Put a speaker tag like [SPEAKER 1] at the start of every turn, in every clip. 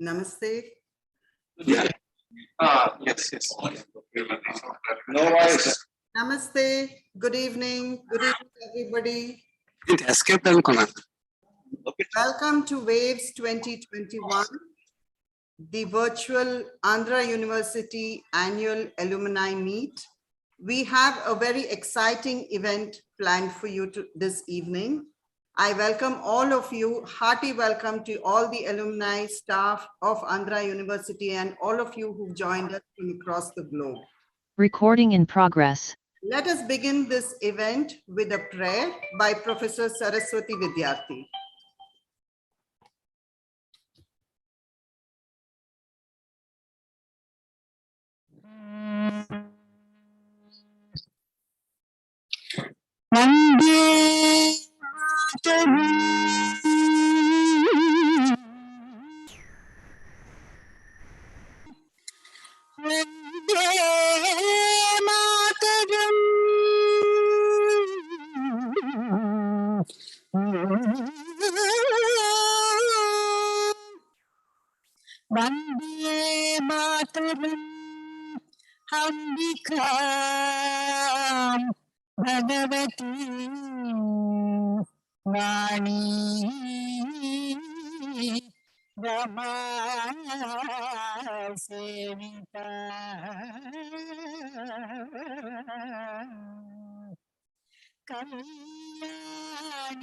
[SPEAKER 1] Namaste.
[SPEAKER 2] Yeah. Yes. No voice.
[SPEAKER 1] Namaste. Good evening. Good evening, everybody.
[SPEAKER 2] It escaped Kumar.
[SPEAKER 1] Welcome to Waves 2021, the virtual Andhra University annual alumni meet. We have a very exciting event planned for you this evening. I welcome all of you, hearty welcome to all the alumni, staff of Andhra University and all of you who've joined us from across the globe.
[SPEAKER 3] Recording in progress.
[SPEAKER 1] Let us begin this event with a prayer by Professor Saraswati Vidyarthi.
[SPEAKER 4] Vande Mataram Ambika Bhagavati Vani Rama Sevita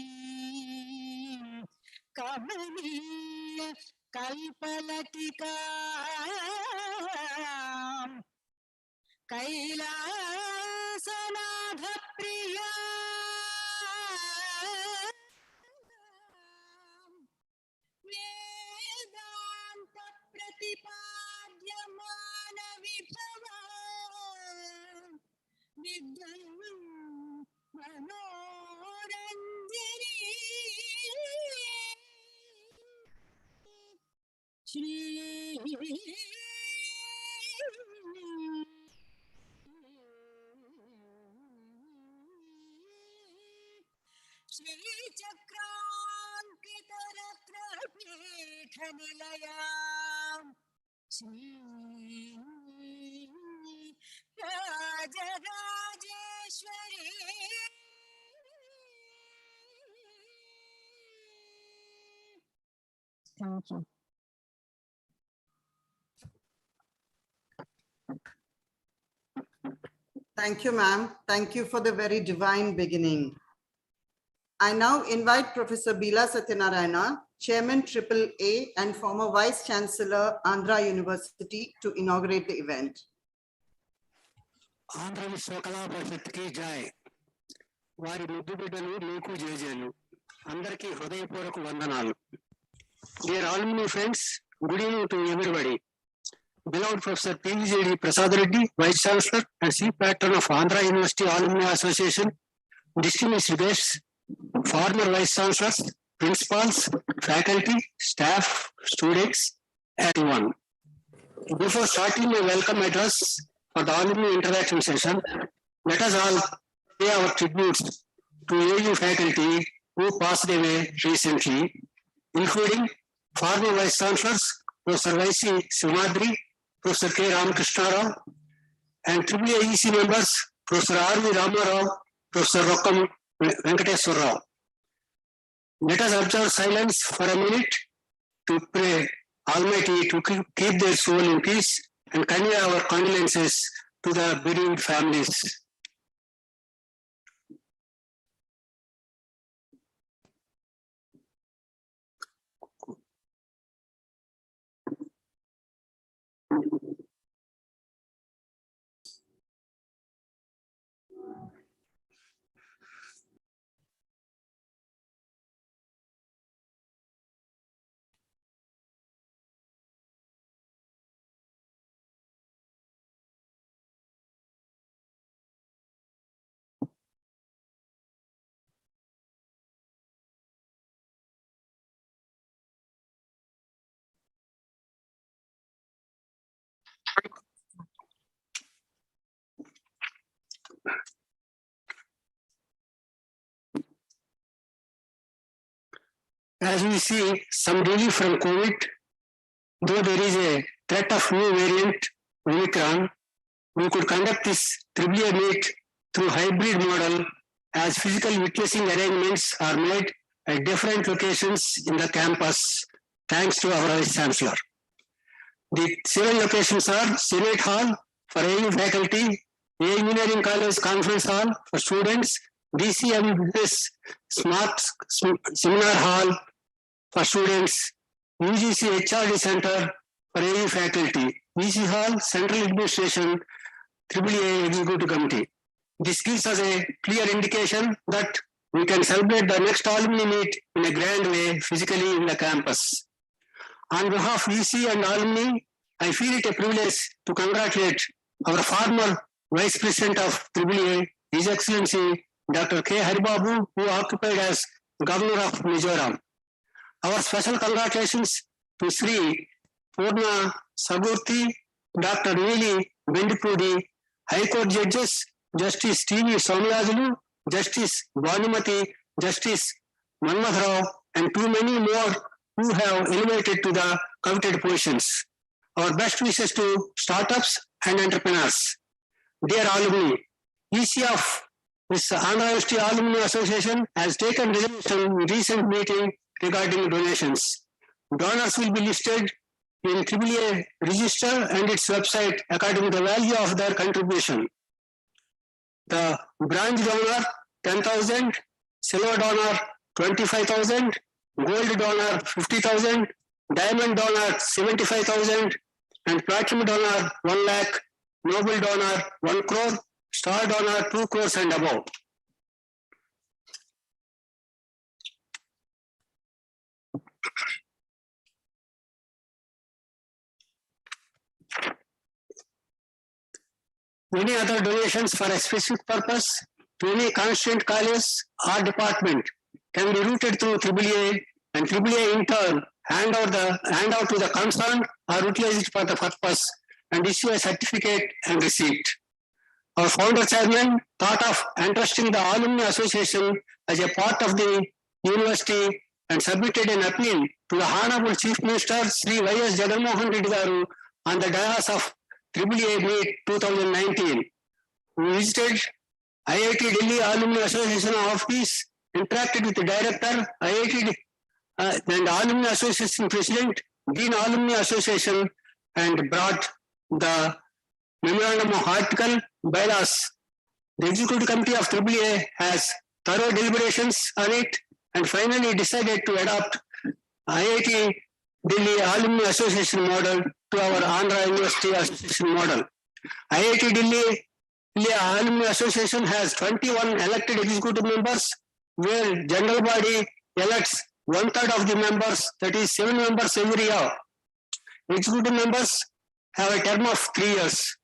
[SPEAKER 4] Kalyani Kamaniya Kalpalatika Kailasanadha Priya Vedanta Pratipadyamana Vibhava Vidham Manoranjani Shri Chakrankita Ratna Peetha Nilayam Shri Rajarajeshwari Thank you.
[SPEAKER 1] Thank you, ma'am. Thank you for the very divine beginning. I now invite Professor Bila Satyanarayana, Chairman AAA and former Vice Chancellor, Andhra University, to inaugurate the event.
[SPEAKER 5] Andhra Viశ్వకళా పరిషత్కి జాయ్. వారి ముద్దు బిడ్డలు మీకు జేజేలు. అందరికీ హృదయపూర్వక వందనాలు. Dear alumni friends, good evening to everybody. Beloved Professor PVJD Prasad Reddy, Vice Chancellor and Chief Patron of Andhra University Alumni Association, distinguished guests, former Vice Chancellors, Principals, Faculty, Staff, Students, everyone. Before starting my welcome address for the alumni interaction session, let us all pay our tributes to AU faculty who passed away recently, including former Vice Chancellors, Professor Y.C. Simadri, Professor K Ramohan, and AAEC members, Professor R Venkatara, Professor R Venkatara. Let us observe silence for a minute to pray Almighty to keep their soul in peace and convey our condolences to the bereaved families. As we see some relief from COVID, though there is a threat of new variant Omicron, we could conduct this AAA meet through hybrid model as physical witnessing arrangements are made at different locations in the campus, thanks to our Vice Chancellor. The 7 locations are Senate Hall for AU faculty, Engineering College Conference Hall for students, DCMS Smart Seminar Hall for students, UGC HRD Center for AU faculty, EC Hall, Central Administration, AAA Executive Committee. This gives us a clear indication that we can celebrate the next alumni meet in a grand way physically in the campus. On behalf of EC and alumni, I feel it a privilege to congratulate our former Vice President of AAA, His Excellency Dr. K. Haribabu, who occupied as Governor of Mizoram. Our special congratulations to Sri Purna Sagurthi, Dr. Neelima Bendapudi, High Court Judges, Justice T.V. Somyajulu, Justice Bhanumati, Justice Manmohan Rao, and too many more who have elevated to the coveted positions. Our best wishes to startups and entrepreneurs. Dear alumni, EC of this Andhra University Alumni Association has taken resolution in recent meeting regarding donations. Donors will be listed in AAA register and its website according to the value of their contribution. The bronze donor 10,000, silver donor 25,000, gold donor 50,000, diamond donor 75,000, and platinum donor 1 lakh, noble donor 1 crore, star donor 2 crores and above. Any other donations for a specific purpose to any constituent college or department can be routed through AAA, and AAA in turn hand out to the concerned or utilize it for the purpose and issue a certificate and receipt. Our founder chairman thought of entrusting the Alumni Association as a part of the university and submitted an appeal to the Honorable Chief Minister Sri Y.S. Jagannath Reddy Garu on the dais of AAA meet 2019. We visited IIT Delhi Alumni Association office, interacted with the director, IIT and Alumni Association President, Dean Alumni Association, and brought the memorandum of article bylaws. The Executive Committee of AAA has thorough deliberations on it and finally decided to adopt IIT Delhi Alumni Association model to our Andhra University Association model. IIT Delhi Alumni Association has 21 elected executive members, where general body elects 1/3 of the members, that is 7 members every year. Executive members have a term of 3 years.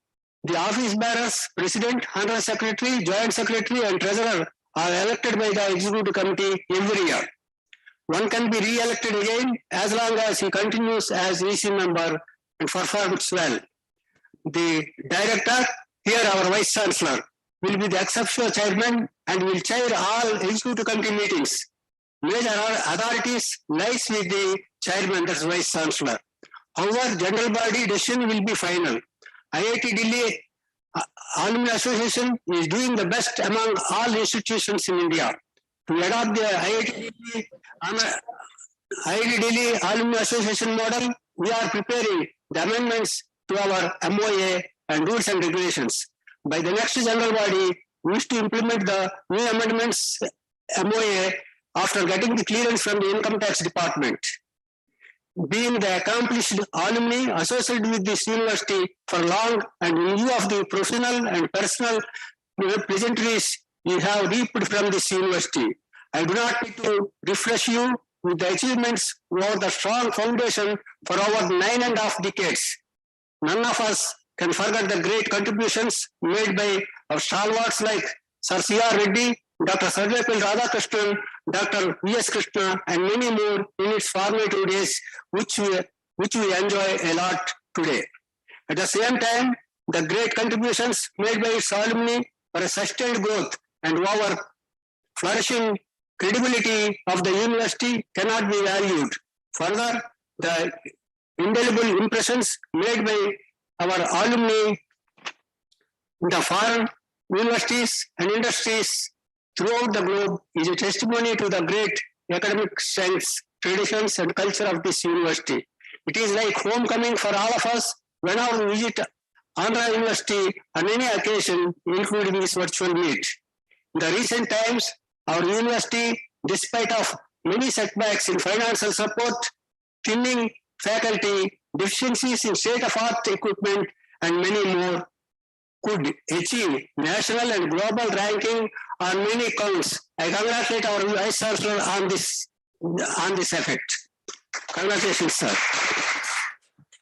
[SPEAKER 5] The office bearers, president, under secretary, joint secretary, and treasurer are elected by the executive committee every year. One can be re-elected again as long as he continues as EC member and performs well. The director, here our vice chancellor, will be the exceptional chairman and will chair all executive committee meetings. Major authorities lies with the chairman, that's vice chancellor. However, general body decision will be final. IIT Delhi Alumni Association is doing the best among all institutions in India. To adopt the IIT Delhi Alumni Association model, we are preparing the amendments to our MOA and rules and regulations. By the next general body, we wish to implement the new amendments MOA after getting the clearance from the Income Tax Department. Being the accomplished alumni associated with this university for long and in view of the professional and personal pleasantries you have reaped from this university, I do not need to refresh you with the achievements over the strong foundation for over 9.5 decades. None of us can forget the great contributions made by our stalwarts like Sir C.R. Reddy, Dr. Sarvepalli Radhakrishnan, Dr. V.S. Krishna, and many more in its formative days, which we enjoy a lot today. At the same time, the great contributions made by its alumni for a sustained growth and our flourishing credibility of the university cannot be valued. Further, the indelible impressions made by our alumni in the foreign universities and industries throughout the globe is a testimony to the great academic strengths, traditions, and culture of this university. It is like homecoming for all of us whenever we visit Andhra University on any occasion, including this virtual meet. In the recent times, our university, despite of many setbacks in financial support, thinning faculty, deficiencies in state-of-art equipment, and many more, could achieve national and global ranking on many counts. I congratulate our Vice Chancellor on this effect. Congratulations, sir.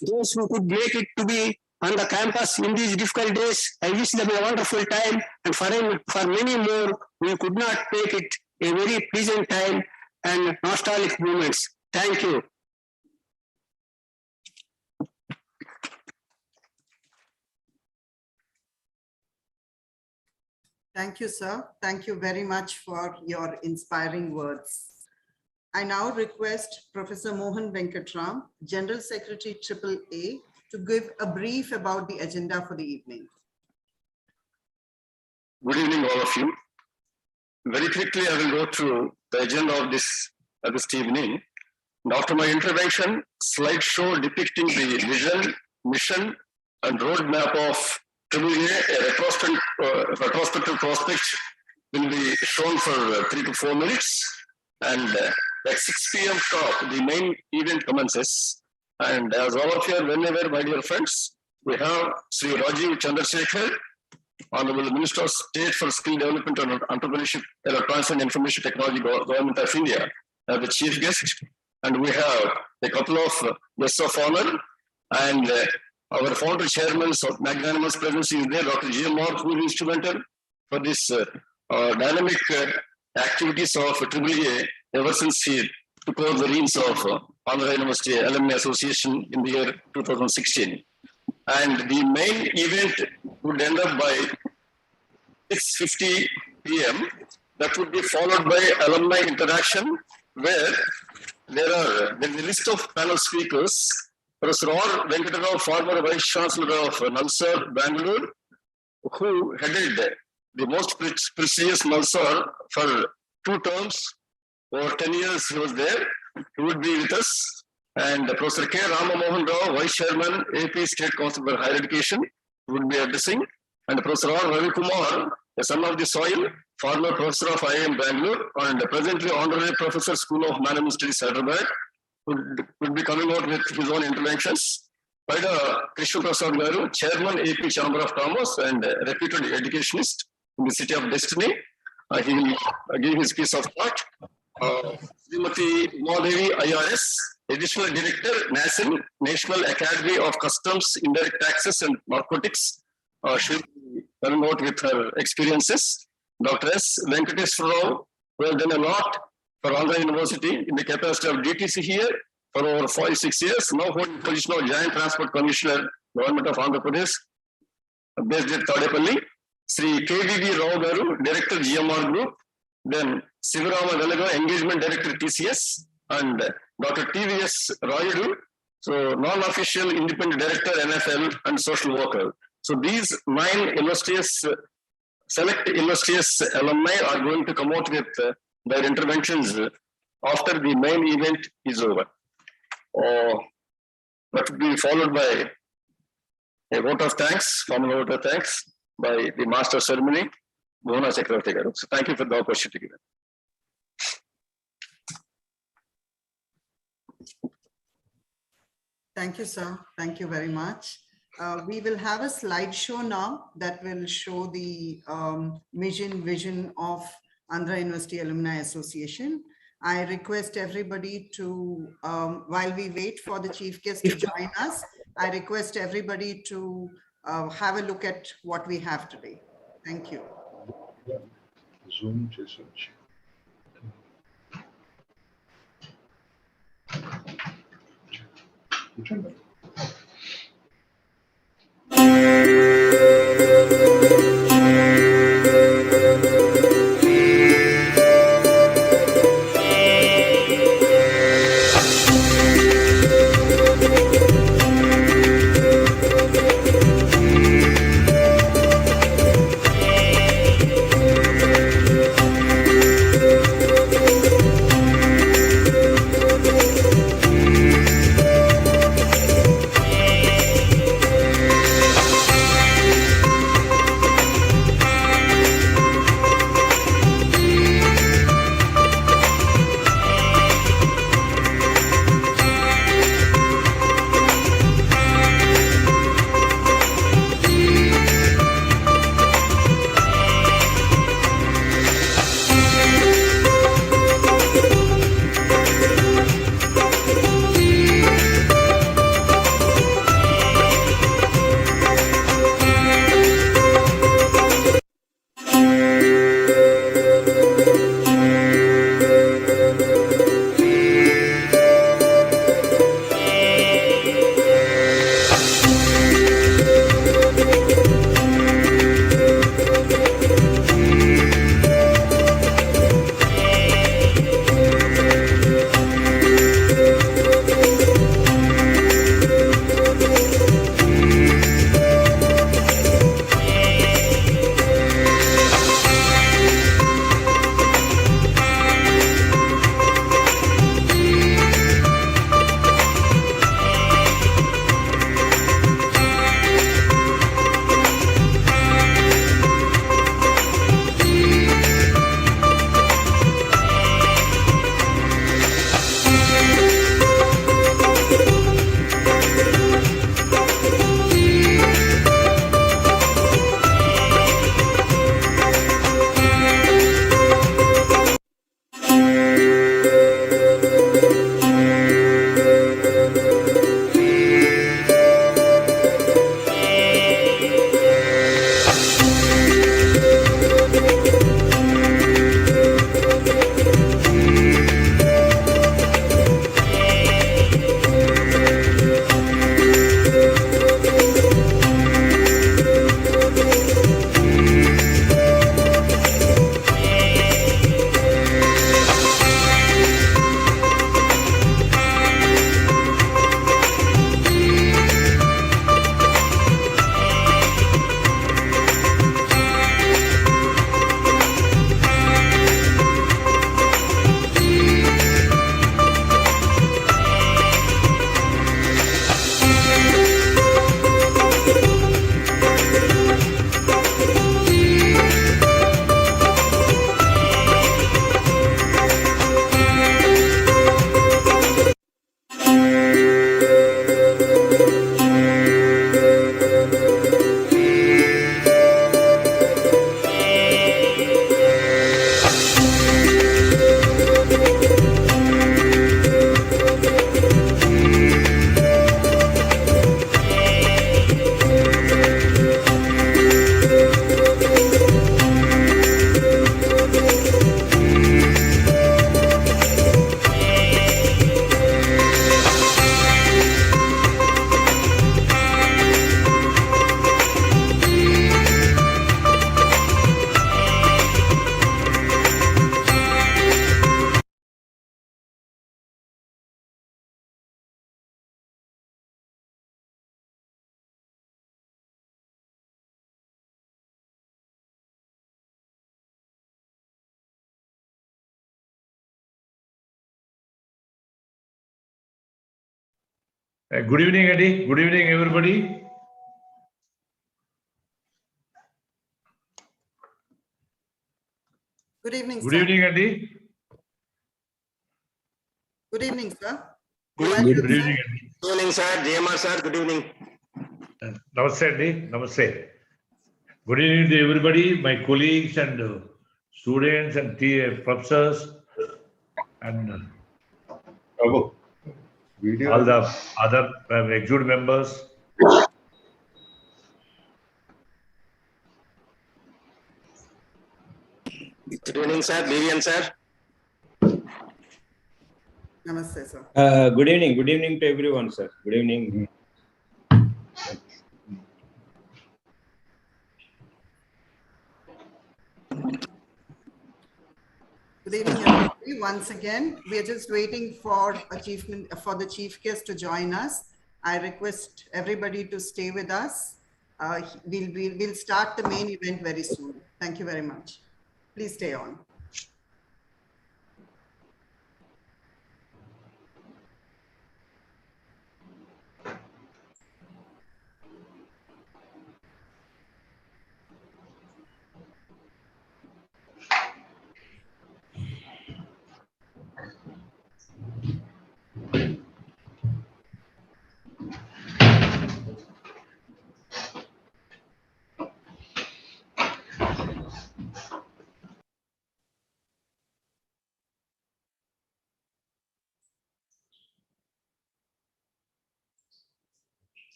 [SPEAKER 5] Those who could make it to be on the campus in these difficult days, I wish them a wonderful time, and for many more, we could not make it a very pleasant time and nostalgic moments. Thank you.
[SPEAKER 1] Thank you, sir. Thank you very much for your inspiring words. I now request Professor Mohan Venkatara, General Secretary AAA, to give a brief about the agenda for the evening.
[SPEAKER 6] Good evening, all of you. Very quickly, I will go through the agenda of this evening. And after my intervention, slideshow depicting the vision, mission, and roadmap of AAA, a retrospective prospect will be shown for 3 to 4 minutes. And at 6 p.m. sharp, the main event commences. And as all of you are well aware, my dear friends, we have Sri Ravi Chandrasekhar, Honorable Minister of State for Skill Development and Entrepreneurship, Electronics and Information Technology, Government of India, as the chief guest. And we have a couple of guests of honor. And our founder chairman of magnanimous presence is there, Dr. G. Kumar, who is instrumental for this dynamic activities of AAA ever since he took over the reins of Andhra University Alumni Association in the year 2016. And the main event would end up by 6:50 p.m. That would be followed by alumni interaction, where there's a list of panel speakers. Professor R Venkatara, former Vice Chancellor of Nalsar, Bangalore, who headed the most prestigious Nalsar for 2 terms. Over 10 years he was there. He would be with us. And Professor K Ramohan, Vice Chairman, AP State Council for Higher Education, would be addressing. And Professor R Ravi Kumar, a son of the soil, former professor of IIM Bangalore, and presently Honorary Professor, School of Management Studies, Hyderabad, would be coming out with his own interventions. Paida Krishna Prasad Garu, Chairman, AP Chamber of Commerce, and reputed educationist in the City of Destiny. He will give his piece of thought. Srimati Mahadevi, IRS, Additional Director, NASIN, National Academy of Customs, Indirect Taxes and Narcotics. She will be coming out with her experiences. Dr. S. Venkateswara Rao, who has done a lot for Andhra University in the capacity of DTC here for over 46 years, now holding the position of Joint Transport Commissioner, Government of Andhra Pradesh, based at Tadepalli. Sri KVV Rao Garu, Director, GMR Group, then Shiva Vellega, Engagement Director, TCS, and Dr. TVS Rayudu, so non-official independent director, NFL, and social worker. So these 9 illustrious, select illustrious alumni are going to come out with their interventions after the main event is over. That will be followed by a vote of thanks, formal vote of thanks by the Master of Ceremony, Bhuvana Chakravarti Garu. So thank you for the opportunity given.
[SPEAKER 1] Thank you, sir. Thank you very much. We will have a slideshow now that will show the vision of Andhra University Alumni Association. I request everybody to, while we wait for the chief guest to join us, I request everybody to have a look at what we have today. Thank you.
[SPEAKER 7] Zoom research.
[SPEAKER 8] Good evening, Eddie. Good evening, everybody.
[SPEAKER 1] Good evening,
[SPEAKER 8] Good
[SPEAKER 1] sir.
[SPEAKER 8] evening, Eddie.
[SPEAKER 1] Good evening, sir.
[SPEAKER 5] Good
[SPEAKER 1] Welcome,
[SPEAKER 8] Good
[SPEAKER 1] sir.
[SPEAKER 8] evening, Eddie.
[SPEAKER 5] Good evening, sir. JMR, sir. Good evening.
[SPEAKER 8] Namaste, Eddie. Namaste. Good evening to everybody, my colleagues and students and professors and
[SPEAKER 7] Prabhu, video.
[SPEAKER 8] all the other executive members.
[SPEAKER 5] Good evening, sir. Vivian, sir.
[SPEAKER 1] Namaste, sir.
[SPEAKER 9] Good evening to everyone, sir. Good evening.
[SPEAKER 1] Good evening, everybody. Once again, we are just waiting for the chief guest to join us. I request everybody to stay with us. We'll start the main event very soon. Thank you very much. Please stay on.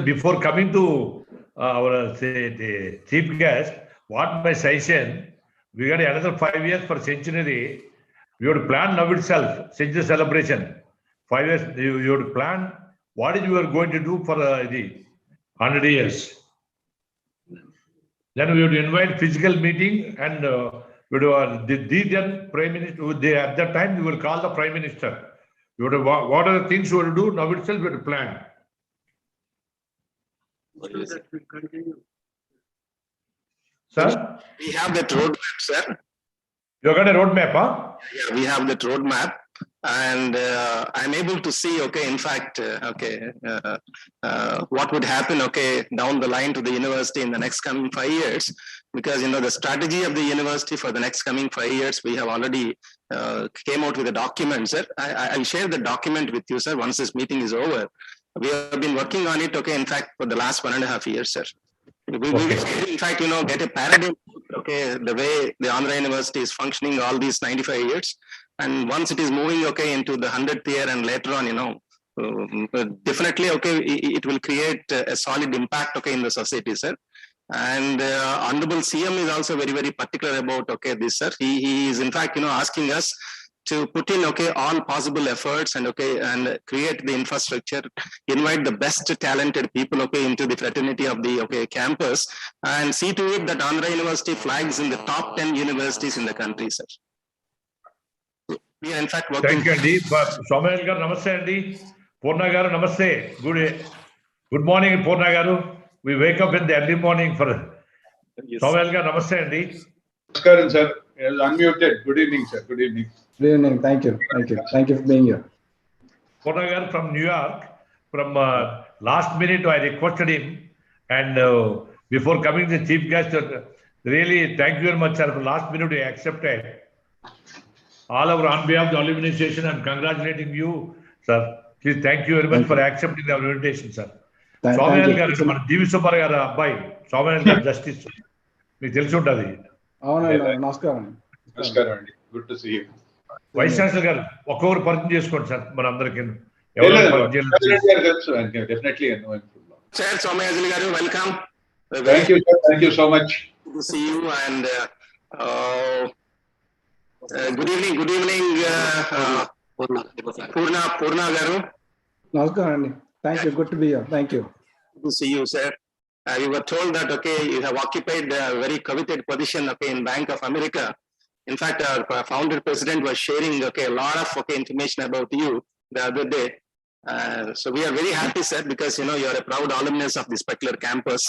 [SPEAKER 8] Before coming to our the chief guest, what my suggestion, we got another 5 years for centenary. You would plan now itself, century celebration. 5 years, you would plan what is you are going to do for the 100 years. Then we would invite physical meeting and we would then Prime Minister, at that time we will call the Prime Minister. You would, what are the things you will do now itself we would plan. Sir?
[SPEAKER 5] We have that roadmap, sir.
[SPEAKER 8] You got a roadmap, huh?
[SPEAKER 5] Yeah, we have that roadmap. And I'm able to see, okay, in fact, what would happen, okay, down the line to the university in the next coming 5 years, because, the strategy of the university for the next coming 5 years, we have already came out with a document, sir. I'll share the document with you, sir, once this meeting is over. We have been working on it, okay, in fact, for the last 1.5 years, sir. We will, in fact, get a paradigm, okay, the way the Andhra University is functioning all these 95 years. And once it is moving, okay, into the 100th year and later on, definitely, okay, it will create a solid impact, okay, in the society, sir. And Honorable CM is also very, very particular about, okay, this, sir. He is, in fact, asking us to put in, okay, all possible efforts and, okay, and create the infrastructure, invite the best talented people, okay, into the fraternity of the, okay, campus, and see to it that Andhra University flags in the top 10 universities in the country, sir. We are in fact working.
[SPEAKER 8] Thank you, Andy. Somayal garu, namaste, Andy. Purna garu, namaste. Good morning, Purna garu. We wake up in the early morning for Somayal garu, namaste, Andy.
[SPEAKER 7] Namaskaram, sir. Unmuted. Good evening, sir. Good evening.
[SPEAKER 10] Good evening. Thank you. Thank you for being here.
[SPEAKER 8] Purna garu from New York. From last minute, I requested him, and before coming the chief guest, really thank you very much, sir. For last minute, he accepted. All over on behalf of the alumni association, I'm congratulating you, sir. Please thank you very much for accepting the invitation, sir. Somayal garu, మన జీవి సుబ్బారావు గారు అబ్బాయి సోమయాల్ గారు justice మీకు తెలిసి ఉంటుంది.
[SPEAKER 10] అవునండి, నమస్కారం.
[SPEAKER 7] నమస్కారం అండి. Good to see you.
[SPEAKER 8] Vice chancellor గారు ఒక్కొక్కరు పరిచయం చేసుకోండి సార్ మన అందరికీ.
[SPEAKER 7] Definitely
[SPEAKER 5] Sir, Somayal garu, welcome.
[SPEAKER 7] Thank you, sir. Thank you so much.
[SPEAKER 5] Good to see you and good evening, Purna garu.
[SPEAKER 10] నమస్కారం అండి. Thank you. Good to be here. Thank you.
[SPEAKER 5] Good to see you, sir. You were told that, okay, you have occupied a very coveted position, okay, in Bank of America. In fact, our founder president was sharing, okay, a lot of, okay, information about you the other day. So we are very happy, sir, because, you are a proud alumnus of this particular campus.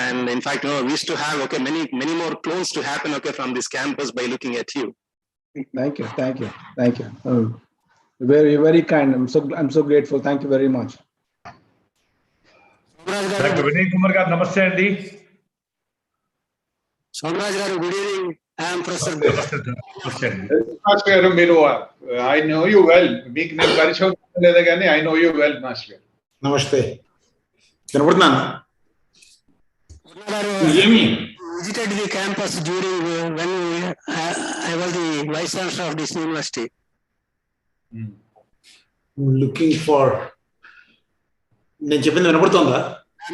[SPEAKER 5] And in fact, we used to have, okay, many more clones to happen, okay, from this campus by looking at you.
[SPEAKER 10] Thank you. Very, very kind. I'm so grateful. Thank you very much.
[SPEAKER 8] Doctor Vinay Kumar గారు నమస్తే అండి.
[SPEAKER 5] సోమరాజ్ గారు good evening. I'm professor.
[SPEAKER 8] నమస్తే అండి.
[SPEAKER 7] Master గారు మీరు I know you well. మీకు నేను పరిచయం లేదా కానీ I know you well master గారు.
[SPEAKER 11] నమస్తే. కనబడుతున్నాను.
[SPEAKER 5] Visited the campus during when I was the vice chancellor of this university.
[SPEAKER 11] Looking for. నేను చెప్పింది వినపడుతుందా?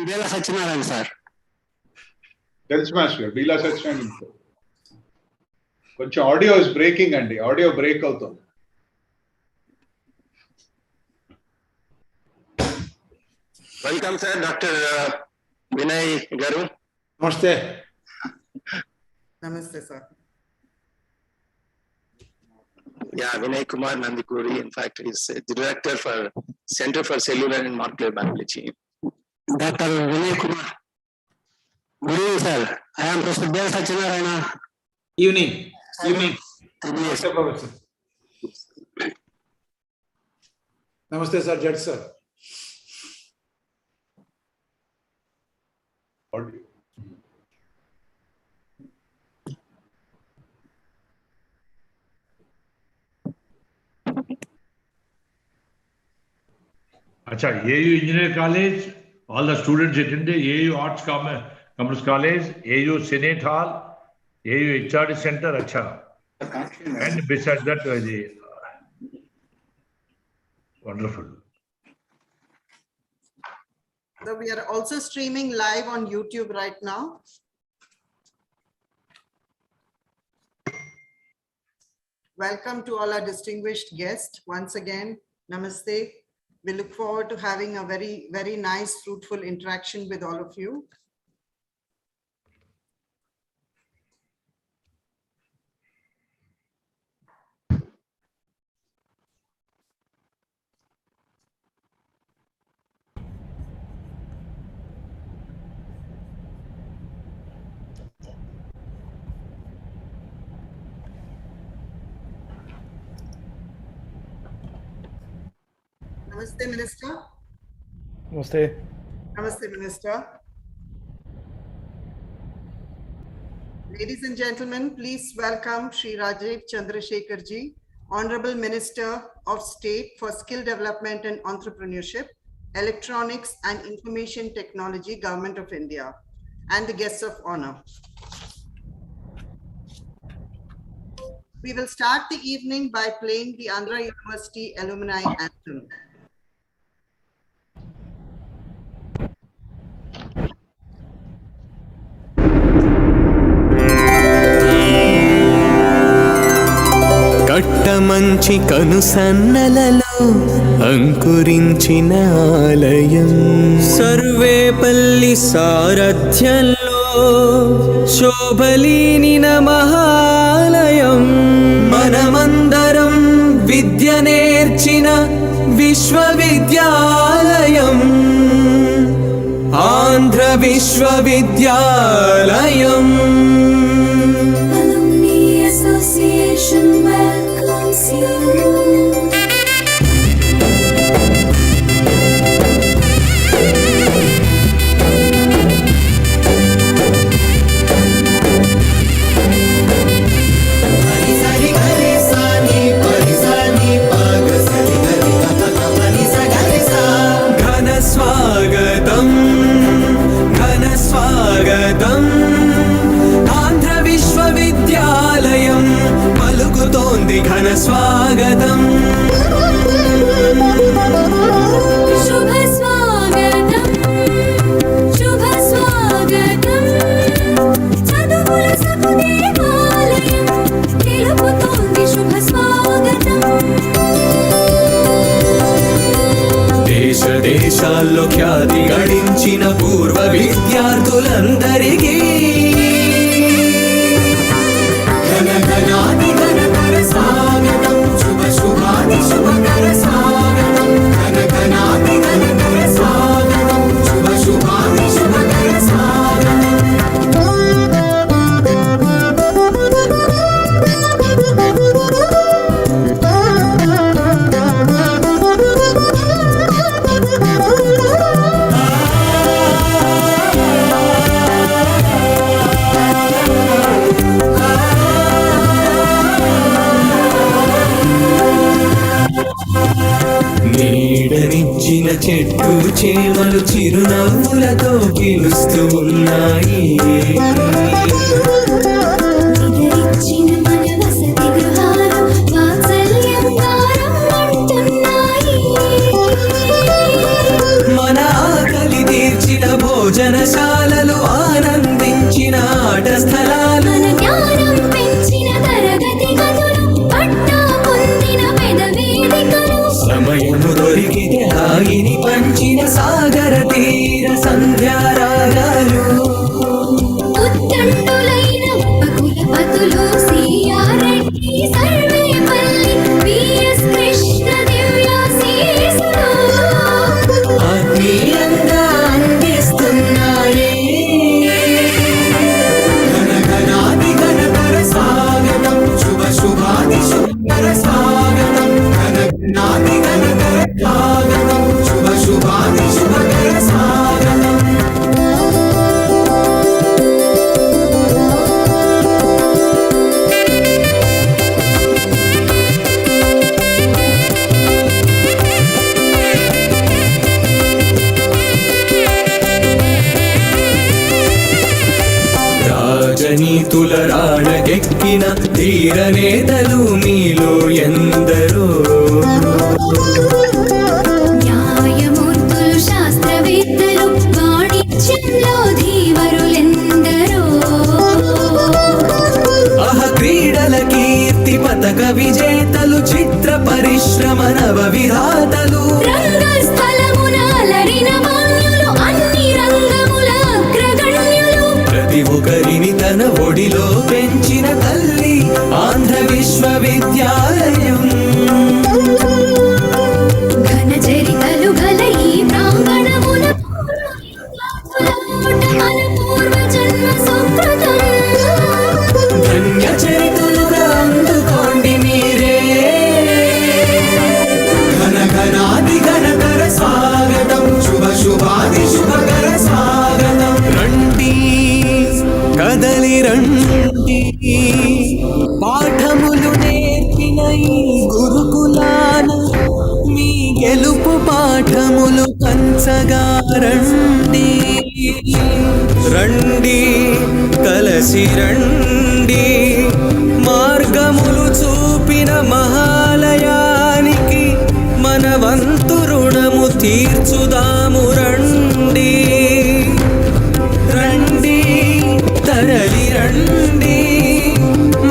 [SPEAKER 5] బీలా సత్యనారాయణ సార్.
[SPEAKER 7] తెలుసు మాస్టర్ గారు, బీలా సత్యనారాయణ. కొంచెం ఆడియో ఇస్ బ్రేకింగ్ అండి, ఆడియో బ్రేక్ అవుతుంది.
[SPEAKER 6] వెల్కమ్ సార్ డాక్టర్ వినయ్ గారు.
[SPEAKER 11] నమస్తే.
[SPEAKER 1] Namaste, sir.
[SPEAKER 6] Yeah, Vinay Kumar Nandikuri, in fact, is the director for Center for Cellular and Molecular Biology.
[SPEAKER 5] Dr. Vinay Kumar. Good evening, sir. I am Professor Bela Satyanarayana.
[SPEAKER 11] Evening.
[SPEAKER 5] Yes.
[SPEAKER 11] నమస్తే sir, Z sir.
[SPEAKER 7] Audio.
[SPEAKER 8] Acha, AU Engineer College, all the students attended, AU Arts Commerce College, AU Senate Hall, AU HRD Center, acha. And besides that, wonderful.
[SPEAKER 1] So we are also streaming live on YouTube right now. Welcome to all our distinguished guests. Once again, namaste. We look forward to having a very, very nice, fruitful interaction with all of you. Namaste, Minister.
[SPEAKER 10] Namaste.
[SPEAKER 1] Namaste, Minister. Ladies and gentlemen, please welcome Shri Rajiv Chandrasekhar Ji, Honorable Minister of State for Skill Development and Entrepreneurship, Electronics and Information Technology, Government of India, and the guests of honor. We will start the evening by playing the Andhra University Alumni Anthem.
[SPEAKER 12] Kattamanchi కనుసన్నలలో అంకురించిన ఆలయం, సర్వేపల్లి సారథ్యంలో శోభలీనిన మహాలయం, మనమందరం విద్య నేర్చిన విశ్వవిద్యాలయం, ఆంధ్ర విశ్వవిద్యాలయం.
[SPEAKER 4] Association welcomes you.
[SPEAKER 12] ఘన స్వాగతం, ఘన స్వాగతం. చిరుచేమలు చిరునవ్వులతో పిలుస్తూ ఉన్నాయి.
[SPEAKER 4] నిద్రించిన మన వసతి గృహాలు వాత్సల్యంగా రమ్మంటున్నాయి.
[SPEAKER 12] మన ఆకలి తీర్చిన భోజనశాలలు, ఆనందించిన ఆట స్థలాలు,
[SPEAKER 4] మన జ్ఞానం పెంచిన తరగతి గదులు, పట్టా పొందిన పెద వేదికలు,
[SPEAKER 12] సమయము దొరికితే హాయిని పంచిన సాగర తీర సంధ్యారాగాలు,
[SPEAKER 4] ఉత్తండులైన ఉపకులపతులు సిఆర్ రెడ్డి, సర్వేపల్లి, పిఎస్ కృష్ణ దివ్యాశీసులు
[SPEAKER 12] ఆత్మీయంగా అందిస్తున్నాయి. ఘనఘనాది ఘనకర స్వాగతం, శుభ శుభాది శుభకర స్వాగతం. ఘనఘనాది ఘనకర స్వాగతం, శుభ శుభాది శుభకర స్వాగతం. రాజనీతుల రాణకెక్కిన ధీర నేతలు మీలో ఎందరో,
[SPEAKER 4] న్యాయమూర్తులు, శాస్త్రవేత్తలు, వాణిజ్యంలో ధీవరులెందరో,
[SPEAKER 12] క్రీడల కీర్తి పతక విజేతలు, చిత్ర పరిశ్రమ నవ విధాతలు,
[SPEAKER 4] రంగస్థలమున అలరిన మాన్యులు, అన్ని రంగముల అగ్రగణ్యులు,
[SPEAKER 12] ప్రతి ఒక్కరిని తన ఒడిలో పెంచిన తల్లి ఆంధ్ర విశ్వవిద్యాలయం.
[SPEAKER 4] ఘన చరితలు గల ఈ ప్రాంగణమున మన పూర్వ జన్మ సుకృతం.
[SPEAKER 12] ధన్య చరితులుగా అందుకోండి మీరే. ఘనఘనాది ఘనకర స్వాగతం, శుభ శుభాది శుభకర స్వాగతం. రండి కదలి రండి, పాఠములు నేర్పిన ఈ గురుకులాన మీ గెలుపు పాఠములు పంచగా రండి. రండి కలసి రండి, మార్గములు చూపిన మహాలయానికి మన వంతు రుణము తీర్చుదాము. రండి రండి తరలి రండి,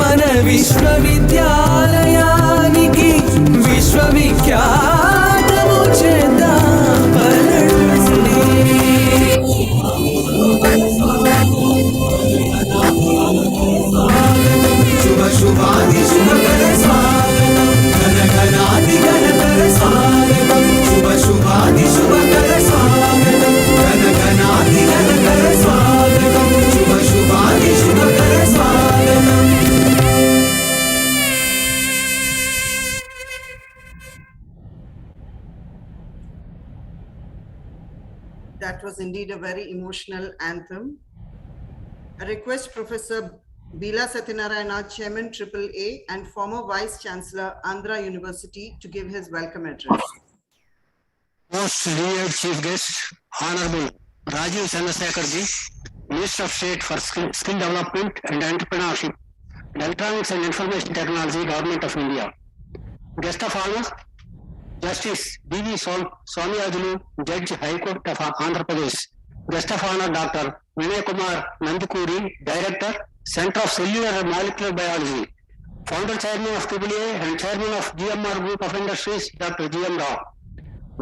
[SPEAKER 12] మన విశ్వవిద్యాలయానికి విశ్వవిఖ్యాతము చేద్దాం. పదండి. శుభ శుభాది శుభకర స్వాగతం, ఘనఘనాది ఘనకర స్వాగతం, శుభ శుభాది శుభకర స్వాగతం, ఘనఘనాది ఘనకర స్వాగతం, శుభ శుభాది శుభకర స్వాగతం.
[SPEAKER 1] That was indeed a very emotional anthem. I request Professor Bila Satyanarayana, Chairman AAA and former Vice Chancellor, Andhra University, to give his welcome address.
[SPEAKER 5] Most revered Chief Guest, Honorable Rajiv Chandrasekharji, Minister of State for Skill Development and Entrepreneurship, and Electronics and Information Technology, Government of India. Guest of Honor, Justice B.V. Swamiyajulu, Judge High Court of Andhra Pradesh. Guest of Honor, Dr. Kumar Nandikuri, Director, Center of Cellular and Molecular Biology. Founder Chairman of AAA and Chairman of GMR Group of Industries, Dr. G.M. Rao.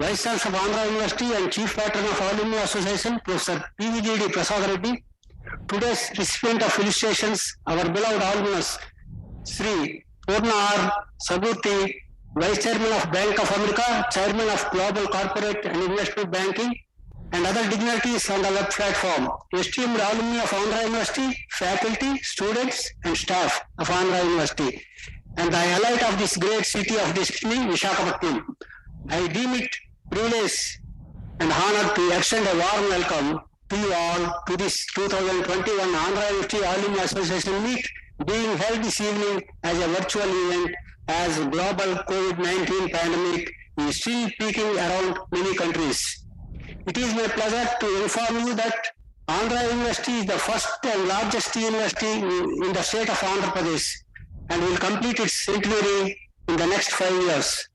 [SPEAKER 5] Vice Chancellor of Andhra University and Chief Patron of Alumni Association, Professor P.V.G.D. Prasad Reddy. Today's recipient of felicitations, our beloved alumnus, Sri Purna R. Sagurti, Vice Chairman of Bank of America, Chairman of Global Corporate and Investment Banking, and other dignitaries on the web platform. Esteemed alumni of Andhra University, faculty, students, and staff of Andhra University, and the elite of this great city of destiny, Visakhapatnam. I deem it privilege and honor to extend a warm welcome to you all to this 2021 Andhra University Alumni Association meet being held this evening as a virtual event as global COVID-19 pandemic is still peaking around many countries. It is my pleasure to inform you that Andhra University is the first and largest university in the state of Andhra Pradesh and will complete its centenary in the next 5 years.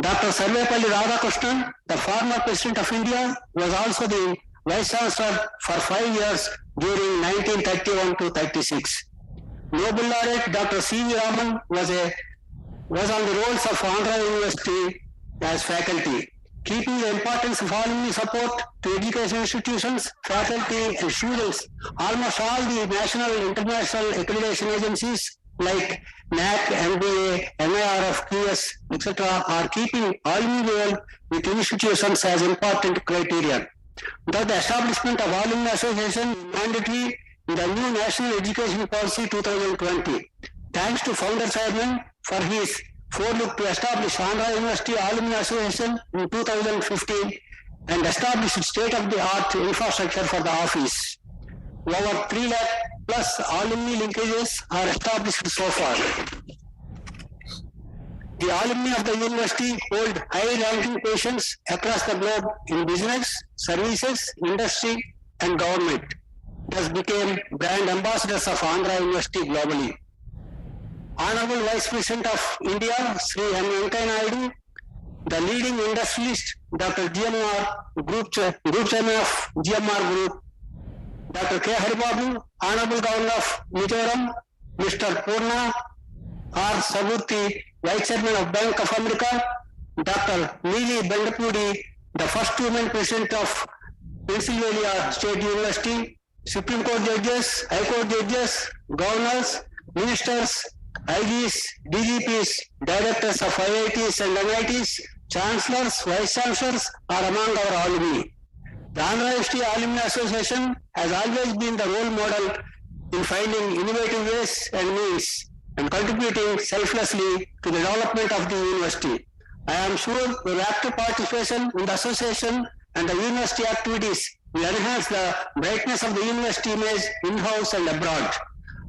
[SPEAKER 5] Dr. Sarvepalli Radhakrishnan, the former President of India, was also the Vice Chancellor for 5 years during 1931 to 36. Nobel laureate Dr. C.V. Raman was on the rolls of Andhra University as faculty. Keeping the importance of alumni support to education institutions, faculty and students, almost all the national and international accreditation agencies like NAC, NBA, NIRF, QS, etc. are keeping alumni level with institutions as important criteria. Thus, the establishment of Alumni Association is mandatory in the new National Education Policy 2020. Thanks to Founder Chairman for his forlook to establish Andhra University Alumni Association in 2015 and establish state-of-the-art infrastructure for the office. Over 3 lakh plus alumni linkages are established so far. The alumni of the university hold high-ranking positions across the globe in business, services, industry, and government. Thus became brand ambassadors of Andhra University globally. Honorable Vice President of India, Sri M. Venkaiah Naidu, the leading industrialist, Dr. GMR, Group Chairman of GMR Group, Dr. K. Haribabu, Honorable Governor of Mizoram, Mr. Purna R. Saburthi, Vice Chairman of Bank of America, Dr. Neelima Bendapudi, the first woman President of Pennsylvania State University, Supreme Court judges, High Court judges, governors, ministers, IGs, DGPs, directors of IITs and NITs, chancellors, vice chancellors are among our alumni. The Andhra University Alumni Association has always been the role model in finding innovative ways and means and contributing selflessly to the development of the university. I am sure your active participation in the association and the university activities will enhance the brightness of the university image in-house and abroad.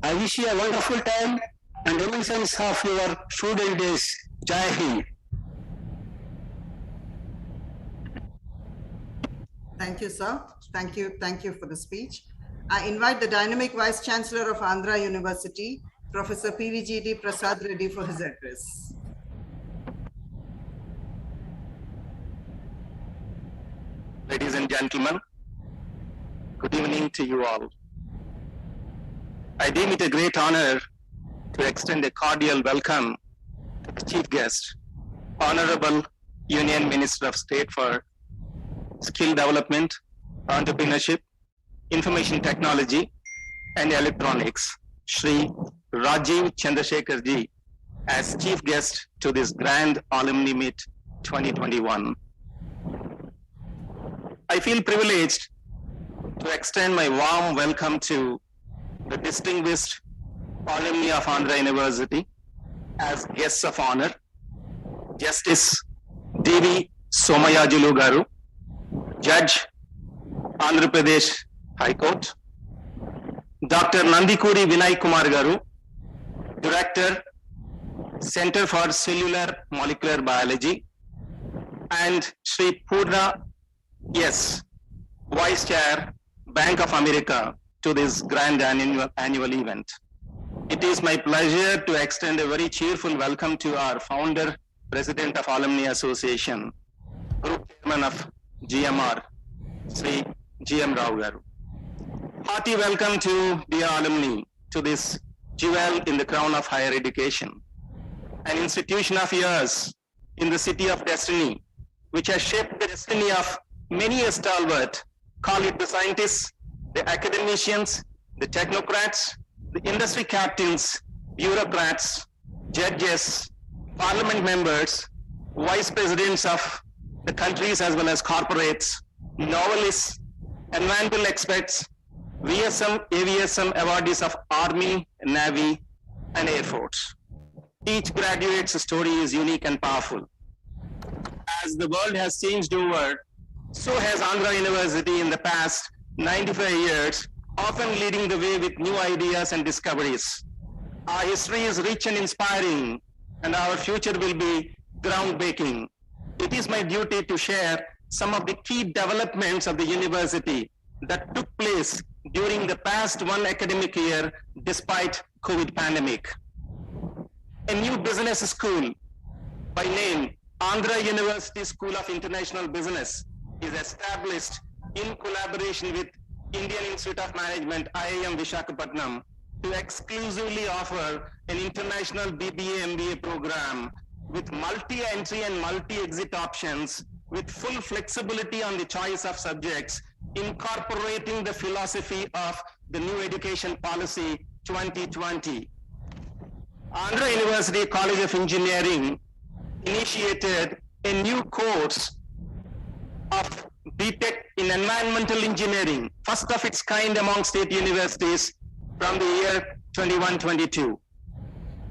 [SPEAKER 5] I wish you a wonderful time and reminiscence of your student days. Jai Hind.
[SPEAKER 1] Thank you, sir. Thank you for the speech. I invite the dynamic Vice Chancellor of Andhra University, Professor PVGD Prasad Reddy, for his address.
[SPEAKER 6] Ladies and gentlemen, good evening to you all. I deem it a great honor to extend a cordial welcome to the chief guest, Honorable Union Minister of State for Skill Development, Entrepreneurship, Information Technology, and Electronics, Shri Rajiv Chandrasekhar Ji, as chief guest to this grand Alumni Meet 2021. I feel privileged to extend my warm welcome to the distinguished alumni of Andhra University as guests of honor, Justice D.V. Somayajulu Garu, Judge, Andhra Pradesh High Court, Dr. Nandikuri Vinay Kumar Garu, Director, Center for Cellular Molecular Biology, and Sri Purna S., Vice Chair, Bank of America, to this grand annual event. It is my pleasure to extend a very cheerful welcome to our founder, President of Alumni Association, Group Chairman of GMR, Sri G.M. Rao Garu. Hearty welcome to dear alumni to this jewel in the crown of higher education, an institution of yours in the city of destiny, which has shaped the destiny of many a stalwart, call it the scientists, the academicians, the technocrats, the industry captains, bureaucrats, judges, parliament members, vice presidents of the countries as well as corporates, novelists, environmental experts, VSM, AVSM awardees of Army, Navy, and Air Force. Each graduate's story is unique and powerful. As the world has changed over, so has Andhra University in the past 95 years, often leading the way with new ideas and discoveries. Our history is rich and inspiring, and our future will be groundbreaking. It is my duty to share some of the key developments of the university that took place during the past one academic year despite COVID pandemic. A new business school by name Andhra University School of International Business is established in collaboration with Indian Institute of Management, IIM Visakhapatnam, to exclusively offer an international BBA MBA program with multi-entry and multi-exit options with full flexibility on the choice of subjects, incorporating the philosophy of the new education policy 2020. Andhra University College of Engineering initiated a new course of BTech in environmental engineering, first of its kind among state universities from the year 21-22.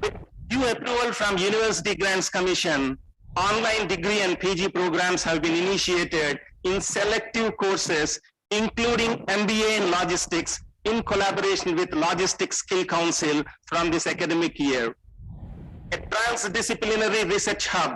[SPEAKER 6] With due approval from University Grants Commission, online degree and PG programs have been initiated in selective courses, including MBA in logistics in collaboration with Logistics Skill Council from this academic year. A Transdisciplinary Research Hub,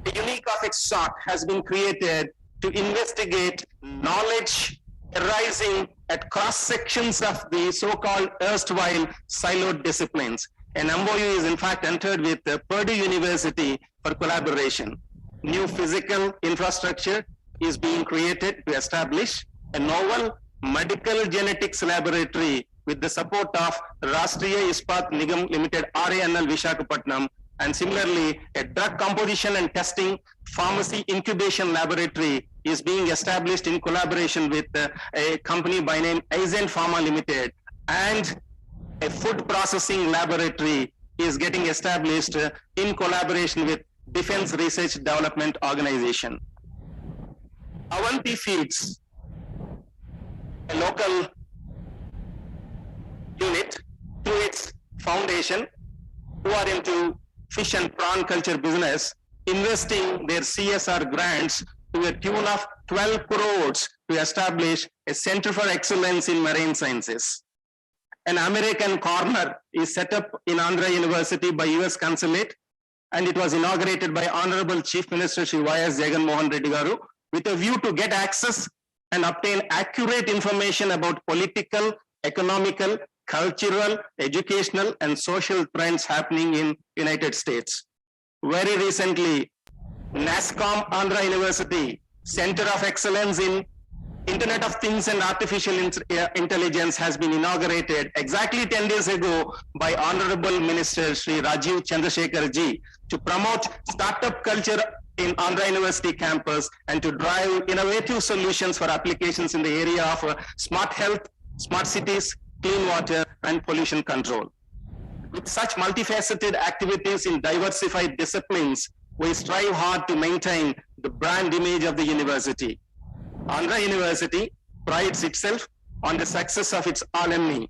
[SPEAKER 6] a unique of its sort, has been created to investigate knowledge arising at cross sections of the so-called erstwhile siloed disciplines. An MOU is in fact entered with Purdue University for collaboration. New physical infrastructure is being created to establish a novel medical genetics laboratory with the support of Rashtriya Ispat Nigam Limited RANL Visakhapatnam, and similarly a drug composition and testing pharmacy incubation laboratory is being established in collaboration with a company by name Aizen Pharma Limited, and a food processing laboratory is getting established in collaboration with Defense Research Development Organization. Avanti Feeds, a local unit through its foundation who are into fish and prawn culture business, investing their CSR grants to a tune of 12 crores to establish a Center for Excellence in Marine Sciences. An American corner is set up in Andhra University by US Consulate, and it was inaugurated by Honorable Chief Minister Shri Y.S. Jagan Mohan Reddy Garu with a view to get access and obtain accurate information about political, economical, cultural, educational, and social trends happening in United States. Very recently, NASCOM Andhra University Center of Excellence in Internet of Things and Artificial Intelligence has been inaugurated exactly 10 days ago by Honorable Minister Shri Rajiv Chandrasekhar ji to promote startup culture in Andhra University campus and to drive innovative solutions for applications in the area of smart health, smart cities, clean water, and pollution control. With such multifaceted activities in diversified disciplines, we strive hard to maintain the brand image of the university. Andhra University prides itself on the success of its alumni.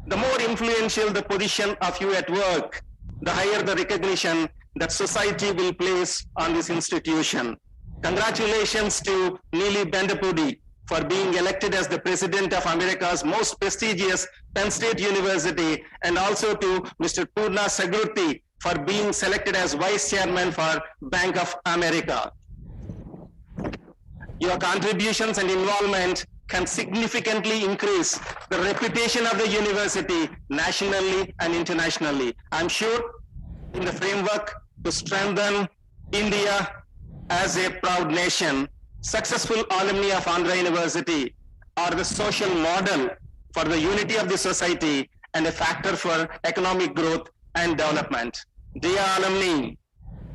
[SPEAKER 6] The more influential the position of you at work, the higher the recognition that society will place on this institution. Congratulations to Neelima Bendapudi for being elected as the president of America's most prestigious Penn State University, and also to Mr. Purna Sagurti for being selected as vice chairman for Bank of America. Your contributions and involvement can significantly increase the reputation of the university nationally and internationally. I'm sure in the framework to strengthen India as a proud nation, successful alumni of Andhra University are the social model for the unity of the society and a factor for economic growth and development. Dear alumni,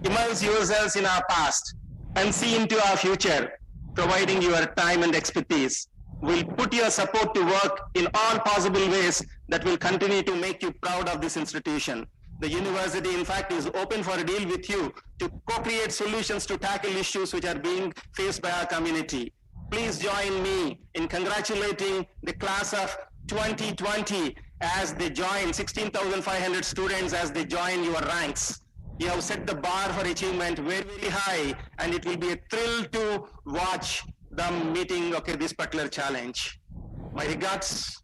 [SPEAKER 6] immerse yourselves in our past and see into our future, providing your time and expertise. We'll put your support to work in all possible ways that will continue to make you proud of this institution. The university, in fact, is open for a deal with you to co-create solutions to tackle issues which are being faced by our community. Please join me in congratulating the class of 2020 as they join, 16,500 students as they join your ranks. You have set the bar for achievement very, very high, and it will be a thrill to watch them meeting this particular challenge. My regards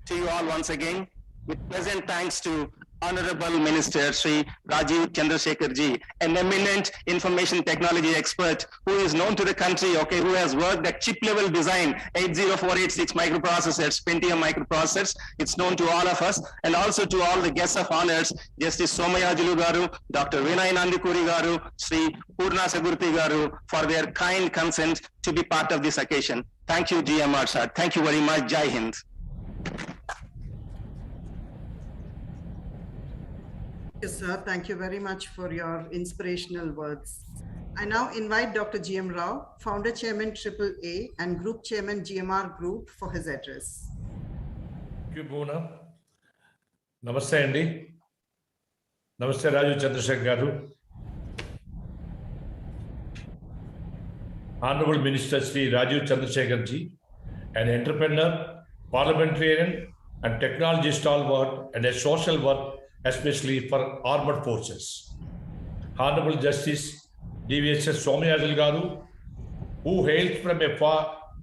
[SPEAKER 6] to you all once again, with pleasant thanks to
[SPEAKER 2] Honorable Minister Sri Rajiv Chandrasekhar ji, an eminent information technology expert who is known to the country, okay, who has worked at chip level design, 80486 microprocessors, Pentium microprocessors. It's known to all of us, and also to all the guests of honors, Justice Somayajulu Garu, Dr. Vinay Nandikuri Garu, Sri Purna Sagurti Garu, for their kind consent to be part of this occasion. Thank you, GMR sir. Thank you very much. Jai Hind.
[SPEAKER 1] Yes, sir. Thank you very much for your inspirational words. I now invite Dr. G.M. Rao, Founder Chairman AAA and Group Chairman GMR Group, for his address.
[SPEAKER 8] Thank you, Boona. Namaste, Andy. Namaste, Rajiv Chandrasekhar Garu. Honorable Minister Sri Rajiv Chandrasekhar ji, an entrepreneur, parliamentarian, and technology stalwart, and a social work, especially for armed forces. Honorable Justice DVSS Somayajulu Garu, who hails from a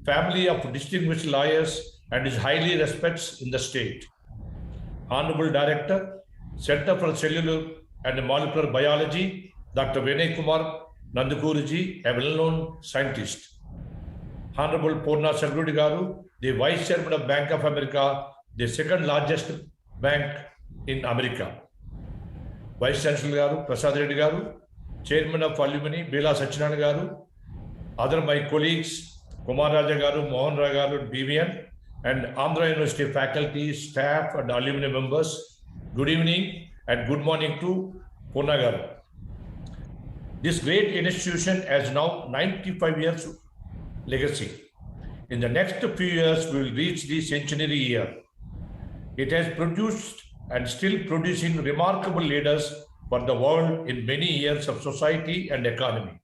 [SPEAKER 8] family of distinguished lawyers and is highly respected in the state. Honorable Director, Center for Cellular and Molecular Biology, Dr. Vinay Kumar Nandakuriji, a well-known scientist. Honorable Purna Sagurti Garu, the Vice Chairman of Bank of America, the second largest bank in America. Vice Chancellor Garu, Prasad Reddy Garu, Chairman of Alumni, Bela Sachinanda Garu, other my colleagues, Kumar Raja Garu, Mohan Raja Garu, BVN, and Andhra University faculty, staff, and alumni members, good evening and good morning to Purna Garu. This great institution has now 95 years legacy. In the next few years, we will reach the centenary year. It has produced and still producing remarkable leaders for the world in many years of society and economy.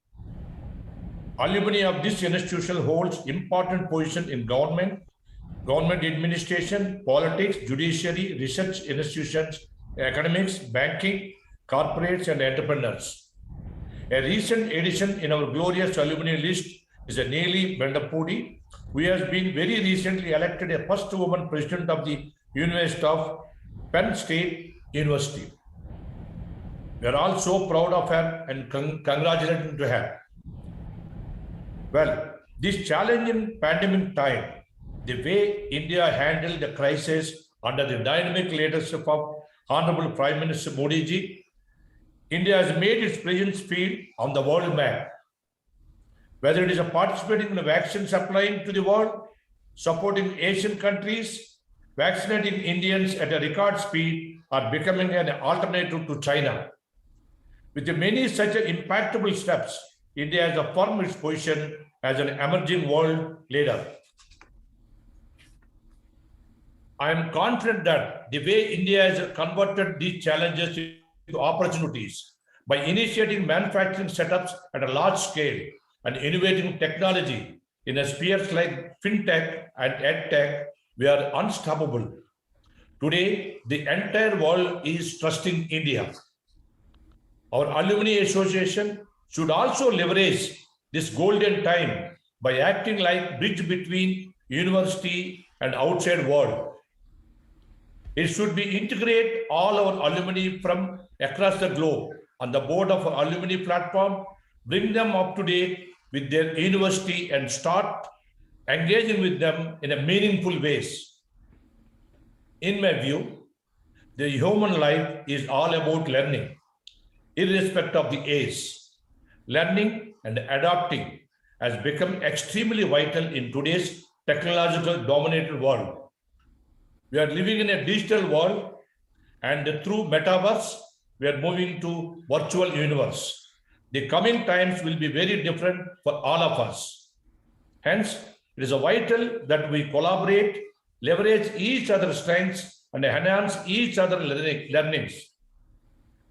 [SPEAKER 8] Alumni of this institution holds important position in government administration, politics, judiciary, research institutions, academics, banking, corporates, and entrepreneurs. A recent addition in our glorious alumni list is a Neelima Bendapudi, who has been very recently elected a first woman president of the University of Penn State University. We are all so proud of her and congratulating to her. Well, this challenging pandemic time, the way India handled the crisis under the dynamic leadership of Honorable Prime Minister Modi ji, India has made its presence feel on the world map. Whether it is participating in the vaccine supplying to the world, supporting Asian countries, vaccinating Indians at a record speed, or becoming an alternative to China. With the many such impactful steps, India has affirmed its position as an emerging world leader. I am confident that the way India has converted these challenges into opportunities by initiating manufacturing setups at a large scale and innovating technology in a spheres like fintech and edtech, we are unstoppable. Today, the entire world is trusting India. Our Alumni Association should also leverage this golden time by acting like bridge between university and outside world. It should be integrate all our alumni from across the globe on the board of our alumni platform, bring them up to date with their university and start engaging with them in a meaningful ways. In my view, the human life is all about learning, irrespective of the age. Learning and adapting has become extremely vital in today's technological dominated world. We are living in a digital world, and through metaverse, we are moving to virtual universe. The coming times will be very different for all of us. Hence, it is vital that we collaborate, leverage each other's strengths, and enhance each other's learnings.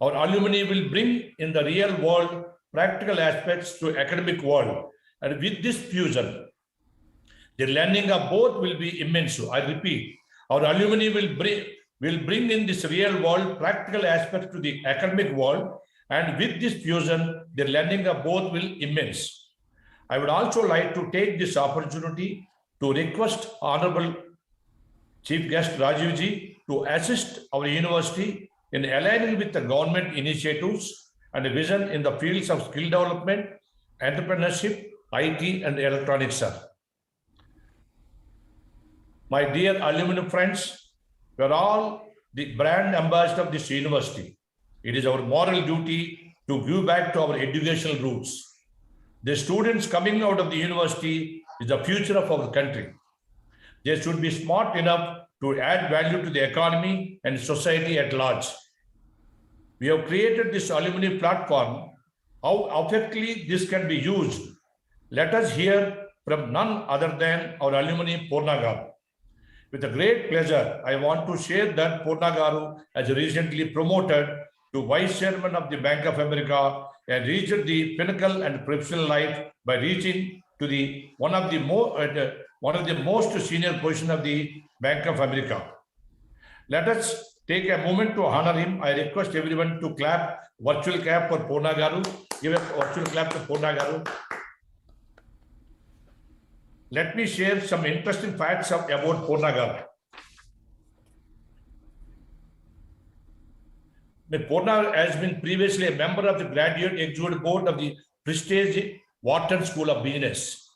[SPEAKER 8] Our alumni will bring in the real world practical aspects to academic world. And with this fusion, the learning of both will be immense. I repeat, our alumni will bring in this real world practical aspects to the academic world. And with this fusion, the learning of both will immense. I would also like to take this opportunity to request Honorable Chief Guest Rajiv ji to assist our university in aligning with the government initiatives and vision in the fields of skill development, entrepreneurship, IT, and electronics, sir. My dear alumni friends, we are all the brand ambassador of this university. It is our moral duty to give back to our educational roots. The students coming out of the university is the future of our country. They should be smart enough to add value to the economy and society at large. We have created this alumni platform. How effectively this can be used, let us hear from none other than our alumni Purnagaru. With a great pleasure, I want to share that Purnagaru has recently promoted to Vice Chairman of the Bank of America and reached the pinnacle and professional life by reaching to the one of the most senior position of the Bank of America. Let us take a moment to honor him. I request everyone to clap, virtual clap for Purnagaru. Give a virtual clap to Purnagaru. Let me share some interesting facts about Purnagaru. Purna has been previously a member of the Graduate Executive Board of the prestigious Wharton School of Business.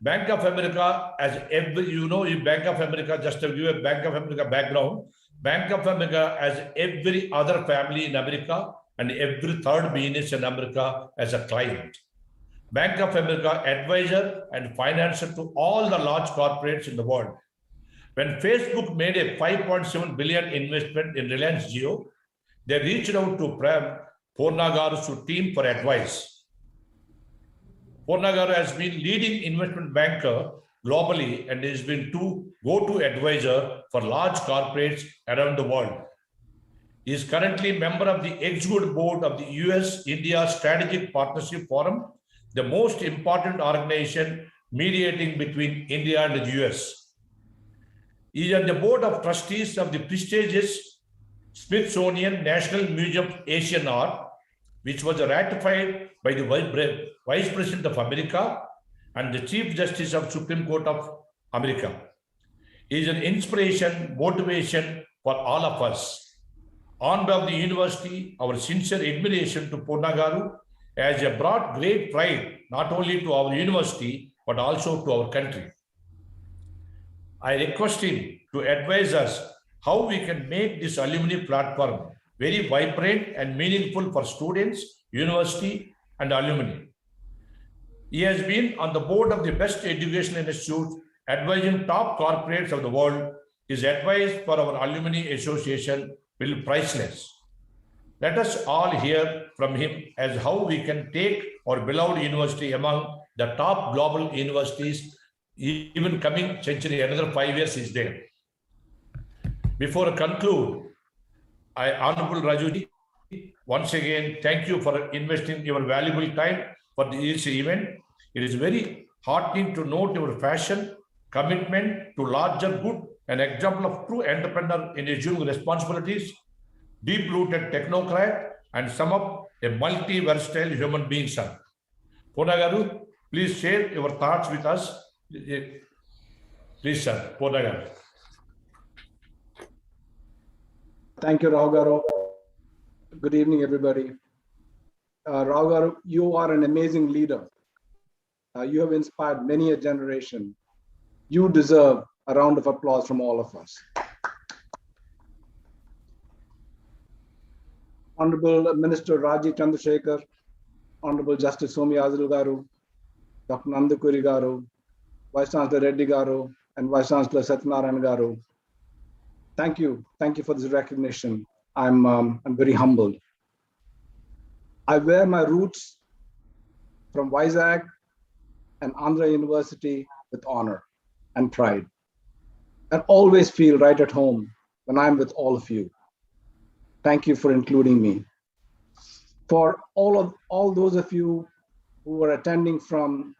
[SPEAKER 8] Bank of America, as Bank of America, just to give a Bank of America background, Bank of America has every other family in America and every third business in America as a client. Bank of America advisor and financer to all the large corporates in the world. When Facebook made a $5.7 billion investment in Reliance Jio, they reached out to Purnagaru's team for advice. Purnagaru has been leading investment banker globally and has been go-to advisor for large corporates around the world. He is currently member of the executive board of the US-India Strategic Partnership Forum, the most important organization mediating between India and the US. He is on the board of trustees of the prestigious Smithsonian National Museum of Asian Art, which was ratified by the Vice President of America and the Chief Justice of Supreme Court of America. He is an inspiration, motivation for all of us. On behalf of the university, our sincere admiration to Purnagaru has brought great pride not only to our university but also to our country. I request him to advise us how we can make this alumni platform very vibrant and meaningful for students, university, and alumni. He has been on the board of the best educational institutes, advising top corporates of the world. His advice for our alumni association will be priceless. Let us all hear from him as how we can take our beloved university among the top global universities, even coming century, another 5 years is there. Before I conclude, Honorable Rajuji, once again, thank you for investing your valuable time for this event. It is very heartening to note your passion, commitment to larger good, an example of true entrepreneur in assuming responsibilities, deep-rooted technocrat, and sum up a multi-versatile human being, sir. Purnagaru, please share your thoughts with us. Please, sir, Purnagaru.
[SPEAKER 10] Thank you, Rao Garu. Good evening, everybody. Rao Garu, you are an amazing leader. You have inspired many a generation. You deserve a round of applause from all of us. Honorable Minister Raji Chandrasekhar, Honorable Justice Somi Azul Garu, Dr. Nandakuri Garu, Vice Chancellor Reddy Garu, and Vice Chancellor Satyanarayan Garu. Thank you for this recognition. I'm very humbled. I wear my roots from Vizag and Andhra University with honor and pride, and always feel right at home when I'm with all of you. Thank you for including me. For all those of you who are attending from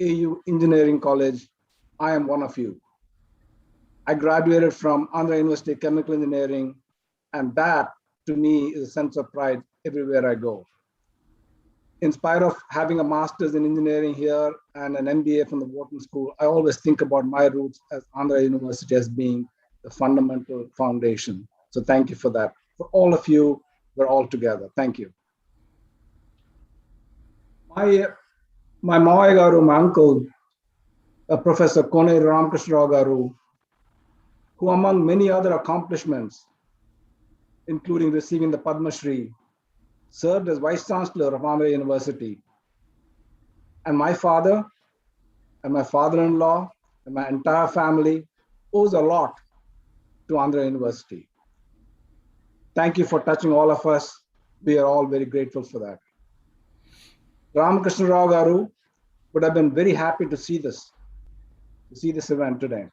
[SPEAKER 10] AU Engineering College, I am one of you. I graduated from Andhra University Chemical Engineering, and that to me is a sense of pride everywhere I go. In spite of having a master's in engineering here and an MBA from the Wharton School, I always think about my roots as Andhra University as being the fundamental foundation. So thank you for that. For all of you, we're all together. Thank you. My Mawai garu, my uncle, Professor K Ramohan garu, who among many other accomplishments, including receiving the Padma Shri, served as Vice Chancellor of Andhra University. And my father and my father-in-law and my entire family owes a lot to Andhra University. Thank you for touching all of us. We are all very grateful for that. Ramakrishna Rao garu would have been very happy to see this event today.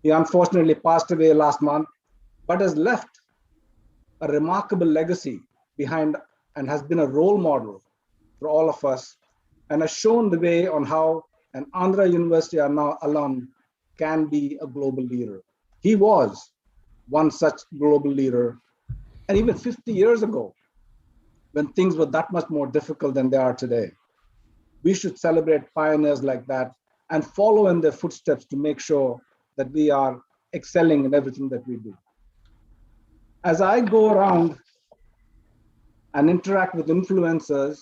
[SPEAKER 10] He unfortunately passed away last month, but has left a remarkable legacy behind and has been a role model for all of us and has shown the way on how an Andhra University alum can be a global leader. He was one such global leader. And even 50 years ago, when things were that much more difficult than they are today, we should celebrate pioneers like that and follow in their footsteps to make sure that we are excelling in everything that we do. As I go around and interact with influencers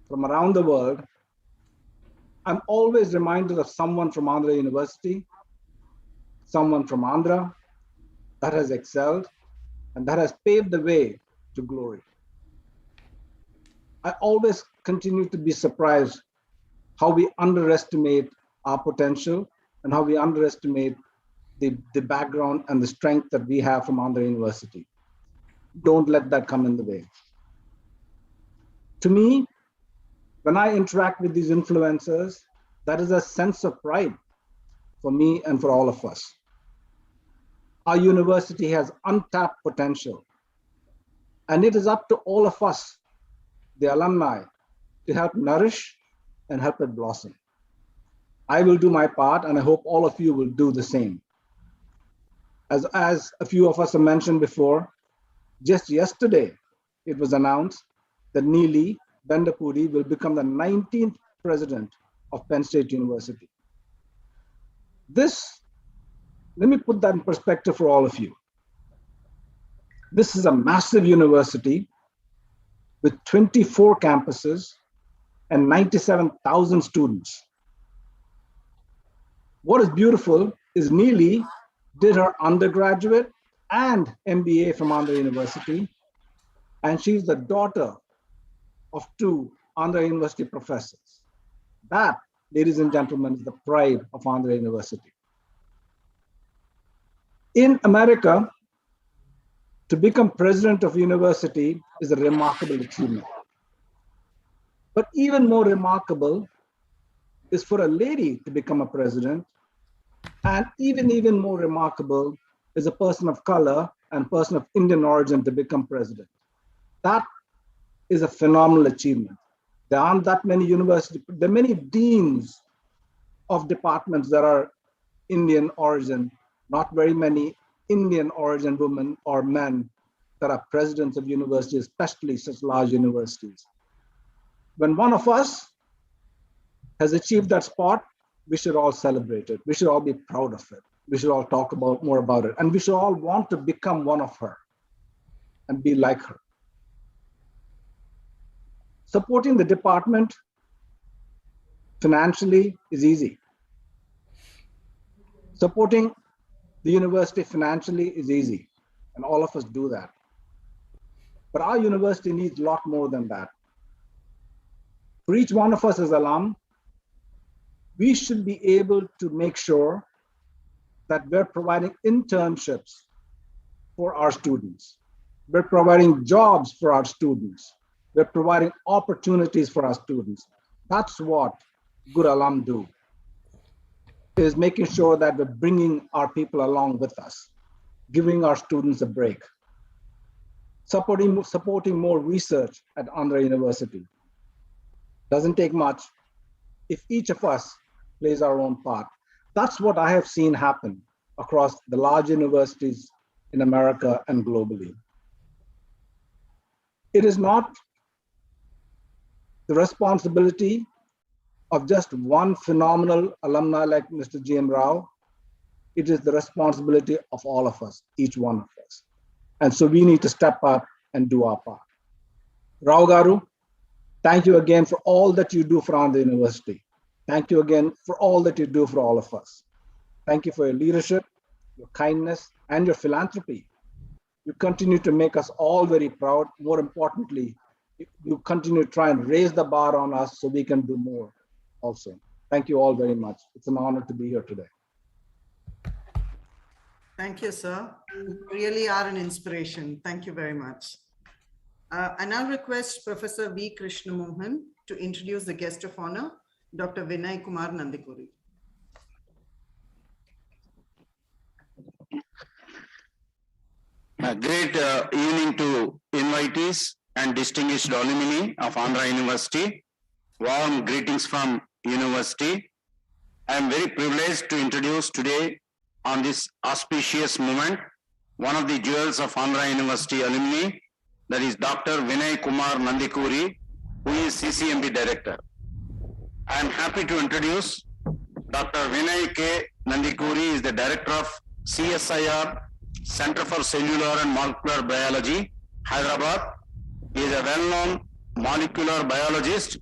[SPEAKER 10] from around the world, I'm always reminded of someone from Andhra University, someone from Andhra that has excelled and that has paved the way to glory. I always continue to be surprised how we underestimate our potential and how we underestimate the background and the strength that we have from Andhra University. Don't let that come in the way. To me, when I interact with these influencers, that is a sense of pride for me and for all of us. Our university has untapped potential, and it is up to all of us, the alumni, to help nourish and help it blossom. I will do my part, and I hope all of you will do the same. As a few of us have mentioned before, just yesterday, it was announced that Neelima Bendapudi will become the 19th president of Penn State University. Let me put that in perspective for all of you. This is a massive university with 24 campuses and 97,000 students. What is beautiful is Neeli did her undergraduate and MBA from Andhra University, and she's the daughter of two Andhra University professors. That, ladies and gentlemen, is the pride of Andhra University. In America, to become president of university is a remarkable achievement. But even more remarkable is for a lady to become a president, and even more remarkable is a person of color and person of Indian origin to become president. That is a phenomenal achievement. There aren't that many universities, there are many deans of departments that are Indian origin, not very many Indian origin women or men that are presidents of universities, especially such large universities. When one of us has achieved that spot, we should all celebrate it. We should all be proud of it. We should all talk more about it. And we should all want to become one of her and be like her. Supporting the department financially is easy. Supporting the university financially is easy, and all of us do that. But our university needs a lot more than that. For each one of us as alum, we should be able to make sure that we're providing internships for our students. We're providing jobs for our students. We're providing opportunities for our students. That's what good alum do, is making sure that we're bringing our people along with us, giving our students a break, supporting more research at Andhra University. Doesn't take much if each of us plays our own part. That's what I have seen happen across the large universities in America and globally. It is not the responsibility of just one phenomenal alumni like Mr. G.M. Rao. It is the responsibility of all of us, each one of us. And so we need to step up and do our part. Rao Garu, thank you again for all that you do for Andhra University. Thank you again for all that you do for all of us. Thank you for your leadership, your kindness, and your philanthropy. You continue to make us all very proud. More importantly, you continue to try and raise the bar on us so we can do more also. Thank you all very much. It's an honor to be here today.
[SPEAKER 1] Thank you, sir. You really are an inspiration. Thank you very much. I now request Professor V. Krishnamohan to introduce the guest of honor, Dr. Vinay Kumar Nandikuri.
[SPEAKER 2] A great evening to invitees and distinguished alumni of Andhra University. Warm greetings from University. I am very privileged to introduce today on this auspicious moment one of the jewels of Andhra University alumni, that is Dr. Vinay Kumar Nandikuri, who is CCMB Director. I am happy to introduce Dr. Vinay K. Nandikuri is the Director of CSIR, Center for Cellular and Molecular Biology, Hyderabad. He is a well-known molecular biologist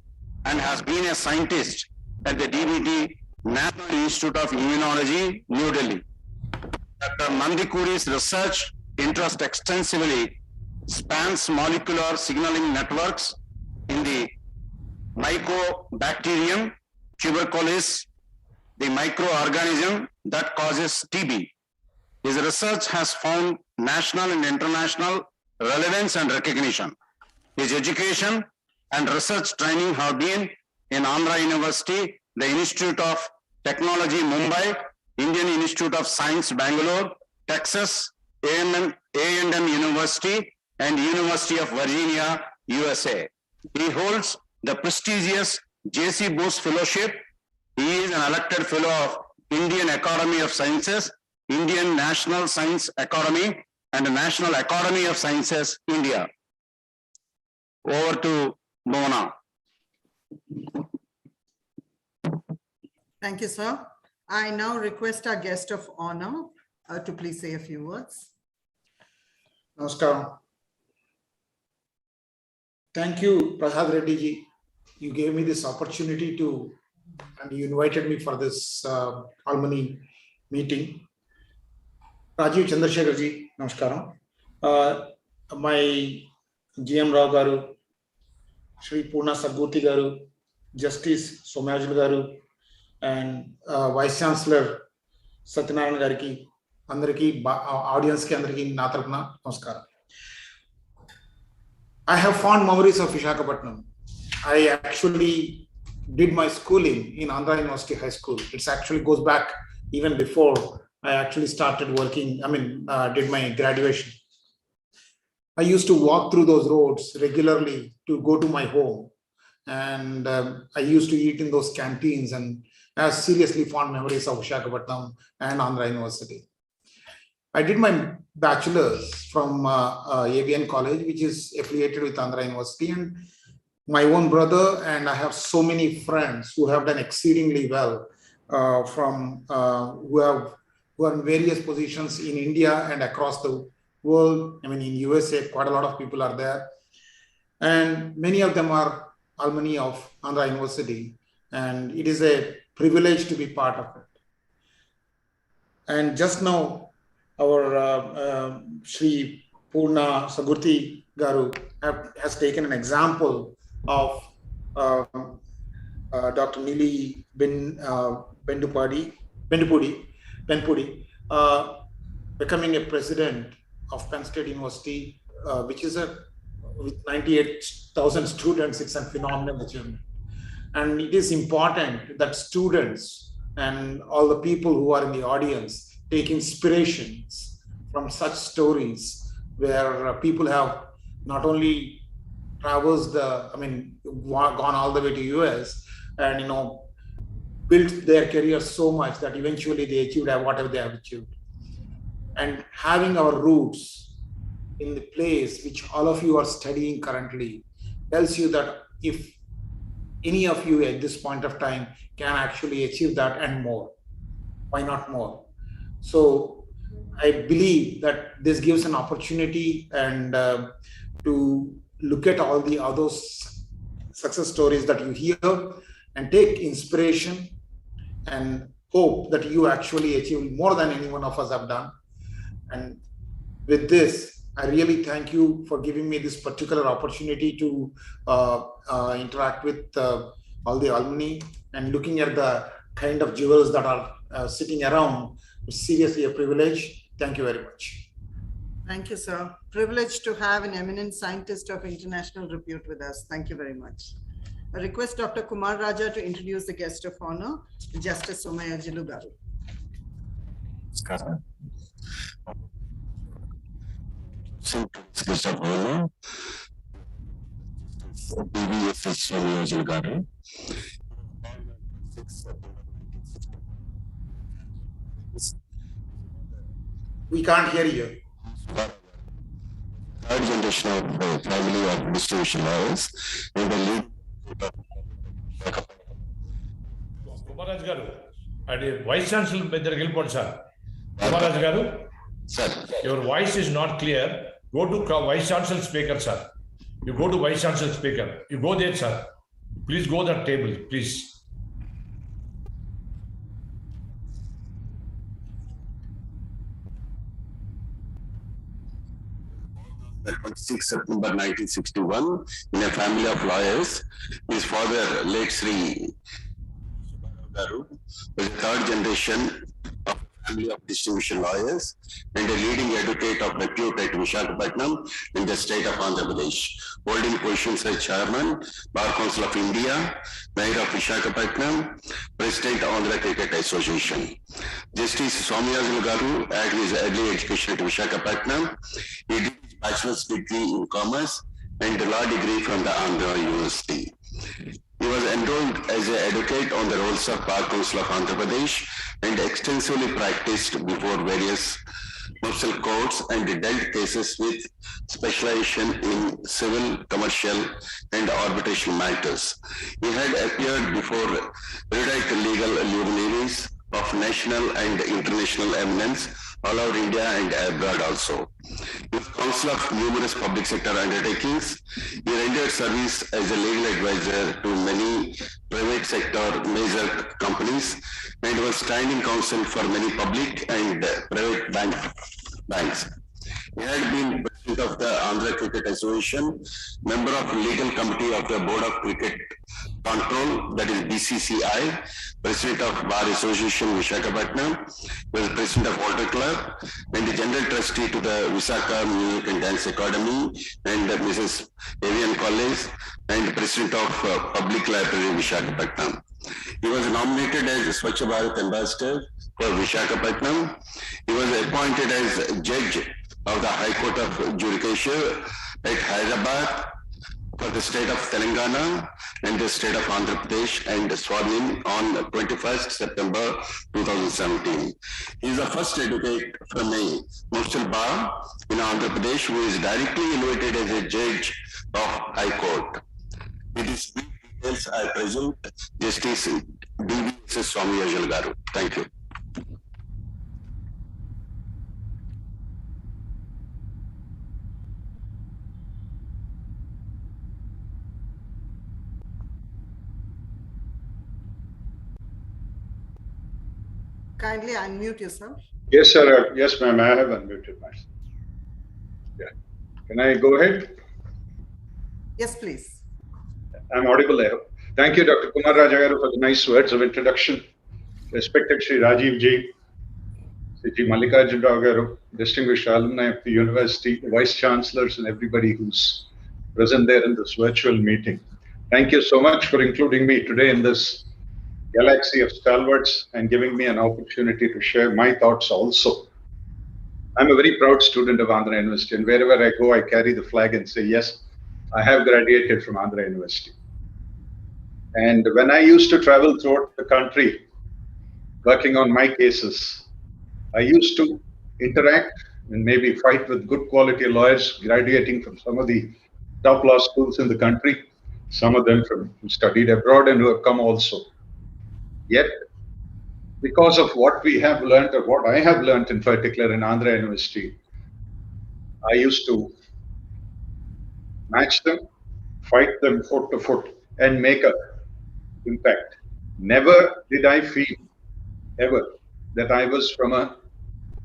[SPEAKER 2] and has been a scientist at the DBT National Institute of Immunology, New Delhi. Dr. Nandikuri's research interest extensively spans molecular signaling networks in the Mycobacterium tuberculosis, the microorganism that causes TB. His research has found national and international relevance and recognition. His education and research training have been in Andhra University, the Institute of Technology, Mumbai, Indian Institute of Science, Bangalore, Texas, A&M University, and University of Virginia, USA. He holds the prestigious J.C. Bose Fellowship. He is an elected fellow of Indian Academy of Sciences, Indian National Science Academy, and the National Academy of Sciences, India. Over to Mona.
[SPEAKER 1] Thank you, sir. I now request our guest of honor to please say a few words.
[SPEAKER 11] Namaskaram. Thank you, Prasad Reddy ji. You gave me this opportunity to, and you invited me for this alumni meeting. Rajiv Chandrasekhar ji, namaskaram. My GM Rao Garu, Shri Purna Sagurti Garu, Justice Somyajul Garu, and Vice Chancellor Satyanarayan Gariki, Andariki, audience ki andariki na tarafuna namaskaram. I have fond memories of Visakhapatnam. I actually did my schooling in Andhra University High School. It actually goes back even before I actually started working, did my graduation. I used to walk through those roads regularly to go to my home. And I used to eat in those canteens, and I have seriously fond memories of Visakhapatnam and Andhra University. I did my bachelor's from ABN College, which is affiliated with Andhra University, and my own brother and I have so many friends who have done exceedingly well who are in various positions in India and across the world. In USA, quite a lot of people are there, and many of them are alumni of Andhra University, and it is a privilege to be part of it. And just now, our Shri Purna Sagurti Garu has taken an example of Dr. Neelima Bendapudi, becoming a president of Penn State University, which is with 98,000 students, it's a phenomenal achievement. And it is important that students and all the people who are in the audience take inspirations from such stories where people have not only traversed gone all the way to US and built their career so much that eventually they achieved whatever they have achieved. And having our roots in the place which all of you are studying currently tells you that if any of you at this point of time can actually achieve that and more, why not more? So I believe that this gives an opportunity and to look at all the other success stories that you hear and take inspiration and hope that you actually achieve more than any one of us have done. And with this, I really thank you for giving me this particular opportunity to interact with all the alumni and looking at the kind of jewels that are sitting around. It's seriously a privilege. Thank you very much.
[SPEAKER 1] Thank you, sir. Privileged to have an eminent scientist of international repute with us. Thank you very much. I request Dr. Kumar Raja to introduce the guest of honor, Justice Somaya Garu.
[SPEAKER 13] Guest of honor, BBFS Somaya Garu.
[SPEAKER 11] We can't hear you.
[SPEAKER 13] Third generation of family of distribution lawyers and the lead.
[SPEAKER 8] Kumaraj Garu, and Vice Chancellor Bedar sir. Kumaraj Garu,
[SPEAKER 13] sir,
[SPEAKER 8] your voice is not clear. Go to Vice Chancellor Speaker, sir. You go to Vice Chancellor Speaker. You go there, sir. Please go to that table, please.
[SPEAKER 13] 26 September 1961 in a family of lawyers. His father, late Sri Shiva Vellega, was a third generation of a family of distribution lawyers and a leading advocate of repute at Visakhapatnam in the state of Andhra Pradesh, holding positions as Chairman, Bar Council of India, Mayor of Visakhapatnam, President of Andhra Cricket Association. Justice Somaya Garu had his early education at Visakhapatnam. He did his bachelor's degree in commerce and a law degree from the Andhra University. He was enrolled as an advocate on the rolls of Bar Council of Andhra Pradesh and extensively practiced before various commercial courts and dealt cases with specialization in civil, commercial, and arbitration matters. He had appeared before erudite legal luminaries of national and international eminence all over India and abroad also. He was counsel of numerous public sector undertakings. He rendered service as a legal advisor to many private sector major companies and was standing counsel for many public and private banks. He had been president of the Andhra Cricket Association, member of legal committee of the Board of Cricket Control, that is BCCI, president of Bar Association Visakhapatnam, was president of Water Club, and the general trustee to the Visakha Music and Dance Academy and Mrs. Avian College, and president of Public Library Visakhapatnam. He was nominated as Swachh Bharat Ambassador for Visakhapatnam. He was appointed as judge of the High Court of Judicature at Hyderabad for the state of Telangana and the state of Andhra Pradesh and sworn in on 21st September 2017. He is the first advocate from a commercial bar in Andhra Pradesh who is directly elevated as a judge of High Court. With these brief details, I present Justice D.V.S. Somaya Garu. Thank you.
[SPEAKER 1] Kindly unmute yourself.
[SPEAKER 7] Yes, sir. Yes, ma'am. I have unmuted myself. Yeah. Can I go ahead?
[SPEAKER 1] Yes, please.
[SPEAKER 7] I'm audible there. Thank you, Dr. Kumar Raja Garu, for the nice words of introduction. Respected Sri Rajiv Ji, Sri G. Mallikarjun Rao Garu, distinguished alumni of the university, vice chancellors, and everybody who's present there in this virtual meeting. Thank you so much for including me today in this galaxy of stalwarts and giving me an opportunity to share my thoughts also. I'm a very proud student of Andhra University, and wherever I go, I carry the flag and say, yes, I have graduated from Andhra University. And when I used to travel throughout the country, working on my cases, I used to interact and maybe fight with good quality lawyers graduating from some of the top law schools in the country, some of them who studied abroad and who have come also. Yet, because of what we have learned, or what I have learned in particular in Andhra University, I used to match them, fight them foot to foot, and make an impact. Never did I feel ever that I was from a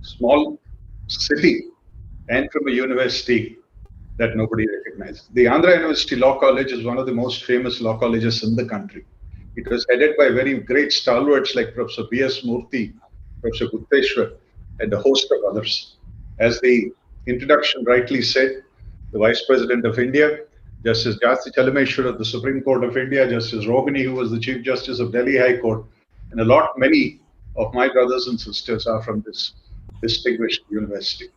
[SPEAKER 7] small city and from a university that nobody recognized. The Andhra University Law College is one of the most famous law colleges in the country. It was headed by very great stalwarts like Professor B.S. Murthy, Professor Gutteshwar, and a host of others. As the introduction rightly said, the Vice President of India, Justice Jasti Chalameshwar of the Supreme Court of India, Justice Rohini, who was the Chief Justice of Delhi High Court, and many of my brothers and sisters are from this distinguished university.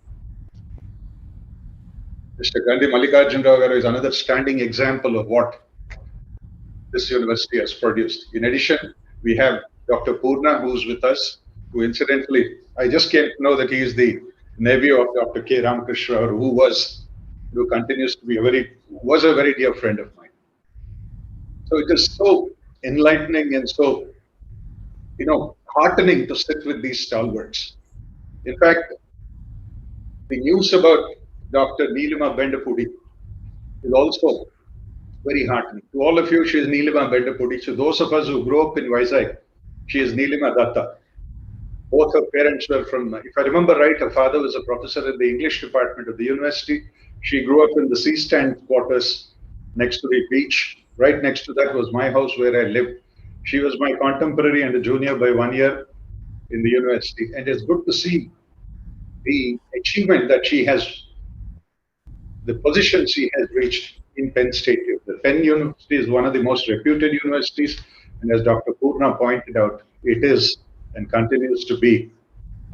[SPEAKER 7] Mr. Gandhi Mallikarjun Rao Garu is another standing example of what this university has produced. In addition, we have Dr. Purna, who's with us, who incidentally, I just came to know that he is the nephew of Dr. K Ramohan, who continues to be was a very dear friend of mine. So it is so enlightening and so, heartening to sit with these stalwarts. In fact, the news about Dr. Neelima Bendapudi is also very heartening. To all of you, she is Neelima Bendapudi. So those of us who grew up in Vizag, she is Neelima Datta. Both her parents were from, if I remember right, her father was a professor in the English department of the university. She grew up in the sea stand quarters next to the beach. Right next to that was my house where I lived. She was my contemporary and a junior by 1 year in the university. And it's good to see the achievement that she has, the position she has reached in Penn State. The Penn University is one of the most reputed universities. And as Dr. Purna pointed out, it is and continues to be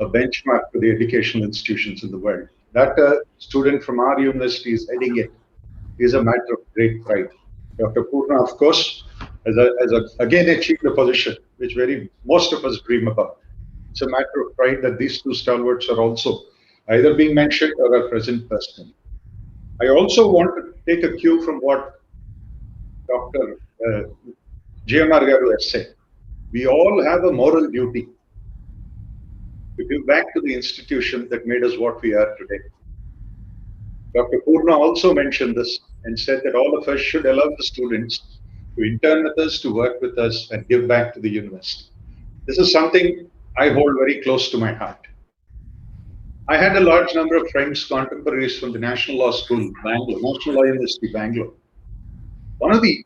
[SPEAKER 7] a benchmark for the educational institutions in the world. That a student from our university is heading it is a matter of great pride. Dr. Purna, of course, has again achieved a position which most of us dream about. It's a matter of pride that these two stalwarts are also either being mentioned or are present personally. I also want to take a cue from what Dr. GMR Garu has said. We all have a moral duty to give back to the institution that made us what we are today. Dr. Purna also mentioned this and said that all of us should allow the students to intern with us, to work with us, and give back to the university. This is something I hold very close to my heart. I had a large number of friends, contemporaries from the National Law School, Bangalore, National Law University, Bangalore. One of the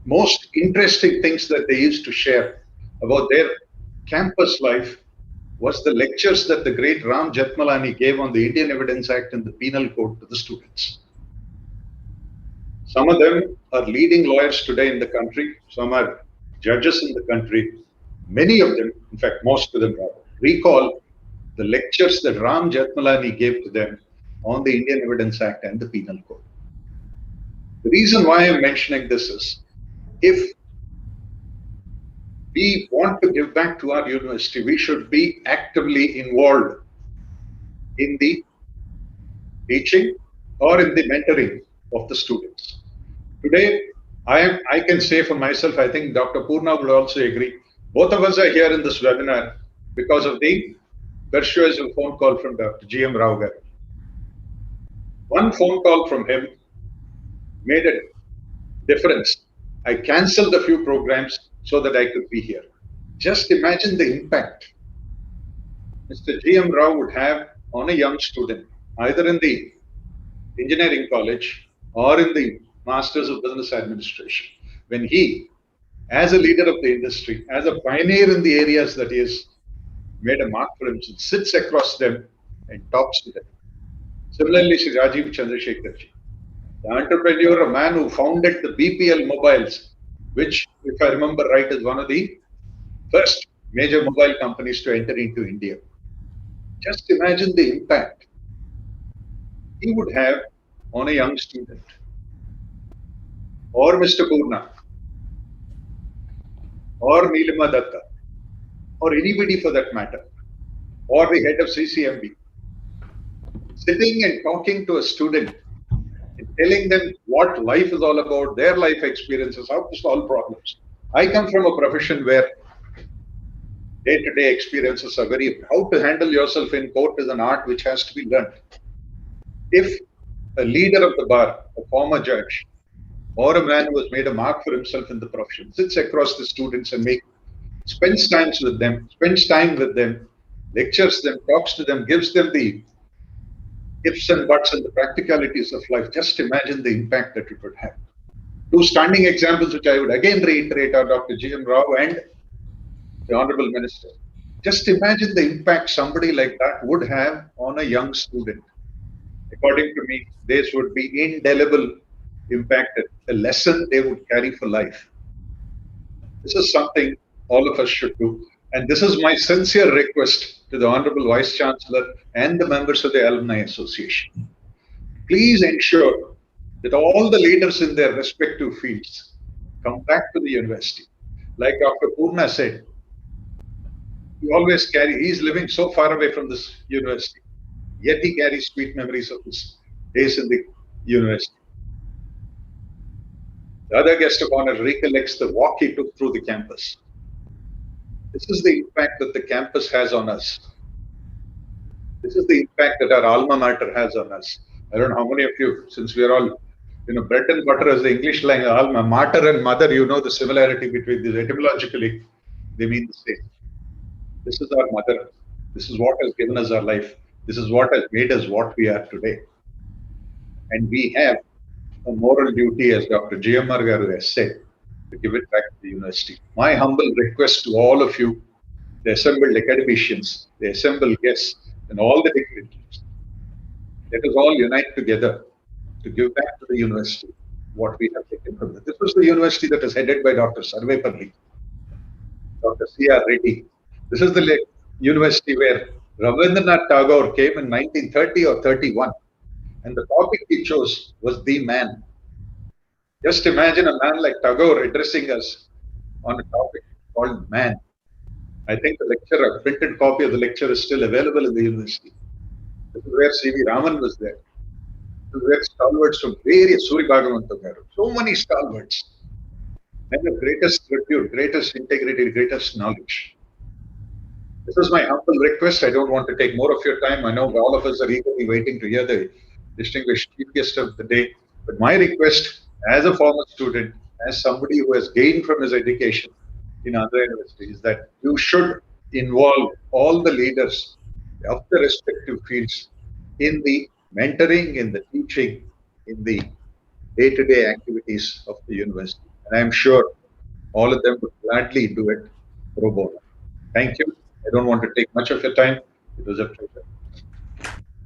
[SPEAKER 7] most interesting things that they used to share about their campus life was the lectures that the great Ram Jethmalani gave on the Indian Evidence Act and the Penal Code to the students. Some of them are leading lawyers today in the country. Some are judges in the country. Many of them, in fact, most of them recall the lectures that Ram Jethmalani gave to them on the Indian Evidence Act and the Penal Code. The reason why I'm mentioning this is, if we want to give back to our university, we should be actively involved in the teaching or in the mentoring of the students. Today, I can say for myself, I think Dr. Purna would also agree, both of us are here in this webinar because of the persuasive phone call from Dr. G.M. Rao Garu. One phone call from him made a difference. I cancelled a few programs so that I could be here. Just imagine the impact Mr. G.M. Rao would have on a young student, either in the engineering college or in the Masters of Business Administration, when he, as a leader of the industry, as a pioneer in the areas that he has made a mark for himself, sits across them and talks to them. Similarly, Sri Rajiv Chandrasekharji, the entrepreneur, a man who founded the BPL Mobiles, which, if I remember right, is one of the first major mobile companies to enter into India. Just imagine the impact he would have on a young student, or Mr. Purna, or Neelima Datta, or anybody for that matter, or the head of CCMB, sitting and talking to a student and telling them what life is all about, their life experiences, how to solve problems. I come from a profession where day-to-day experiences are very, how to handle yourself in court is an art which has to be learned. If a leader of the bar, a former judge, or a man who has made a mark for himself in the profession, sits across the students and spends time with them, lectures them, talks to them, gives them the ifs and buts and the practicalities of life, just imagine the impact that it would have. Two standing examples, which I would again reiterate, are Dr. G.M. Rao and the Honorable Minister. Just imagine the impact somebody like that would have on a young student. According to me, this would be indelible impact, a lesson they would carry for life. This is something all of us should do. And this is my sincere request to the Honorable Vice Chancellor and the members of the Alumni Association. Please ensure that all the leaders in their respective fields come back to the university. Like Dr. Purna said, he's living so far away from this university, yet he carries sweet memories of his days in the university. The other guest of honor recollects the walk he took through the campus. This is the impact that the campus has on us. This is the impact that our alma mater has on us. I don't know how many of you, since we are all, bread and butter as the English language, alma mater and mother, the similarity between these. Etymologically, they mean the same. This is our mother. This is what has given us our life. This is what has made us what we are today. And we have a moral duty, as Dr. G.M. Garu has said, to give it back to the university. My humble request to all of you, the assembled academicians, the assembled guests, and all the dignitaries, let us all unite together to give back to the university what we have taken from it. This was the university that is headed by Dr. Sarvepalli, Dr. C.R. Reddy. This is the university where Rabindranath Tagore came in 1930 or 31, and the topic he chose was the man. Just imagine a man like Tagore addressing us on a topic called man. I think the lecture, a printed copy of the lecture is still available in the university. This is where C.V. Raman was there. This is where stalwarts from various, Suri Bhagavantam, so many stalwarts, men of greatest virtue, greatest integrity, greatest knowledge. This is my humble request. I don't want to take more of your time. I know all of us are eagerly waiting to hear the distinguished chief guest of the day. But my request, as a former student, as somebody who has gained from his education in Andhra University, is that you should involve all the leaders of the respective fields in the mentoring, in the teaching, in the day-to-day activities of the university. And I'm sure all of them would gladly do it pro bono. Thank you. I don't want to take much of your time. It was a pleasure.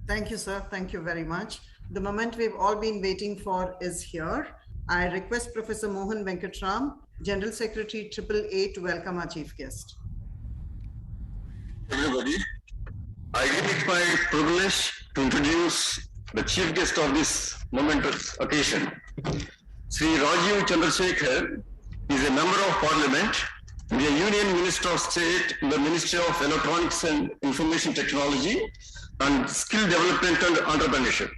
[SPEAKER 1] Thank you, sir. Thank you very much. The moment we've all been waiting for is here. I request Professor Mohan Venkatram, General Secretary AAA, to welcome our chief guest.
[SPEAKER 13] Everybody, I give it my privilege to introduce the chief guest of this momentous occasion. Sri Rajiv Chandrasekhar is a member of Parliament, the Union Minister of State in the Ministry of Electronics and Information Technology and Skill Development and Entrepreneurship.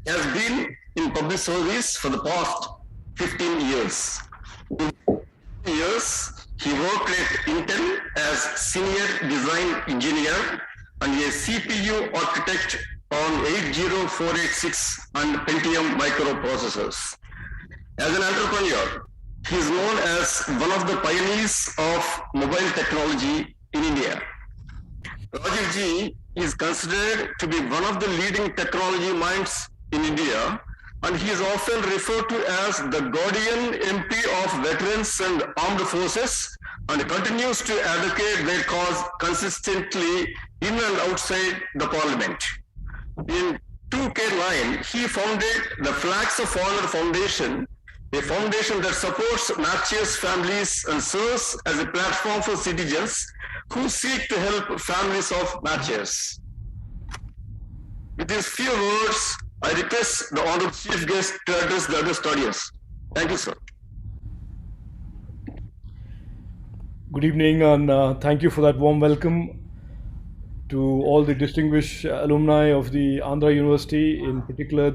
[SPEAKER 13] He has been in public service for the past 15 years. In 15 years, he worked at Intel as Senior Design Engineer and a CPU architect on 80486 and Pentium microprocessors. As an entrepreneur, he is known as one of the pioneers of mobile technology in India. Rajiv ji is considered to be one of the leading technology minds in India, and he is often referred to as the guardian MP of veterans and armed forces, and continues to advocate their cause consistently in and outside the parliament. In 2K9, he founded the Flags of Honor Foundation, a foundation that supports martyrs' families and serves as a platform for citizens who seek to help families of martyrs. With these few words, I request the Honorable Chief Guest to address the august audience. Thank you, sir.
[SPEAKER 14] Good evening, and thank you for that warm welcome to all the distinguished alumni of the Andhra University, in particular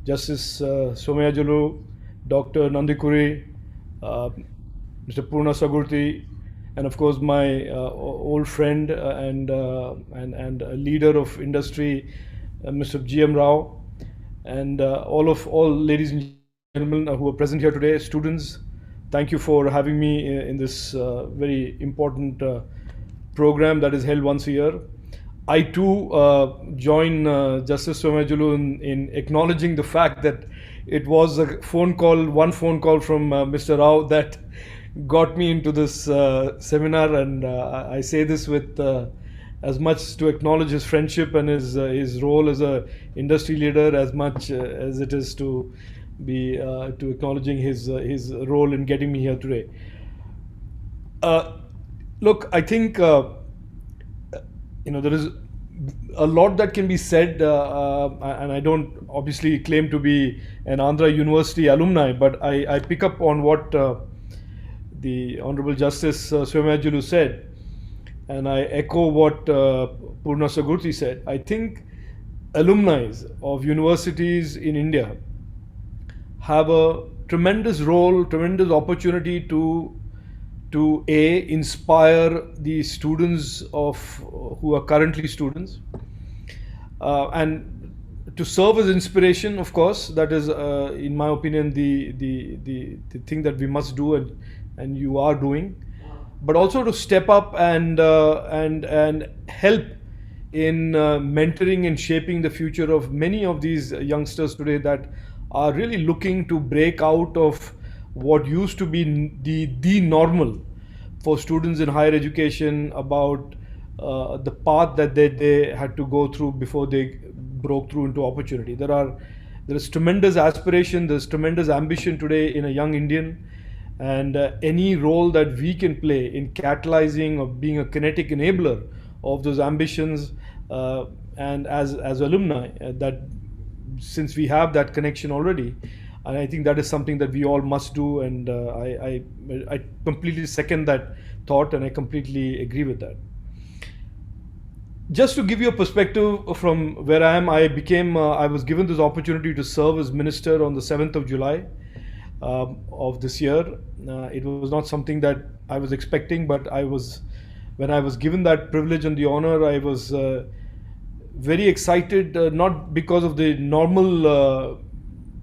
[SPEAKER 14] Justice Somayajulu, Dr. Nandikuri, Mr. Purna Sagurti, and of course my old friend and a leader of industry, Mr. G.M. Rao, and all ladies and gentlemen who are present here today, students. Thank you for having me in this very important program that is held once a year. I too join Justice Somajulu in acknowledging the fact that it was one phone call from Mr. Rao that got me into this seminar, and I say this with as much to acknowledge his friendship and his role as a industry leader as much as it is to be to acknowledging his role in getting me here today. Look, I think there is a lot that can be said, and I don't obviously claim to be an Andhra University alumni, but I pick up on what the Honorable Justice Somajulu said, and I echo what Purna Sagurti said. I think alumni of universities in India have a tremendous role, tremendous opportunity to inspire the students who are currently students, and to serve as inspiration. Of course, that is, in my opinion, the thing that we must do, and you are doing, but also to step up and help in mentoring and shaping the future of many of these youngsters today that are really looking to break out of what used to be the normal for students in higher education about the path that they had to go through before they broke through into opportunity. There is tremendous aspiration, there's tremendous ambition today in a young Indian, and any role that we can play in catalyzing or being a kinetic enabler of those ambitions, and as alumni, that since we have that connection already, and I think that is something that we all must do, and I completely second that thought, and I completely agree with that. Just to give you a perspective from where I am, I was given this opportunity to serve as minister on the 7th of July of this year. It was not something that I was expecting, but when I was given that privilege and the honor, I was very excited, not because of the normal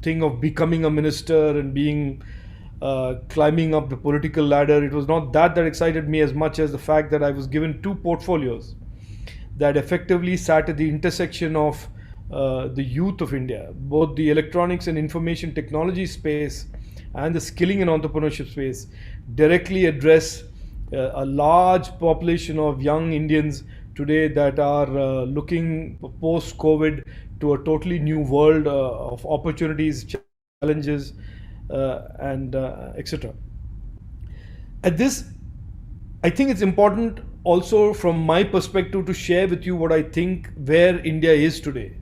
[SPEAKER 14] thing of becoming a minister and climbing up the political ladder. It was not that excited me as much as the fact that I was given two portfolios that effectively sat at the intersection of the youth of India, both the electronics and information technology space and the skilling and entrepreneurship space, directly address a large population of young Indians today that are looking post-COVID to a totally new world of opportunities, challenges, and etc. At this, I think it's important also from my perspective to share with you what I think where India is today.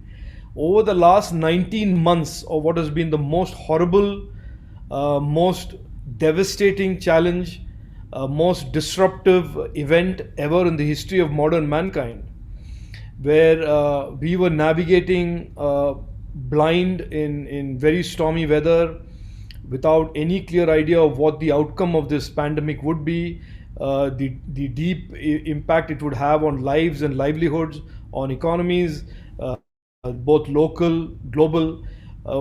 [SPEAKER 14] Over the last 19 months of what has been the most horrible, most devastating challenge, most disruptive event ever in the history of modern mankind, where we were navigating blind in very stormy weather without any clear idea of what the outcome of this pandemic would be, the deep impact it would have on lives and livelihoods, on economies, both local, global.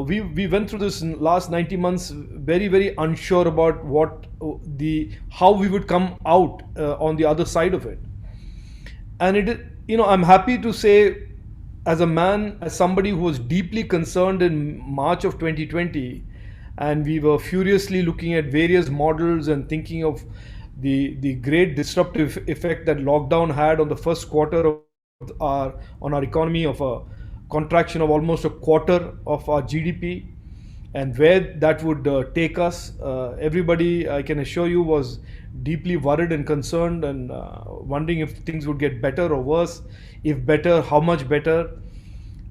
[SPEAKER 14] We went through this in last 90 months very, very unsure about how we would come out on the other side of it. And I'm happy to say, as somebody who was deeply concerned in March of 2020, and we were furiously looking at various models and thinking of the great disruptive effect that lockdown had on the first quarter on our economy, of a contraction of almost a quarter of our GDP, and where that would take us. Everybody, I can assure you, was deeply worried and concerned and wondering if things would get better or worse. If better, how much better,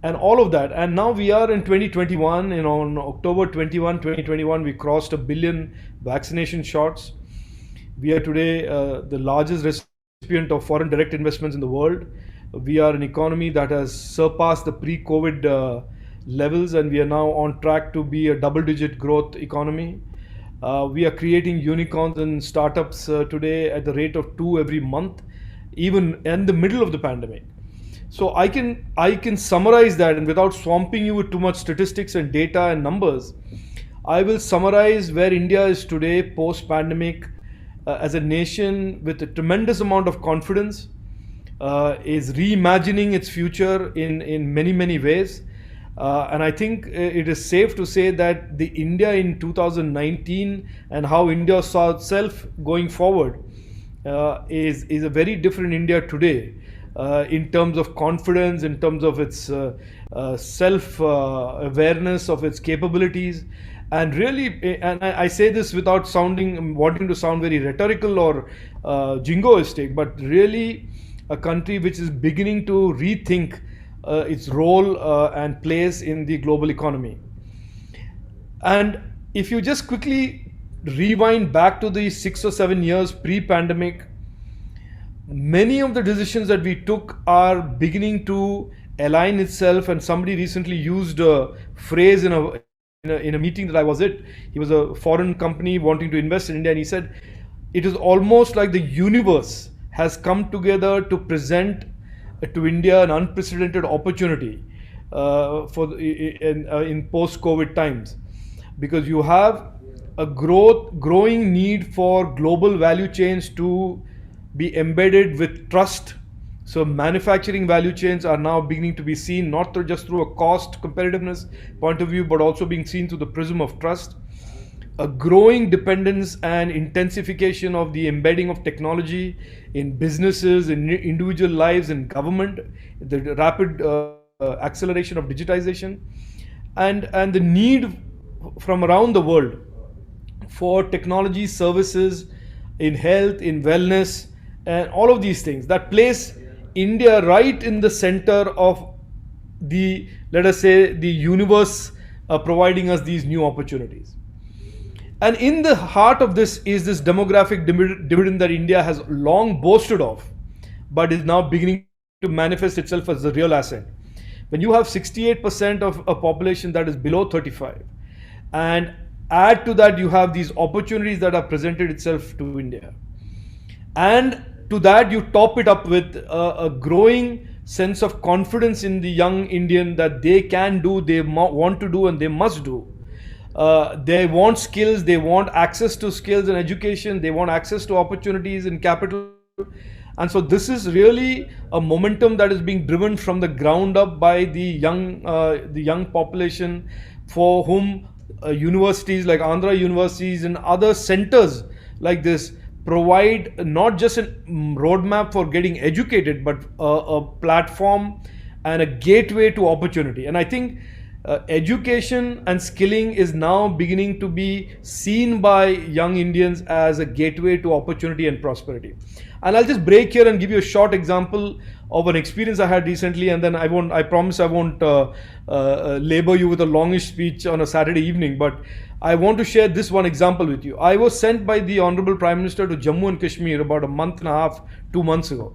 [SPEAKER 14] and all of that. And now we are in 2021, on October 21, 2021, we crossed 1 billion vaccination shots. We are today the largest recipient of foreign direct investments in the world. We are an economy that has surpassed the pre-COVID levels, and we are now on track to be a double-digit growth economy. We are creating unicorns and startups today at the rate of 2 every month, even in the middle of the pandemic. So I can summarize that, and without swamping you with too much statistics and data and numbers, I will summarize where India is today post-pandemic as a nation with a tremendous amount of confidence, is reimagining its future in many ways. And I think it is safe to say that the India in 2019 and how India saw itself going forward is a very different India today in terms of confidence, in terms of its self-awareness of its capabilities. And really, and I say this without wanting to sound very rhetorical or jingoistic, but really a country which is beginning to rethink its role and place in the global economy. And if you just quickly rewind back to the 6 or 7 years pre-pandemic, many of the decisions that we took are beginning to align itself. And somebody recently used a phrase in a meeting that I was at. He was a foreign company wanting to invest in India, and he said, it is almost like the universe has come together to present to India an unprecedented opportunity in post-COVID times, because you have a growing need for global value chains to be embedded with trust. So manufacturing value chains are now beginning to be seen not just through a cost competitiveness point of view, but also being seen through the prism of trust. A growing dependence and intensification of the embedding of technology in businesses, in individual lives, in government, the rapid acceleration of digitization, and the need from around the world for technology services in health, in wellness, and all of these things that place India right in the center of the, let us say, the universe providing us these new opportunities. And in the heart of this is this demographic dividend that India has long boasted of, but is now beginning to manifest itself as a real asset. When you have 68% of a population that is below 35, and add to that you have these opportunities that have presented itself to India, and to that you top it up with a growing sense of confidence in the young Indian that they can do, they want to do, and they must do. They want skills, they want access to skills and education, they want access to opportunities and capital. And so this is really a momentum that is being driven from the ground up by the young population, for whom universities like Andhra universities and other centers like this provide not just a roadmap for getting educated, but a platform and a gateway to opportunity. And I think education and skilling is now beginning to be seen by young Indians as a gateway to opportunity and prosperity. And I'll just break here and give you a short example of an experience I had recently, and then I promise I won't labor you with a longish speech on a Saturday evening, but I want to share this one example with you. I was sent by the Honorable Prime Minister to Jammu and Kashmir about a month and a half, 2 months ago.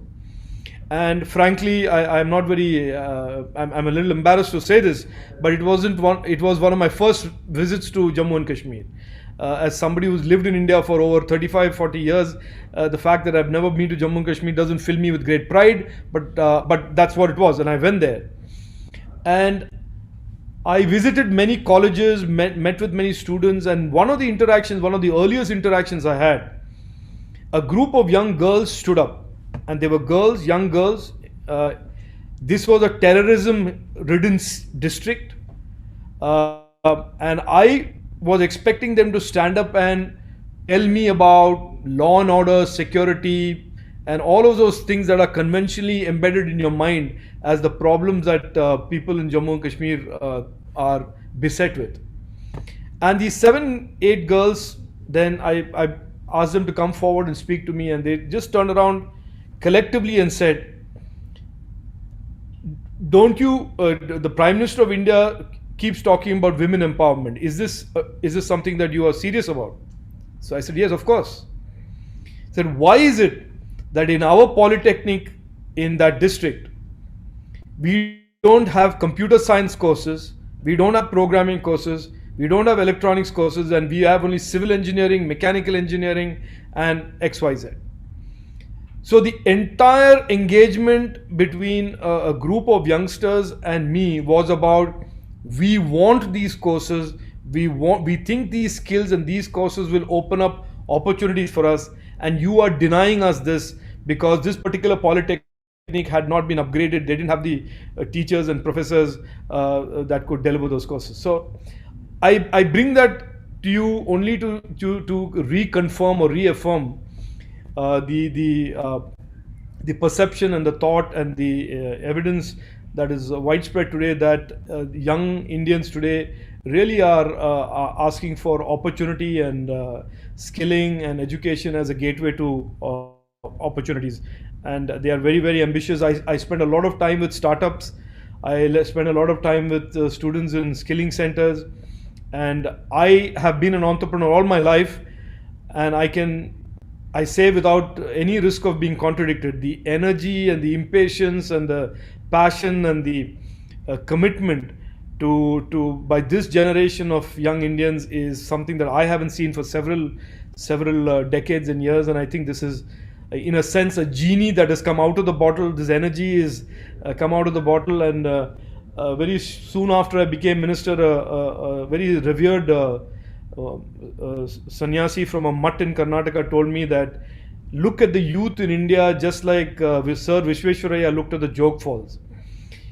[SPEAKER 14] And frankly, I'm not very, I'm a little embarrassed to say this, but it was one of my first visits to Jammu and Kashmir. As somebody who's lived in India for over 35, 40 years, the fact that I've never been to Jammu and Kashmir doesn't fill me with great pride, but that's what it was, and I went there. And I visited many colleges, met with many students, and one of the earliest interactions I had, a group of young girls stood up, and they were young girls. This was a terrorism-ridden district, and I was expecting them to stand up and tell me about law and order, security, and all of those things that are conventionally embedded in your mind as the problems that people in Jammu and Kashmir are beset with. And these 7-8 girls, then I asked them to come forward and speak to me, and they just turned around collectively and said, don't you, the Prime Minister of India keeps talking about women empowerment. Is this something that you are serious about? So I said, yes, of course. I said, why is it that in our polytechnic in that district, we don't have computer science courses, we don't have programming courses, We don't have electronics courses, and we have only civil engineering, mechanical engineering, and XYZ. So the entire engagement between a group of youngsters and me was about, we want these courses, we think these skills and these courses will open up opportunities for us, and you are denying us this because this particular polytechnic had not been upgraded. They didn't have the teachers and professors that could deliver those courses. So I bring that to you only to reconfirm or reaffirm the perception and the thought and the evidence that is widespread today, that young Indians today really are asking for opportunity and skilling and education as a gateway to opportunities. And they are very, very ambitious. I spend a lot of time with startups. I spend a lot of time with students in skilling centers. And I have been an entrepreneur all my life, and I say without any risk of being contradicted, the energy and the impatience and the passion and the commitment by this generation of young Indians is something that I haven't seen for several decades and years. And I think this is, in a sense, a genie that has come out of the bottle. This energy is come out of the bottle. And very soon after I became minister, a very revered sannyasi from a mutt in Karnataka told me that, look at the youth in India just like Sir Vishveshwaraya looked at the Jog Falls.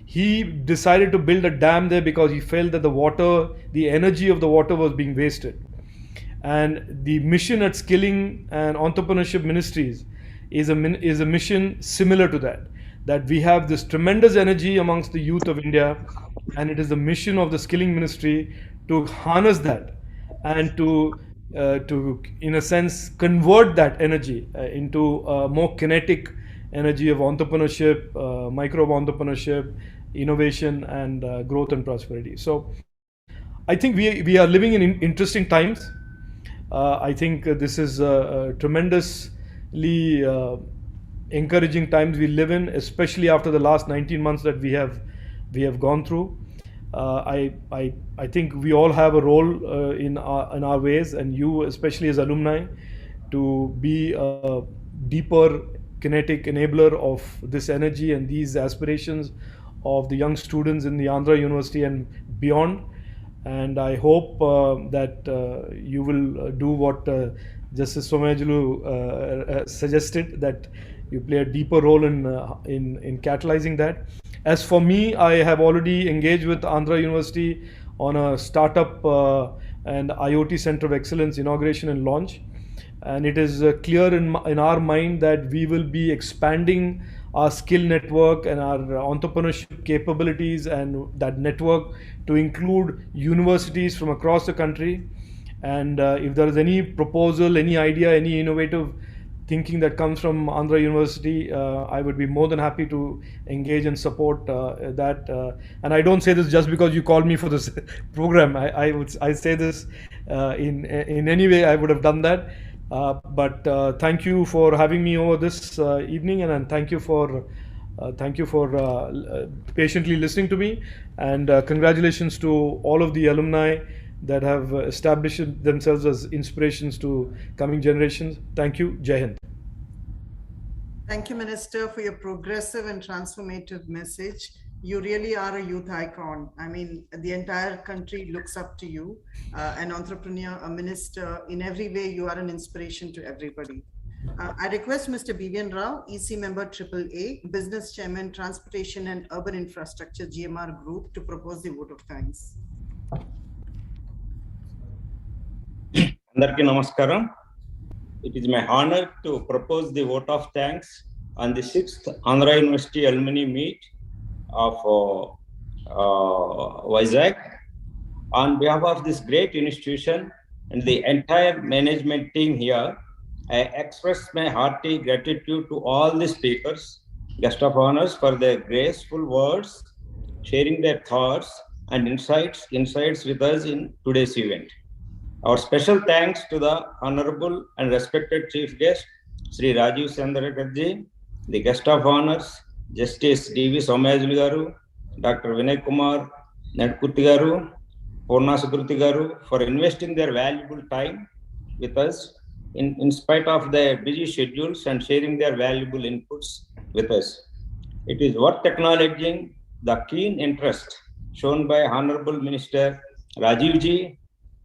[SPEAKER 14] He decided to build a dam there because he felt that the energy of the water was being wasted. And the mission at Skilling and Entrepreneurship Ministries is a mission similar to that we have this tremendous energy amongst the youth of India, and it is the mission of the Skilling Ministry to harness that and to in a sense convert that energy into a more kinetic energy of entrepreneurship, micro entrepreneurship, innovation, and growth and prosperity. So I think we are living in interesting times. I think this is tremendously encouraging times we live in, especially after the last 19 months that we have gone through. I think we all have a role in our ways, and you especially as alumni, to be a deeper kinetic enabler of this energy and these aspirations of the young students in the Andhra University and beyond. And I hope that you will do what Justice Somajulu suggested, that you play a deeper role in catalyzing that. As for me, I have already engaged with Andhra University on a startup and IoT Center of Excellence inauguration and launch. And it is clear in our mind that we will be expanding our skill network and our entrepreneurship capabilities and that network to include universities from across the country. And if there is any proposal, any idea, any innovative thinking that comes from Andhra University, I would be more than happy to engage and support that. And I don't say this just because you called me for this program. I say this in any way I would have done that. But thank you for having me over this evening, and thank you for patiently listening to me. And congratulations to all of the alumni that have established themselves as inspirations to coming generations. Thank you. Jai Hind.
[SPEAKER 1] Thank you, Minister, for your progressive and transformative message. You really are a youth icon. I mean, the entire country looks up to you, an entrepreneur, a minister. In every way, you are an inspiration to everybody. I request Mr. BVN Rao, EC member AAA, Business Chairman, Transportation and Urban Infrastructure, GMR Group, to propose the vote of thanks.
[SPEAKER 9] Andarki namaskaram. It is my honor to propose the vote of thanks on the 6th Andhra University Alumni Meet of Vizag. On behalf of this great institution and the entire management team here, I express my hearty gratitude to all the speakers, guest of honors, for their graceful words, sharing their thoughts and insights with us in today's event. Our special thanks to the Honorable and respected Chief Guest, Sri Rajiv Chandrasekhar, the guest of honors, Justice D.V. Somajulu Garu, Dr. Vinay Kumar Nadkurti Garu, Purna Sukruti Garu for investing their valuable time with us in spite of their busy schedules and sharing their valuable inputs with us. It is worth acknowledging the keen interest shown by Honorable Minister Rajiv Ji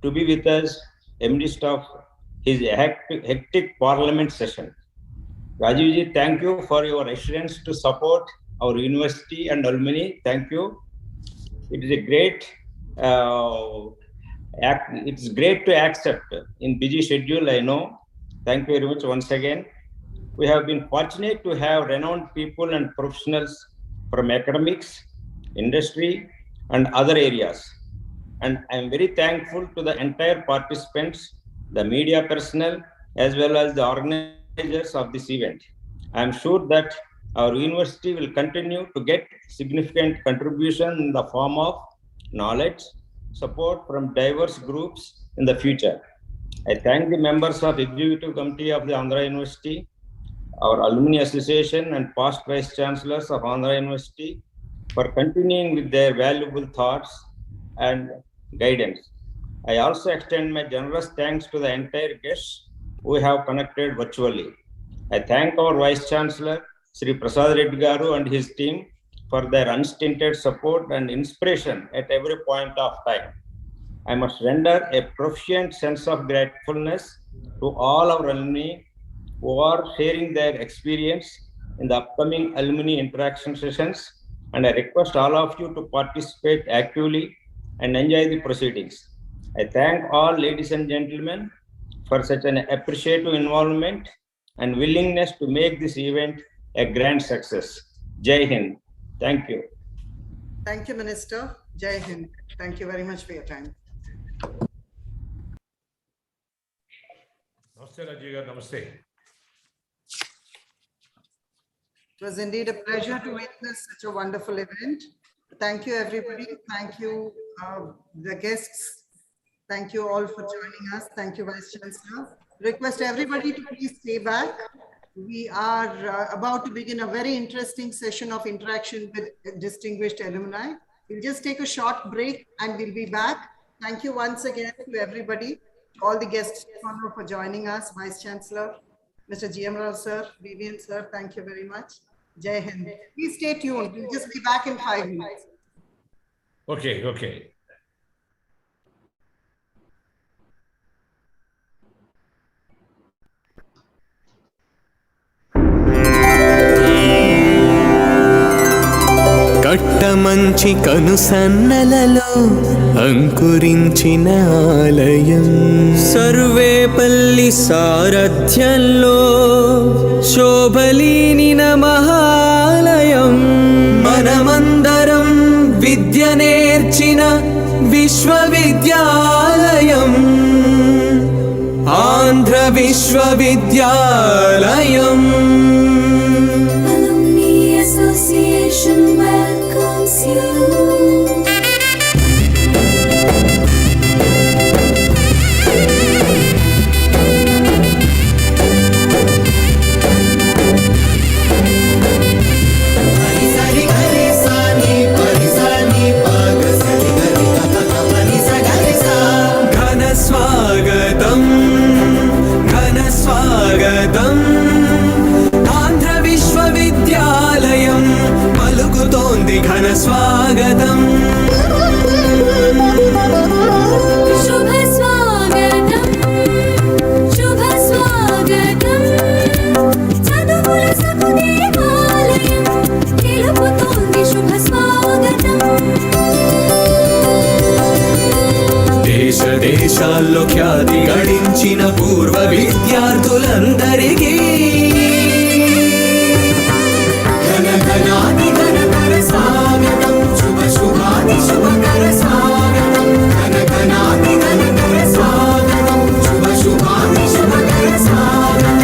[SPEAKER 9] to be with us amidst of his hectic parliament session. Rajiv Ji, thank you for your assurance to support our university and alumni. Thank you. It is a great it's great to accept in busy schedule, I know. Thank you very much once again. We have been fortunate to have renowned people and professionals from academics, industry, and other areas. And I am very thankful to the entire participants, the media personnel, as well as the organizers of this event. I am sure that our university will continue to get significant contribution in the form of knowledge, support from diverse groups in the future. I thank the members of the Executive Committee of the Andhra University, our Alumni Association and past Vice Chancellors of Andhra University for continuing with their valuable thoughts and guidance. I also extend my generous thanks to the entire guests who have connected virtually. I thank our Vice Chancellor, Sri Prasad Reddy Garu and his team for their unstinted support and inspiration at every point of time. I must render a profound sense of gratefulness to all our alumni who are sharing their experience in the upcoming alumni interaction sessions, and I request all of you to participate actively and enjoy the proceedings. I thank all ladies and gentlemen for such an appreciative involvement and willingness to make this event a grand success. Jai Hind. Thank you.
[SPEAKER 1] Thank you, Minister. Jai Hind. Thank you very much for your time.
[SPEAKER 8] Namaste, Rajiv. Namaste.
[SPEAKER 1] It was indeed a pleasure to witness such a wonderful event. Thank you, everybody. Thank you, the guests. Thank you all for joining us. Thank you, Vice Chancellor. Request everybody to please stay back. We are about to begin a very interesting session of interaction with distinguished alumni. We'll just take a short break and we'll be back. Thank you once again to everybody, all the guests for joining us, Vice Chancellor, Mr. GM Rao sir, Vivian sir, thank you very much. Jai Hind. Please stay tuned. We'll just be back in 5 minutes.
[SPEAKER 8] Okay.
[SPEAKER 12] Kattamanchi కనుసన్నలలో అంకురించిన ఆలయం సర్వేపల్లి సారథ్యంలో శోభలీనిన మహాలయం మనమందరం విద్య నేర్చిన విశ్వవిద్యాలయం ఆంధ్ర విశ్వవిద్యాలయం
[SPEAKER 4] Association welcomes you.
[SPEAKER 12] ఘన స్వాగతం ఆంధ్ర విశ్వవిద్యాలయం పలుకుతోంది ఘన స్వాగతం
[SPEAKER 4] శుభ స్వాగతం శుభ స్వాగతం చదువుల సకుదేవాలయం తెలుపుతోంది శుభ స్వాగతం
[SPEAKER 12] దేశ దేశాల్లో ఖ్యాతి గడించిన పూర్వ విద్యార్థులందరికీ ఘనాది ఘనకర స్వాగతం శుభ శుభాది శుభకర స్వాగతం ఘనాది ఘనకర స్వాగతం శుభ శుభాది శుభకర స్వాగతం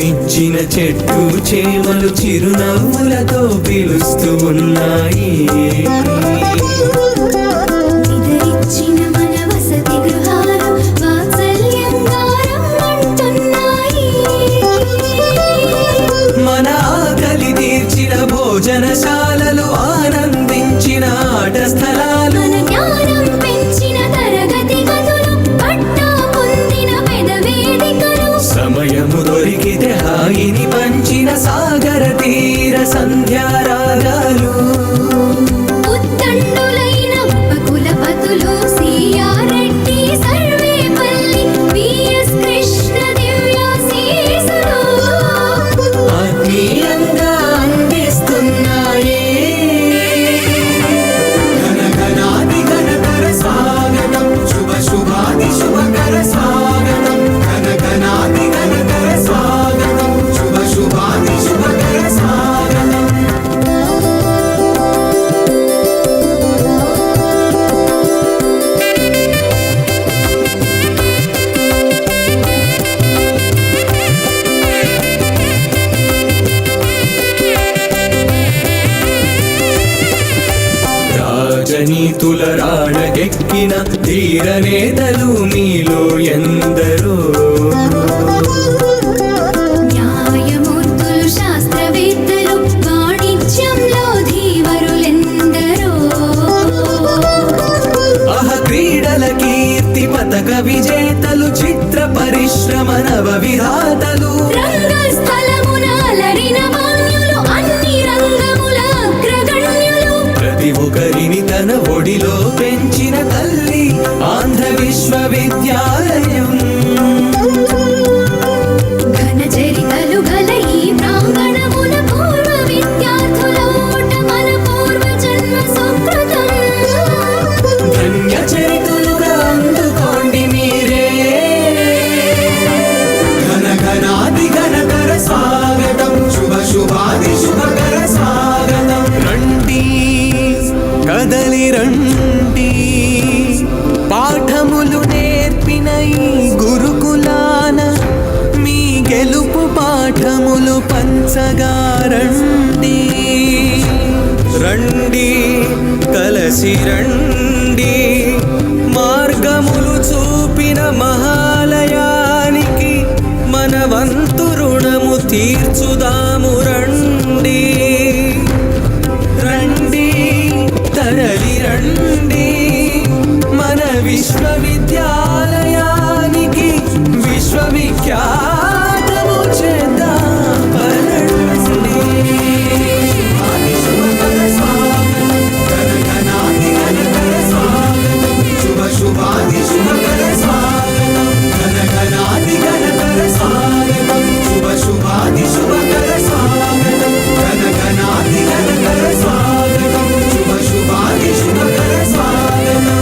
[SPEAKER 12] జన్మనిచ్చిన చెట్టు చేమలు చిరునవ్వులతో పిలుస్తూ ఉన్నాయి.
[SPEAKER 4] నిదరిచ్చిన మన వసతి గృహాలు వాత్సల్యంగా రమ్మంటున్నాయి.
[SPEAKER 12] మన ఆకలి తీర్చిన భోజనశాలలు ఆనందించిన ఆట స్థలాలు
[SPEAKER 4] మన జ్ఞానం పెంచిన తరగతి గదులు పట్టా పొందిన పెద వేదికలు
[SPEAKER 12] సమయము దొరికితే హాయిని పంచిన సాగర తీర సంధ్యారాగాలు
[SPEAKER 4] ఉత్తండులైన ఉపకులపతులు సిఆర్ రెడ్డి సర్వేపల్లి విఎస్ కృష్ణ దివ్యాశీసులు
[SPEAKER 12] ఆత్మీయంగా అందిస్తున్నాయి. ఘనఘనాది ఘనకర స్వాగతం శుభ శుభాది శుభకర స్వాగతం ఘనఘనాది ఘనకర స్వాగతం శుభ శుభాది శుభకర స్వాగతం. రాజనీతుల రాణకెక్కిన ధీర నేతలు మీలో ఎందరో
[SPEAKER 4] న్యాయమూర్తులు శాస్త్రవేత్తలు వాణిజ్యంలో ధీవరులెందరో
[SPEAKER 12] క్రీడల కీర్తి పతక విజేతలు చిత్ర పరిశ్రమ నవ విధాతలు
[SPEAKER 4] రంగస్థలమున అలరిన మాన్యులు అన్ని రంగముల అగ్రగణ్యులు
[SPEAKER 12] ప్రతి ఒక్కరిని తన ఒడిలో పెంచిన తల్లి ఆంధ్ర విశ్వవిద్యాలయం
[SPEAKER 4] ఘన చరితలు గల ఈ ప్రాంగణమున పూర్వ విద్యార్థుల ఓట మన పూర్వ జన్మ సుకృతం
[SPEAKER 12] ధన్య చరితులుగా అందుకోండి మీరే. ఘనఘనాది ఘనకర స్వాగతం శుభ శుభాది శుభకర స్వాగతం. రండి కదలి రండి పాఠములు నేర్పిన ఈ గురుకులాన మీ గెలుపు పాఠములు పంచగా రండి. రండి కలసి రండి మార్గములు చూపిన మహాలయానికి మన వంతు రుణము తీర్చుదాము రండి. రండి తరలి రండి మన విశ్వవిద్యాలయానికి విశ్వవిఖ్యాతము చేద్దాం పరండి. ఆది శుభకర స్వాగతం ఘనఘనాది ఘనకర స్వాగతం శుభ శుభాది శుభకర స్వాగతం ఘనఘనాది ఘనకర స్వాగతం శుభ శుభాది శుభకర స్వాగతం ఘనఘనాది ఘనకర స్వాగతం శుభ శుభాది శుభకర స్వాగతం.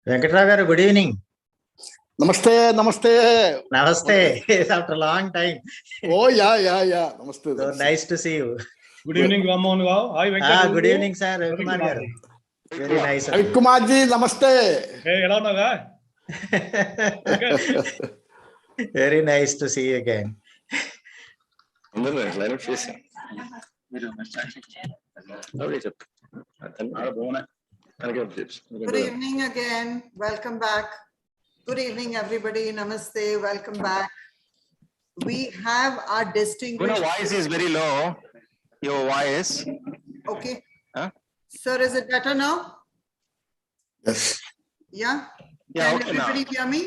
[SPEAKER 15] Venkatara garu, good evening.
[SPEAKER 16] Namaste, namaste.
[SPEAKER 15] Namaste. After a long time.
[SPEAKER 16] Oh, yeah. Namaste.
[SPEAKER 15] So nice to see you.
[SPEAKER 14] Good evening, Ramohan. Hi, Venkatara.
[SPEAKER 15] Good evening, sir. Kumar garu. Very nice.
[SPEAKER 16] Kumar ji, namaste.
[SPEAKER 14] Hey, hello, Naga.
[SPEAKER 15] Very nice to see you again.
[SPEAKER 1] Good evening again. Welcome back. Good evening, everybody. Namaste. Welcome back. We have our distinguished.
[SPEAKER 2] Your voice is very low. Your voice.
[SPEAKER 1] Okay.
[SPEAKER 2] Huh?
[SPEAKER 1] Sir, is it better now?
[SPEAKER 16] Yes.
[SPEAKER 1] Yeah?
[SPEAKER 2] Yeah,
[SPEAKER 1] Can
[SPEAKER 2] okay
[SPEAKER 1] everybody
[SPEAKER 2] now.
[SPEAKER 1] hear me?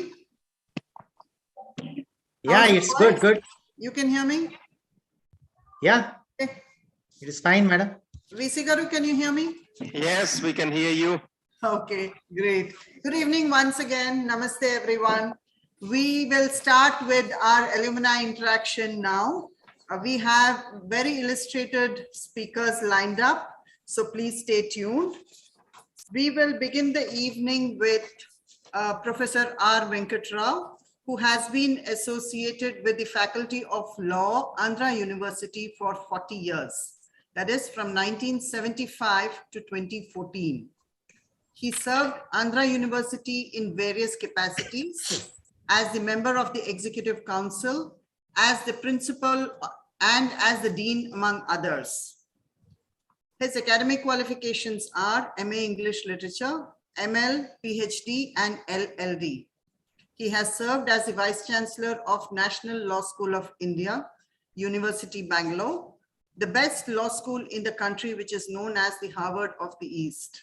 [SPEAKER 15] Yeah, it's good, good.
[SPEAKER 1] You can hear me?
[SPEAKER 15] Yeah,
[SPEAKER 1] Okay.
[SPEAKER 15] it is fine, madam.
[SPEAKER 1] VC Garu, can you hear me?
[SPEAKER 2] Yes, we can hear you.
[SPEAKER 1] Okay, great. Good evening once again. Namaste, everyone. We will start with our alumni interaction now. We have very illustrated speakers lined up, so please stay tuned. We will begin the evening with Professor R Venkatara, who has been associated with the Faculty of Law, Andhra University for 40 years. That is from 1975 to 2014. He served Andhra University in various capacities as the member of the Executive Council, as the principal, and as the dean, among others. His academic qualifications are MA English Literature, ML, PhD, and LLD. He has served as the Vice Chancellor of National Law School of India, University Bangalore, the best law school in the country, which is known as the Harvard of the East,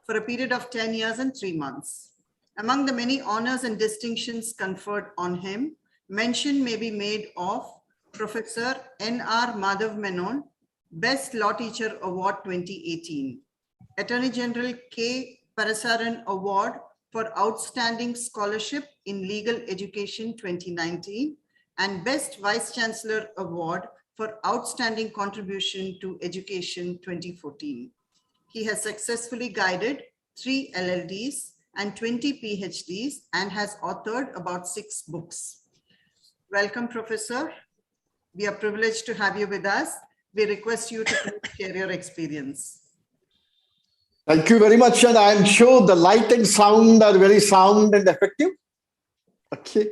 [SPEAKER 1] for a period of 10 years and 3 months. Among the many honors and distinctions conferred on him, mention may be made of Professor N.R. Madhav Menon, Best Law Teacher Award 2018, Attorney General K. Parasaran Award for Outstanding Scholarship in Legal Education 2019, and Best Vice Chancellor Award for Outstanding Contribution to Education 2014. He has successfully guided 3 LLDs and 20 PhDs and has authored about 6 books. Welcome, Professor. We are privileged to have you with us. We request you to share your experience.
[SPEAKER 16] Thank you very much. And I'm sure the light and sound are very sound and effective. Okay.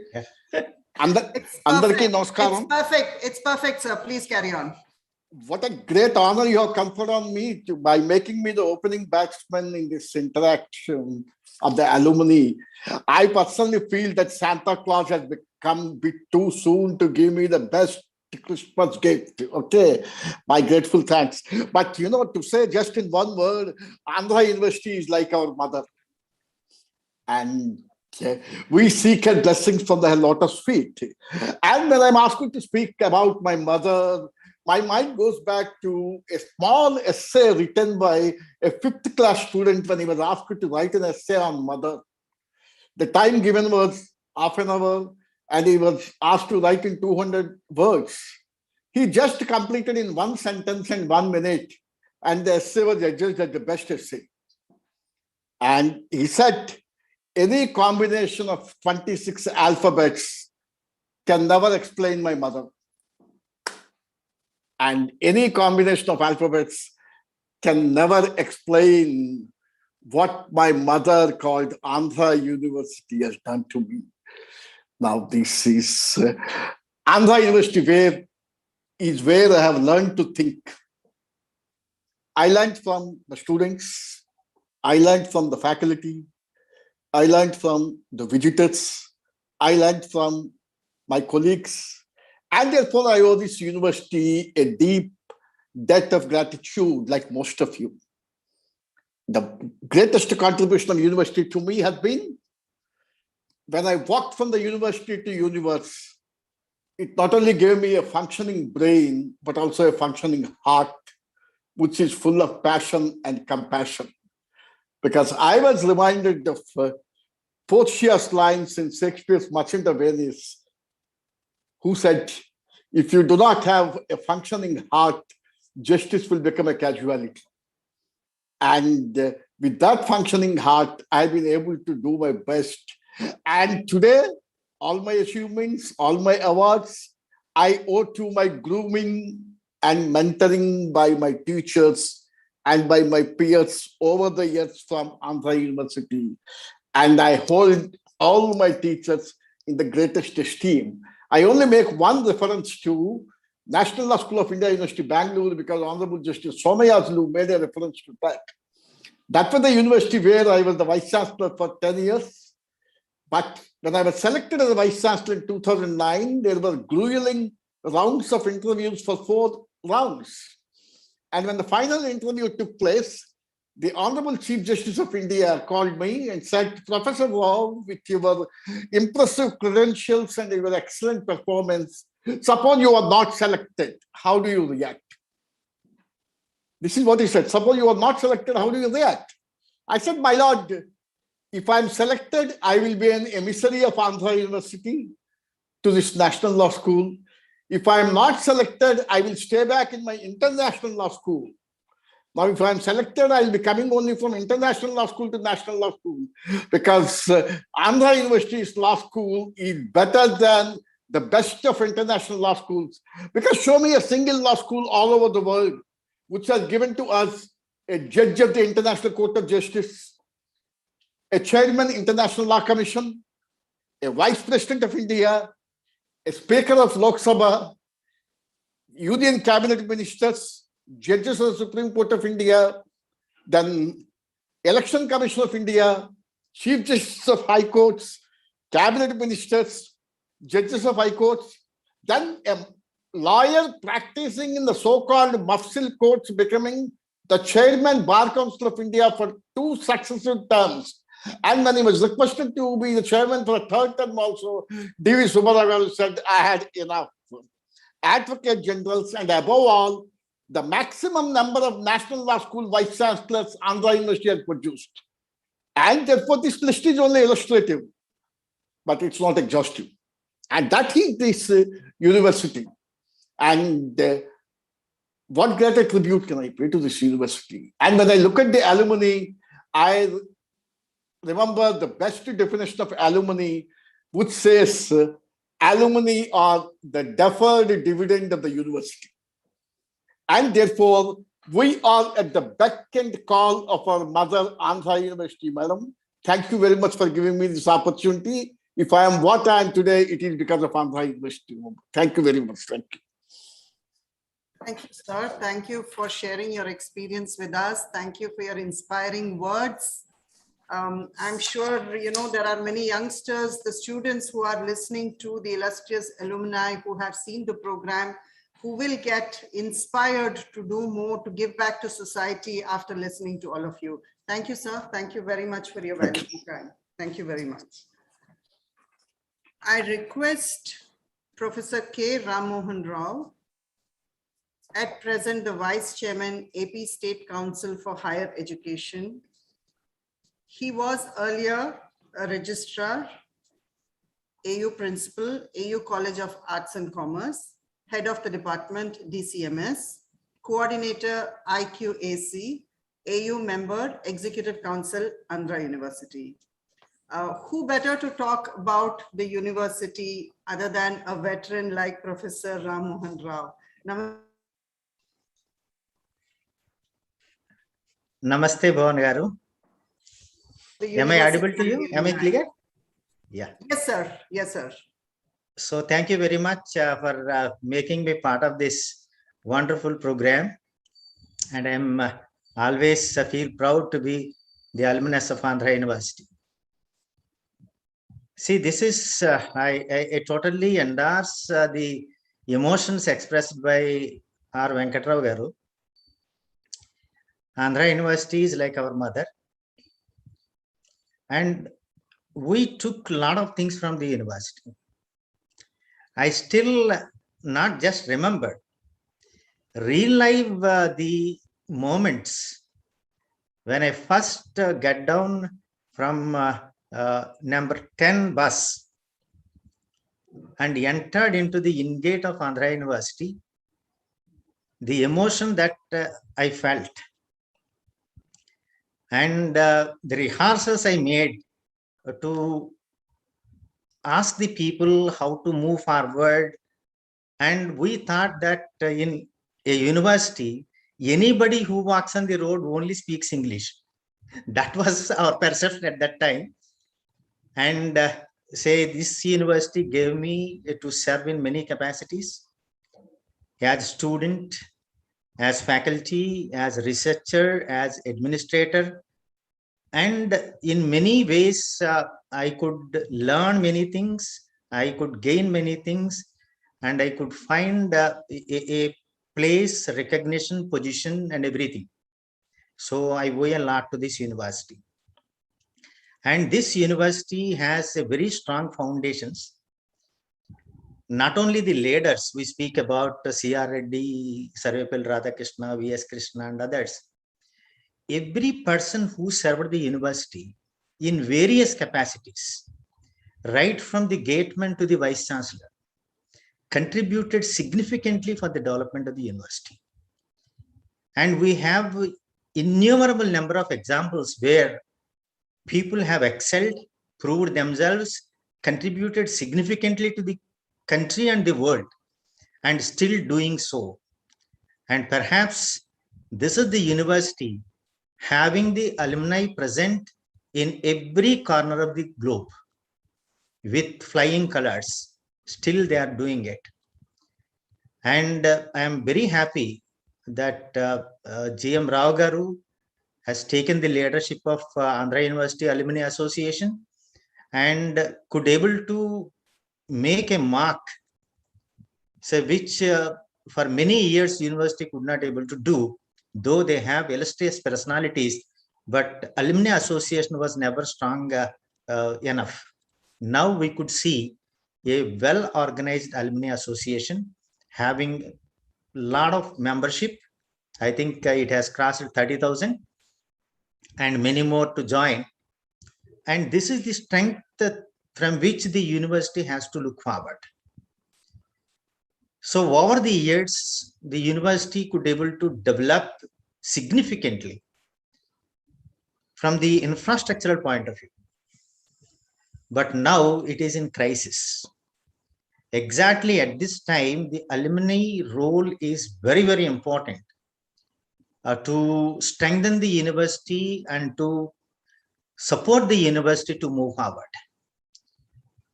[SPEAKER 16] Andarki namaskaram.
[SPEAKER 1] It's perfect. It's perfect, sir. Please carry on.
[SPEAKER 16] What a great honor you have conferred on me by making me the opening batsman in this interaction of the alumni. I personally feel that Santa Claus has become a bit too soon to give me the best Christmas gift. Okay, my grateful thanks. But you know, to say just in one word, Andhra University is like our mother. And we seek her blessings from the lotus feet. And when I'm asked to speak about my mother, my mind goes back to a small essay written by a 5th class student when he was asked to write an essay on mother. The time given was half an hour, and he was asked to write in 200 words. He just completed in 1 sentence and 1 minute, and the essay was judged as the best essay. And he said, any combination of 26 alphabets can never explain my mother. And any combination of alphabets can never explain what my mother called Andhra University has done to me. Now, this is Andhra University where I have learned to think. I learned from the students. I learned from the faculty. I learned from the visitors. I learned from my colleagues. And therefore, I owe this university a deep debt of gratitude, like most of you. The greatest contribution of the university to me has been when I walked from the university to universe. It not only gave me a functioning brain, but also a functioning heart, which is full of passion and compassion. Because I was reminded of Portia's lines in Shakespeare's Merchant of Venice, who said, if you do not have a functioning heart, justice will become a casualty. And with that functioning heart, I've been able to do my best. And today, all my achievements, all my awards, I owe to my grooming and mentoring by my teachers and by my peers over the years from Andhra University. And I hold all my teachers in the greatest esteem. I only make one reference to National Law School of India, University Bangalore, because Honorable Justice Somayazulu made a reference to that. That was the university where I was the Vice Chancellor for 10 years. But when I was selected as the Vice Chancellor in 2009, there were grueling rounds of interviews for 4 rounds. And when the final interview took place, the Honorable Chief Justice of India called me and said, Professor Rao, with your impressive credentials and your excellent performance, suppose you are not selected, how do you react? This is what he said. Suppose you are not selected, how do you react? I said, my lord, if I'm selected, I will be an emissary of Andhra University to this national law school. If I'm not selected, I will stay back in my international law school. Now, if I'm selected, I'll be coming only from international law school to national law school, because Andhra University's law school is better than the best of international law schools. Because show me a single law school all over the world which has given to us a judge of the International Court of Justice, a chairman International Law Commission, a vice president of India, a speaker of Lok Sabha, union cabinet ministers, judges of the Supreme Court of India, then Election Commission of India, chief justices of high courts, cabinet ministers, judges of high courts, then a lawyer practicing in the so-called Mafsil courts, becoming the chairman Bar Council of India for 2 successive terms. And when he was requested to be the chairman for a 3rd term also, D.V. Subbarao said, I had enough. Advocate generals, and above all, the maximum number of National Law School vice chancellors Andhra University has produced. And therefore, this list is only illustrative, but it's not exhaustive. And that is this university. And what greater tribute can I pay to this university? And when I look at the alumni, I remember the best definition of alumni, which says alumni are the deferred dividend of the university. And therefore, we are at the beck and call of our mother, Andhra University, madam. Thank you very much for giving me this opportunity. If I am what I am today, it is because of Andhra University. Thank you very much. Thank you.
[SPEAKER 1] Thank you, sir. Thank you for sharing your experience with us. Thank you for your inspiring words. I'm sure, there are many youngsters, the students who are listening to the illustrious alumni who have seen the program, who will get inspired to do more, to give back to society after listening to all of you. Thank you, sir. Thank you very much for your valuable time. Thank you very much. I request Professor K Ramohan Rao, at present the Vice Chairman, AP State Council for Higher Education. He was earlier a registrar, AU Principal, AU College of Arts and Commerce, Head of the Department, DCMS, Coordinator, IQAC, AU Member, Executive Council, Andhra University. Who better to talk about the university other than a veteran like Professor Ramohan Rao?
[SPEAKER 15] Namaste, Bhavan Garu. Am I audible to you? Am I clear? Yeah.
[SPEAKER 1] Yes, sir. Yes, sir.
[SPEAKER 15] So thank you very much for making me part of this wonderful program. And I'm always feel proud to be the alumnus of Andhra University. See, this is, I totally endorse the emotions expressed by R Venkatara Garu. Andhra University is like our mother. And we took a lot of things from the university. I still not just remember, relive the moments when I first got down from number 10 bus and entered into the in-gate of Andhra University, the emotion that I felt. And the rehearsals I made to ask the people how to move forward. And we thought that in a university, anybody who walks on the road only speaks English. That was our perception at that time. And say this university gave me to serve in many capacities, as student, as faculty, as researcher, as administrator. And in many ways, I could learn many things, I could gain many things, and I could find a place, recognition, position, and everything. So I owe a lot to this university. And this university has a very strong foundations. Not only the leaders, we speak about C.R. Reddy, Sarvepalli Radhakrishna, V.S. Krishna, and others. every person who served the university in various capacities, right from the gateman to the vice chancellor, contributed significantly for the development of the university. And we have innumerable number of examples where people have excelled, proved themselves, contributed significantly to the country and the world, and still doing so. And perhaps this is the university having the alumni present in every corner of the globe with flying colors. Still they are doing it. And I am very happy that GM Rao Garu has taken the leadership of Andhra University Alumni Association and could able to make a mark, so which for many years university could not able to do, though they have illustrious personalities, but Alumni Association was never strong enough. Now we could see a well-organized Alumni Association having a lot of membership. I think it has crossed 30,000 and many more to join. And this is the strength from which the university has to look forward. So over the years, the university could able to develop significantly from the infrastructural point of view. But now it is in crisis. Exactly at this time, the alumni role is very, very important to strengthen the university and to support the university to move forward.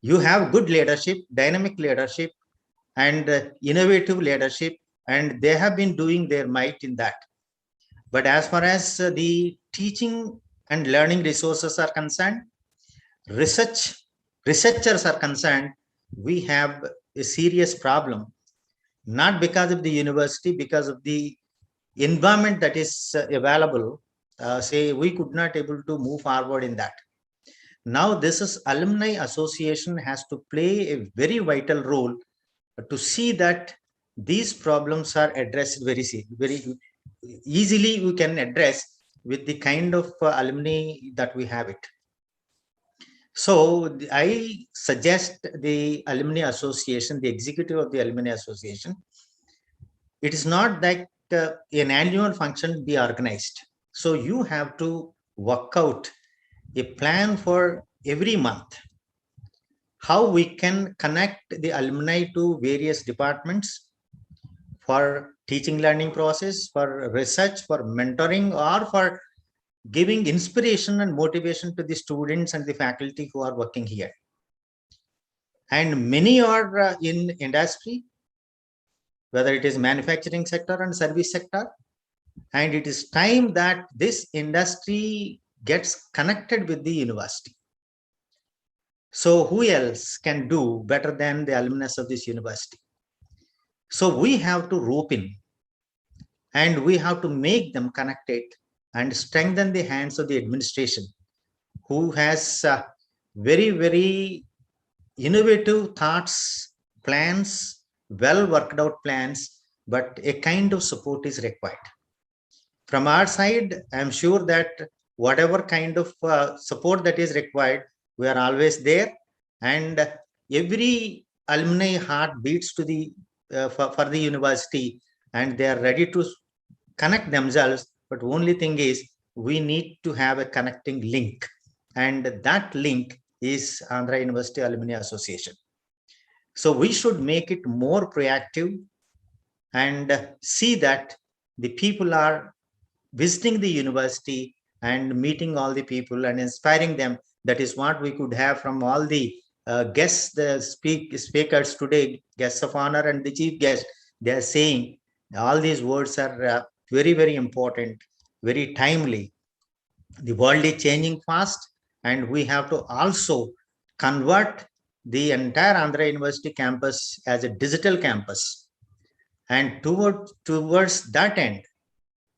[SPEAKER 15] You have good leadership, dynamic leadership, and innovative leadership, and they have been doing their might in that. But as far as the teaching and learning resources are concerned, researchers are concerned, we have a serious problem, not because of the university, because of the environment that is available. Say we could not able to move forward in that. Now this is Alumni Association has to play a very vital role to see that these problems are addressed very easily. We can address with the kind of alumni that we have it. So I suggest the Alumni Association, the executive of the Alumni Association, it is not that an annual function be organized. So you have to work out a plan for every month, how we can connect the alumni to various departments for teaching learning process, for research, for mentoring, or for giving inspiration and motivation to the students and the faculty who are working here. And many are in industry, whether it is manufacturing sector and service sector. And it is time that this industry gets connected with the university. So who else can do better than the alumnus of this university? So we have to rope in and we have to make them connected and strengthen the hands of the administration, who has very, very innovative thoughts, plans, well worked out plans, but a kind of support is required. From our side, I'm sure that whatever kind of support that is required, we are always there, and every alumni heart beats to the for the university, and they are ready to connect themselves. But only thing is, we need to have a connecting link, and that link is Andhra University Alumni Association. So we should make it more proactive and see that the people are visiting the university and meeting all the people and inspiring them. That is what we could have from all the guests, the speakers today, guests of honor and the chief guest. They are saying all these words are very, very important, very timely. The world is changing fast, and we have to also convert the entire Andhra University campus as a digital campus. And towards that end,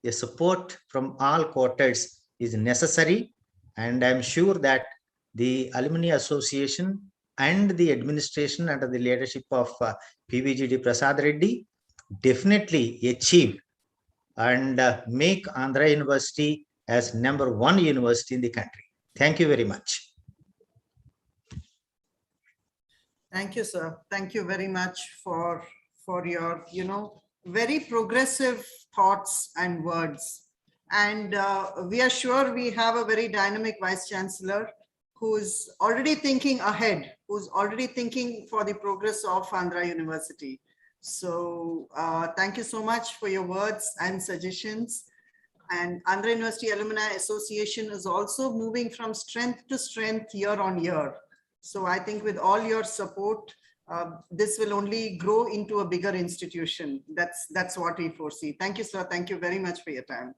[SPEAKER 15] a support from all quarters is necessary. And I'm sure that the Alumni Association and the administration under the leadership of PVGD Prasad Reddy definitely achieve and make Andhra University as #1 university in the country. Thank you very much.
[SPEAKER 1] Thank you, sir. Thank you very much for your, very progressive thoughts and words. And we are sure we have a very dynamic Vice Chancellor who's already thinking ahead, who's already thinking for the progress of Andhra University. So thank you so much for your words and suggestions. And Andhra University Alumni Association is also moving from strength to strength year on year. So I think with all your support, this will only grow into a bigger institution. That's what we foresee. Thank you, sir. Thank you very much for your time.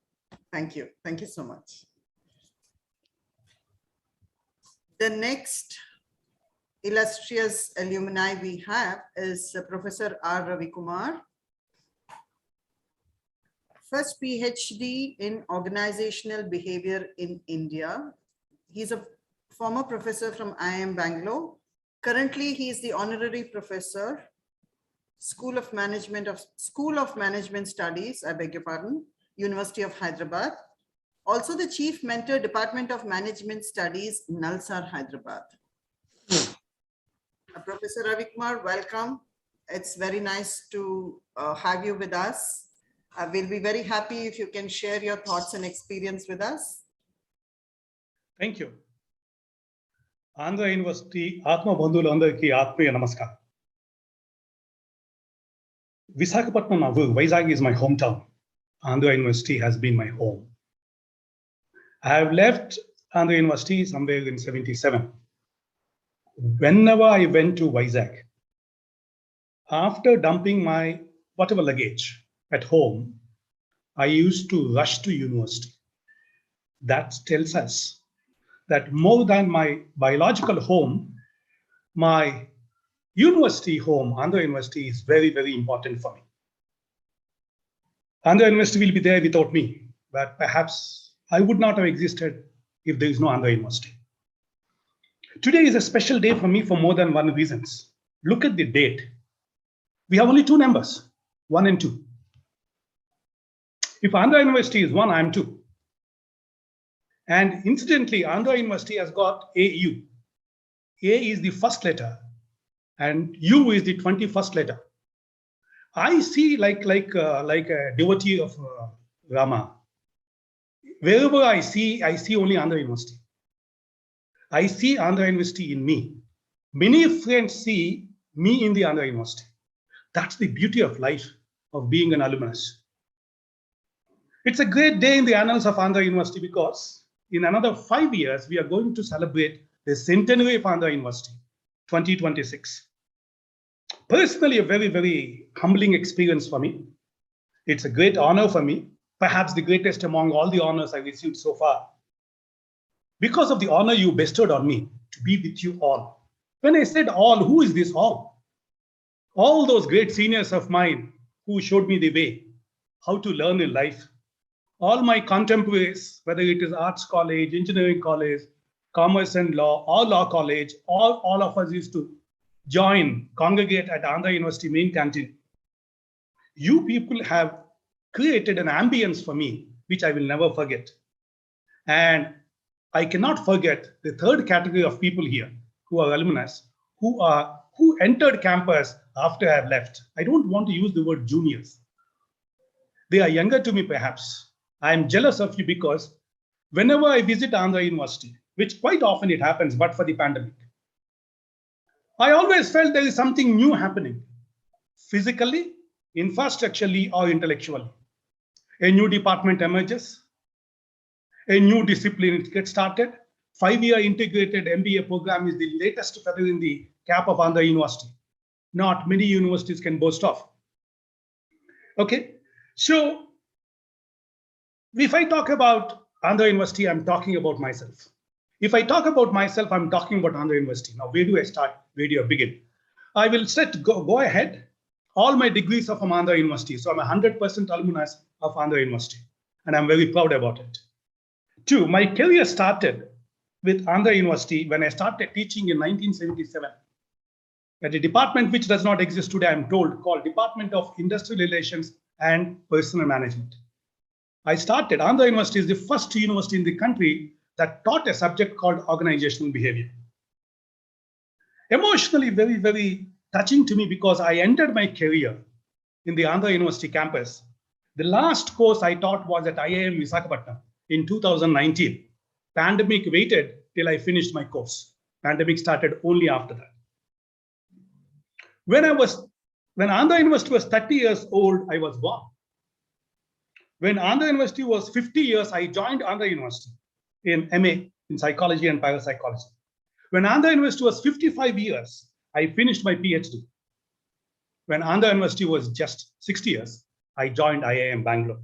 [SPEAKER 1] Thank you. Thank you so much. The next illustrious alumni we have is Professor R Ravi Kumar. First PhD in organizational behavior in India. He's a former professor from IIM Bangalore. Currently, he is the honorary professor, School of Management Studies, I beg your pardon, University of Hyderabad. Also the Chief Mentor, Department of Management Studies, Nalsar, Hyderabad. Professor Ravi Kumar, welcome. It's very nice to have you with us. We'll be very happy if you can share your thoughts and experience with us.
[SPEAKER 17] Thank you. Andhra University Atma Bandhulandariki Atmiya Namaskar. Visakhapatnam Navu, Vizag is my hometown. Andhra University has been my home. I have left Andhra University somewhere in 77. Whenever I went to Vizag, after dumping my whatever luggage at home, I used to rush to university. That tells us that more than my biological home, my university home, Andhra University, is very, very important for me. Andhra University will be there without me, but perhaps I would not have existed if there is no Andhra University. Today is a special day for me for more than one reason. Look at the date. We have only two numbers, 1 and 2. If Andhra University is 1, I am 2. And incidentally, Andhra University has got AU. A is the first letter and U is the 21st letter. I see like a devotee of Rama. Wherever I see only Andhra University. I see Andhra University in me. Many friends see me in the Andhra University. That's the beauty of life, of being an alumnus. It's a great day in the annals of Andhra University because in another 5 years, we are going to celebrate the centenary of Andhra University, 2026. Personally, a very, very humbling experience for me. It's a great honor for me, perhaps the greatest among all the honors I've received so far. Because of the honor you bestowed on me to be with you all. When I said all, who is this all? All those great seniors of mine who showed me the way, how to learn in life. All my contemporaries, whether it is arts college, engineering college, commerce and law, or law college, all of us used to congregate at Andhra University main canteen. You people have created an ambience for me, which I will never forget. And I cannot forget the third category of people here who are alumnus, who entered campus after I have left. I don't want to use the word juniors. They are younger to me, perhaps. I am jealous of you because whenever I visit Andhra University, which quite often it happens, but for the pandemic, I always felt there is something new happening, physically, infrastructurally, or intellectually. A new department emerges. A new discipline gets started. 5-year integrated MBA program is the latest feather in the cap of Andhra University. Not many universities can boast of. Okay, so if I talk about Andhra University, I'm talking about myself. If I talk about myself, I'm talking about Andhra University. Now, where do I start? Where do I begin? I will go ahead. All my degrees are from Andhra University. So I'm a 100% alumnus of Andhra University. And I'm very proud about it. 2, my career started with Andhra University when I started teaching in 1977 at a department which does not exist today, I'm told, called Department of Industrial Relations and Personal Management. Andhra University is the first university in the country that taught a subject called organizational behavior. Emotionally, very, very touching to me because I ended my career in the Andhra University campus. The last course I taught was at IIM Visakhapatnam in 2019. Pandemic waited till I finished my course. Pandemic started only after that. When Andhra University was 30 years old, I was born. When Andhra University was 50 years, I joined Andhra University in MA in psychology and parapsychology. When Andhra University was 55 years, I finished my PhD. When Andhra University was just 60 years, I joined IIM Bangalore.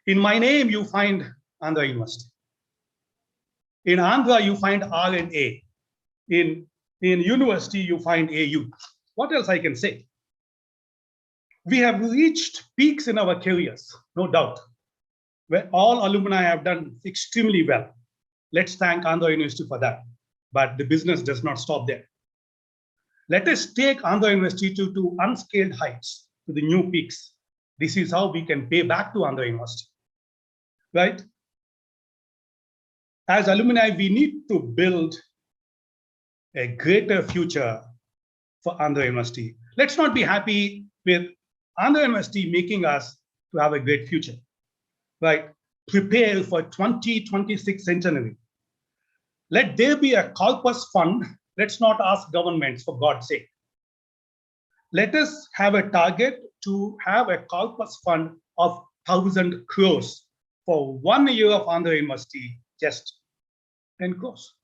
[SPEAKER 17] In my name, you find Andhra University. In Andhra, you find R and A. In university, you find AU. What else I can say? We have reached peaks in our careers, no doubt, where all alumni have done extremely well. Let's thank Andhra University for that. But the business does not stop there. Let us take Andhra University to unscaled heights, to the new peaks. This is how we can pay back to Andhra University, right? As alumni, we need to build a greater future for Andhra University. Let's not be happy with Andhra University making us to have a great future, right? Prepare for 2026 centenary. Let there be a corpus fund. Let's not ask governments, for God's sake. Let us have a target to have a corpus fund of 1,000 crores for 1 year of Andhra University, just 10 crores.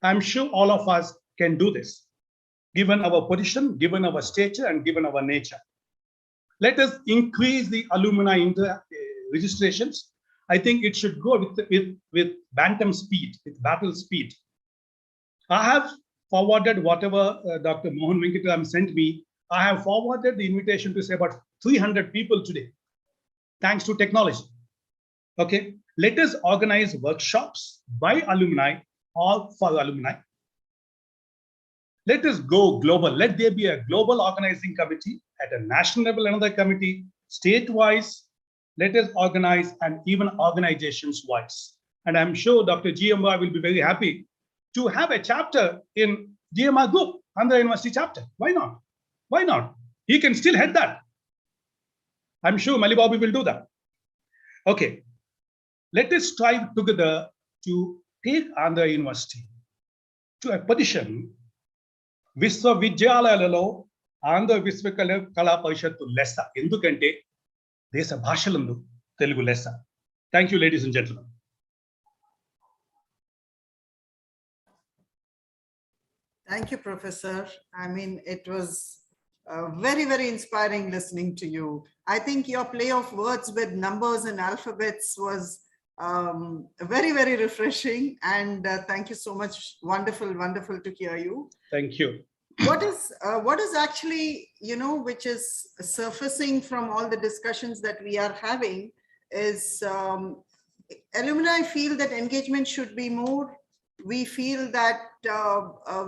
[SPEAKER 17] I'm sure all of us can do this, given our position, given our stature, and given our nature. Let us increase the alumni registrations. I think it should go with bantam speed, with battle speed. I have forwarded whatever Dr. Mohan Venkatara sent me. I have forwarded the invitation to say about 300 people today, thanks to technology. Okay, let us organize workshops by alumni or for alumni. Let us go global. Let there be a global organizing committee at a national level, another committee, state-wise. Let us organize, and even organizations-wise. And I'm sure Dr. GMR will be very happy to have a chapter in GMR group, Andhra University chapter. Why not? Why not? He can still head that. I'm sure Malibabu will do that. Okay. Let us strive together to take Andhra University to a position Viswavidyalayalo Andhra Viswakala Parishatu Lessa. Endukante Desa Bhashalandu Telugu Lessa. Thank you, ladies and gentlemen.
[SPEAKER 1] Thank you, Professor. I mean, it was very, very inspiring listening to you. I think your play of words with numbers and alphabets was very, very refreshing. And thank you so much. Wonderful, wonderful to hear you.
[SPEAKER 17] Thank you.
[SPEAKER 1] What is actually, which is surfacing from all the discussions that we are having is alumni feel that engagement should be more. We feel that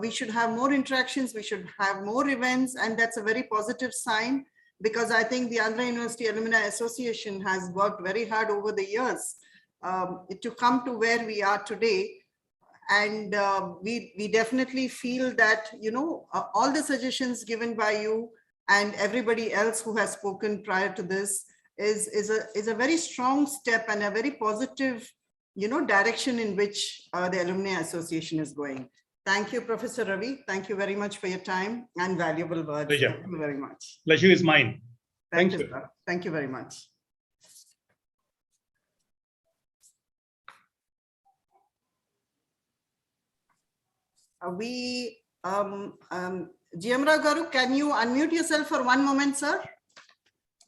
[SPEAKER 1] we should have more interactions, we should have more events, and that's a very positive sign, because I think the Andhra University Alumni Association has worked very hard over the years to come to where we are today. And we definitely feel that, all the suggestions given by you and everybody else who has spoken prior to this is a very strong step and a very positive direction in which the Alumni Association is going. Thank you, Professor Ravi. Thank you very much for your time and valuable words.
[SPEAKER 17] Pleasure.
[SPEAKER 1] Thank you very much.
[SPEAKER 17] Pleasure is mine. Thank you.
[SPEAKER 1] Sir. Thank you very much. Jiyamra Garu, can you unmute yourself for one moment, sir?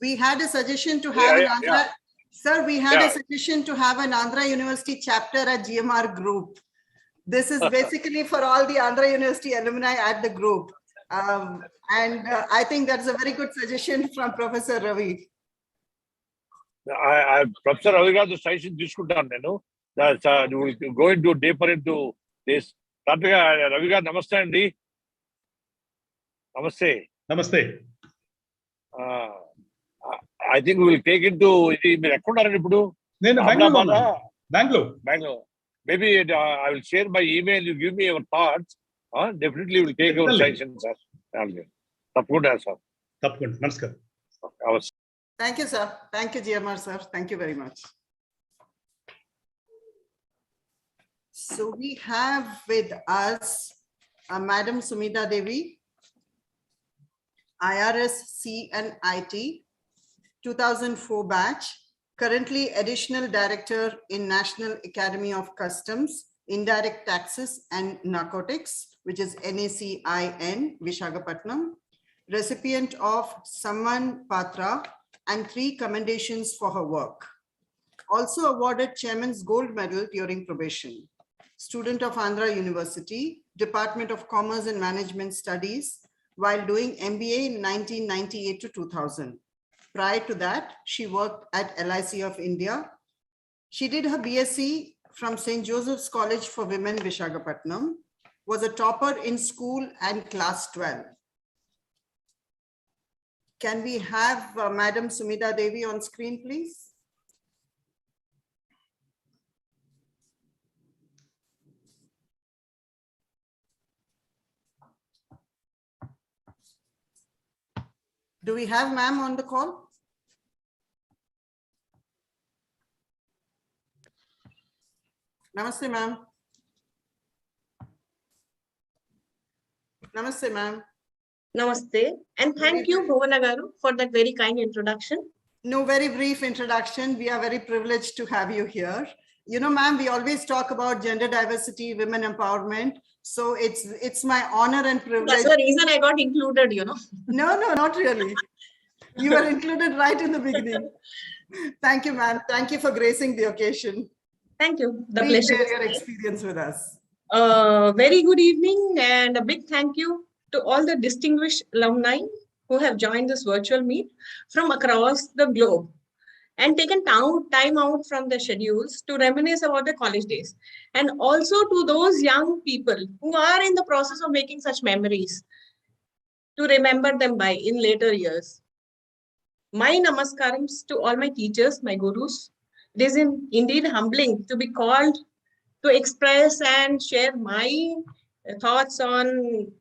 [SPEAKER 1] We had a suggestion to have an Andhra. Sir, we had a suggestion to have an Andhra University chapter at GMR group. This is basically for all the Andhra University alumni at the group. I think that's a very good suggestion from Professor Ravi.
[SPEAKER 8] Professor Ravi got the suggestion discussed. That's we will go into deeper into this. Ravi got namaste andi. Namaste.
[SPEAKER 17] Namaste.
[SPEAKER 8] I think we will take it to
[SPEAKER 17] నేను బెంగళూరు ఉన్నాను.
[SPEAKER 8] Bangalore. Maybe I will share my email. You give me your thoughts. Definitely we will take our suggestions, sir. తప్పకుండా sir.
[SPEAKER 17] తప్పకుండా. నమస్కారం.
[SPEAKER 1] Thank you, sir. Thank you, GMR, sir. Thank you very much. So we have with us Madam Sumita Devi, IRS C&IT, 2004 batch, currently Additional Director in National Academy of Customs, Indirect Taxes and Narcotics, which is NACIN, Visakhapatnam, recipient of Samman Patra and 3 commendations for her work. Also awarded Chairman's Gold Medal during probation. Student of Andhra University, Department of Commerce and Management Studies, while doing MBA in 1998 to 2000. Prior to that, she worked at LIC of India. She did her BSc from St. Joseph's College for Women, Visakhapatnam, was a topper in school and class 12. Can we have Madam Sumita Devi on screen, please? Do we have ma'am on the call? Namaste, ma'am. Namaste, ma'am.
[SPEAKER 18] Namaste, and thank you, Bhuvana Garu, for that very kind introduction.
[SPEAKER 1] No, very brief introduction. We are very privileged to have you here. You know, ma'am, we always talk about gender diversity, women empowerment. So it's my honor and privilege.
[SPEAKER 18] That's the reason I got included, you know.
[SPEAKER 1] No, not really. You were included right in the beginning. Thank you, ma'am. Thank you for gracing the occasion.
[SPEAKER 18] Thank you. The
[SPEAKER 1] Please
[SPEAKER 18] pleasure.
[SPEAKER 1] share your experience with us.
[SPEAKER 18] Very good evening, and a big thank you to all the distinguished alumni who have joined this virtual meet from across the globe and taken time out from their schedules to reminisce about their college days. And also to those young people who are in the process of making such memories to remember them by in later years. My namaskarams to all my teachers, my gurus. It is indeed humbling to be called to express and share my thoughts on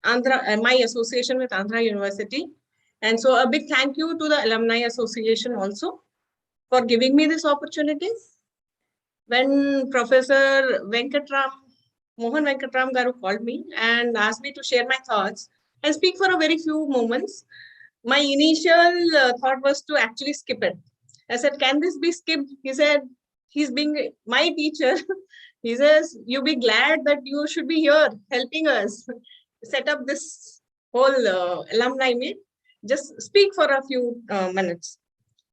[SPEAKER 18] Andhra, my association with Andhra University. And so a big thank you to the Alumni Association also for giving me this opportunity. When Professor Mohan Venkatram Garu called me and asked me to share my thoughts and speak for a very few moments, my initial thought was to actually skip it. I said, can this be skipped? He said, he's being my teacher. He says, you'll be glad that you should be here helping us set up this whole alumni meet. Just speak for a few minutes.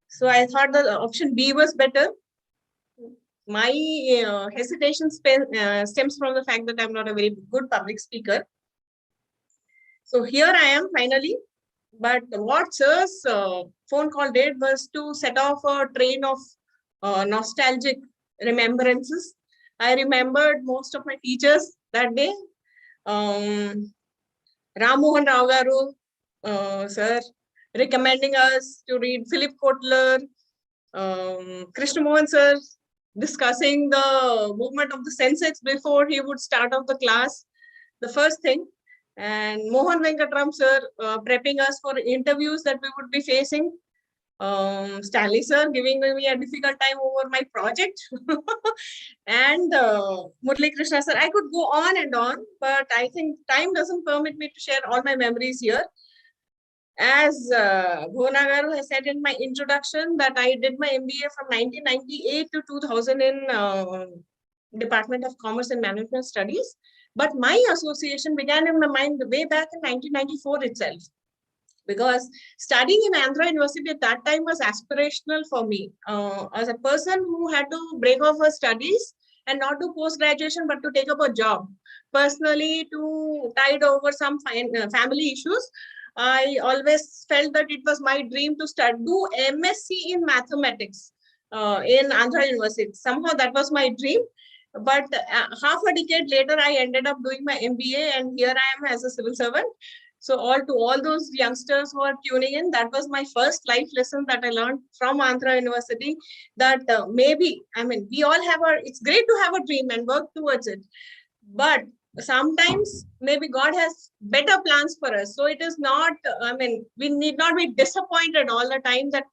[SPEAKER 18] So I thought the option B was better. My hesitation stems from the fact that I'm not a very good public speaker. So here I am finally. But what sir's phone call did was to set off a train of nostalgic remembrances. I remembered most of my teachers that day. Ramohan Garu, sir, recommending us to read Philip Kotler, Krishna Mohan sir, discussing the movement of the Sensex before he would start off the class, the first thing. And Mohan Venkatram sir prepping us for interviews that we would be facing. Stanley sir giving me a difficult time over my project. And Murli Krishna sir, I could go on and on, but I think time doesn't permit me to share all my memories here. As Bhuvana Garu has said in my introduction that I did my MBA from 1998 to 2000 in Department of Commerce and Management Studies. But my association began in my mind way back in 1994 itself. Because studying in Andhra University at that time was aspirational for me. As a person who had to break off her studies and not do post-graduation, but to take up a job. Personally, to tide over some family issues, I always felt that it was my dream to do MSc in mathematics in Andhra University. Somehow that was my dream. But half a decade later, I ended up doing my MBA, and here I am as a civil servant. So all those youngsters who are tuning in, that was my first life lesson that I learned from Andhra University, that maybe, I mean, we all have it's great to have a dream and work towards it. But sometimes maybe God has better plans for us. So it is not, I mean, we need not be disappointed all the time that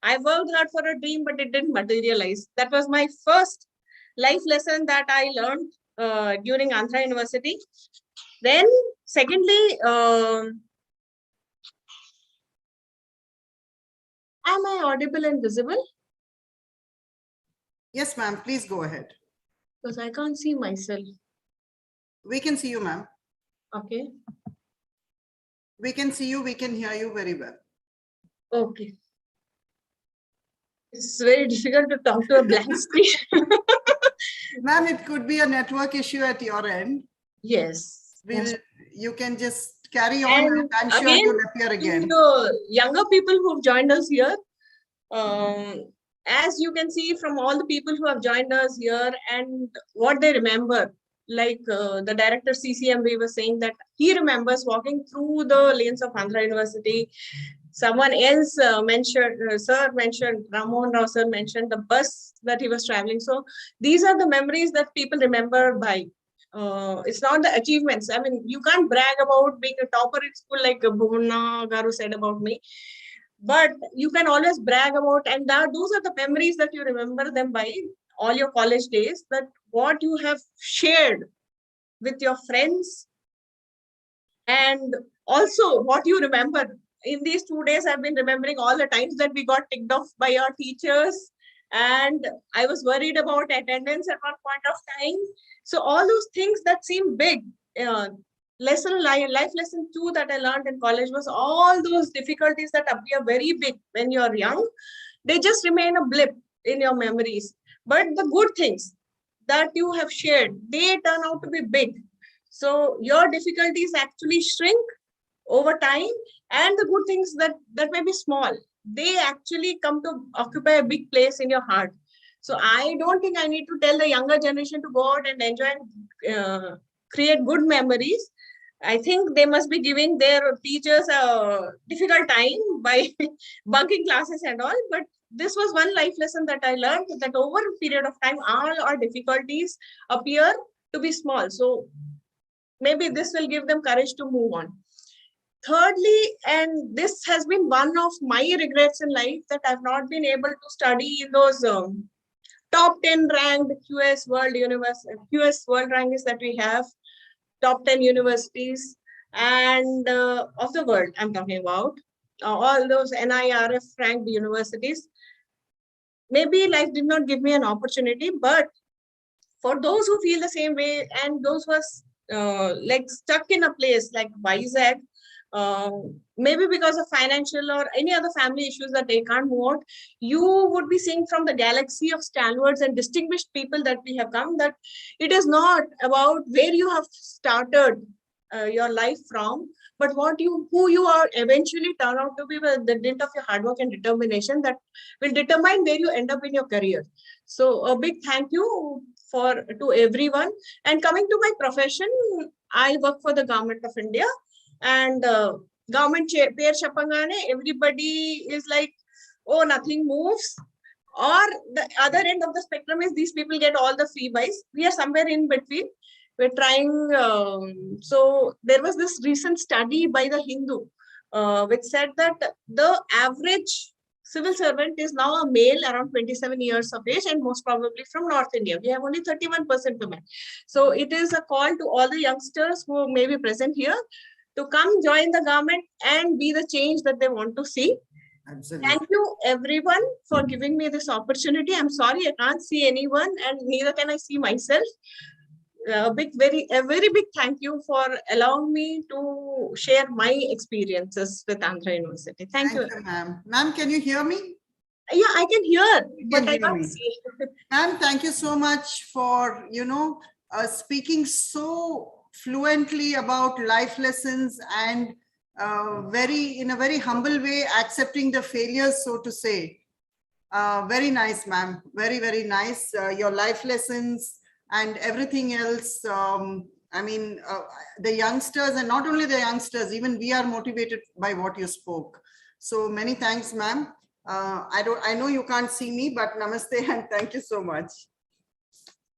[SPEAKER 18] I worked hard for a dream, but it didn't materialize. That was my first life lesson that I learned during Andhra University. Then secondly, am I audible and visible?
[SPEAKER 1] Yes, ma'am. Please go ahead.
[SPEAKER 18] Because I can't see myself.
[SPEAKER 1] We can see you, ma'am.
[SPEAKER 18] Okay.
[SPEAKER 1] We can see you. We can hear you very well.
[SPEAKER 18] Okay. It's very difficult to talk to a blank screen.
[SPEAKER 1] Ma'am, it could be a network issue at your end.
[SPEAKER 18] Yes.
[SPEAKER 1] You can just carry on, and I'm sure
[SPEAKER 18] again,
[SPEAKER 1] you'll appear again.
[SPEAKER 18] The younger people who've joined us here, as you can see from all the people who have joined us here and what they remember, like the director CCMB was saying that he remembers walking through the lanes of Andhra University. Someone else mentioned, Ramohan Rao sir mentioned the bus that he was traveling. So these are the memories that people remember by. It's not the achievements. I mean, you can't brag about being a topper in school like Bhuvana Garu said about me. But you can always brag about, and those are the memories that you remember them by all your college days, that what you have shared with your friends, and also what you remember. In these 2 days, I've been remembering all the times that we got ticked off by our teachers, and I was worried about attendance at one point of time. So all those things that seem big, life lesson 2 that I learned in college was all those difficulties that appear very big when you're young, they just remain a blip in your memories. But the good things that you have shared, they turn out to be big. So your difficulties actually shrink over time, and the good things that may be small, they actually come to occupy a big place in your heart. So I don't think I need to tell the younger generation to go out and enjoy and create good memories. I think they must be giving their teachers a difficult time by bunking classes and all. But this was one life lesson that I learned, that over a period of time, all our difficulties appear to be small. So maybe this will give them courage to move on. Thirdly, and this has been one of my regrets in life, that I've not been able to study in those top 10 ranked QS World rankings that we have, top 10 universities and of the world I'm talking about, all those NIRF ranked universities. Maybe life did not give me an opportunity, but for those who feel the same way and those who are like stuck in a place like Vizag, maybe because of financial or any other family issues that they can't move out, you would be seeing from the galaxy of stalwarts and distinguished people that we have come, that it is not about where you have started your life from, but who you are eventually turn out to be with the dint of your hard work and determination that will determine where you end up in your career. So a big thank you to everyone. And coming to my profession, I work for the Government of India. And government pair chapangane, everybody is like, oh, nothing moves. Or the other end of the spectrum is these people get all the free buys. We are somewhere in between. We're trying. So there was this recent study by the Hindu, which said that the average civil servant is now a male around 27 years of age, and most probably from North India. We have only 31% women. So it is a call to all the youngsters who may be present here to come join the government and be the change that they want to see. Absolutely. Thank you everyone for giving me this opportunity. I'm sorry I can't see anyone, and neither can I see myself. A very big thank you for allowing me to share my experiences with Andhra University. Thank you,
[SPEAKER 1] ma'am. Ma'am, can you hear me?
[SPEAKER 18] Yeah, I can hear, but I can't see.
[SPEAKER 1] Ma'am, thank you so much for, speaking so fluently about life lessons and in a very humble way, accepting the failures, so to say. Very nice, ma'am. Very, very nice. Your life lessons and everything else I mean, the youngsters, and not only the youngsters, even we are motivated by what you spoke. So many thanks, ma'am. I know you can't see me, but namaste and thank you so much.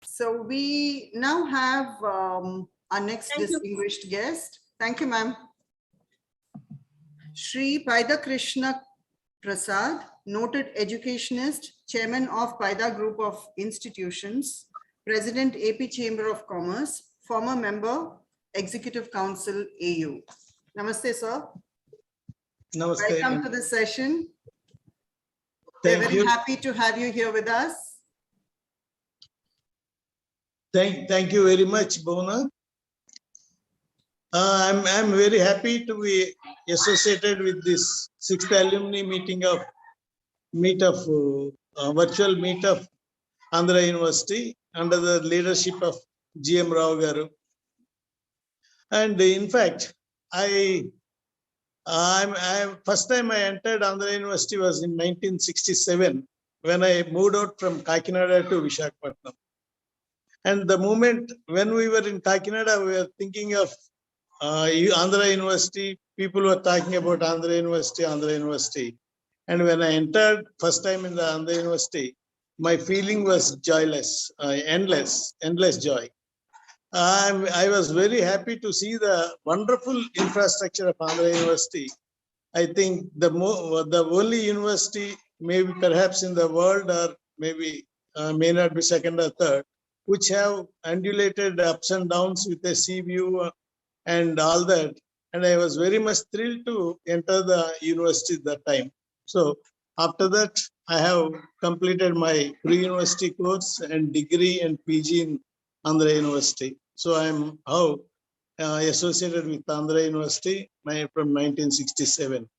[SPEAKER 1] So we now have our next distinguished guest. Thank you, ma'am. Shri Paida Krishna Prasad, noted educationist, chairman of Paida Group of Institutions, President AP Chamber of Commerce, former member, Executive Council AU. Namaste, sir.
[SPEAKER 19] Namaste.
[SPEAKER 1] Welcome to the session. We're very happy to have you here with us.
[SPEAKER 19] Thank you very much, Bona. I'm very happy to be associated with this 6th alumni virtual meet of Andhra University under the leadership of GM Rao Garu. And in fact, first time I entered Andhra University was in 1967 when I moved out from Kakinada to Visakhapatnam. And the moment when we were in Kakinada, we were thinking of Andhra University. People were talking about Andhra University. And when I entered first time in the Andhra University, my feeling was joyless, endless joy. I was very happy to see the wonderful infrastructure of Andhra University. I think the only university, maybe perhaps in the world, or maybe may not be second or third, which have undulated ups and downs with a sea view and all that. And I was very much thrilled to enter the university at that time. So after that, I have completed my pre-university course and degree and PG in Andhra University. So I'm now associated with Andhra University from 1967.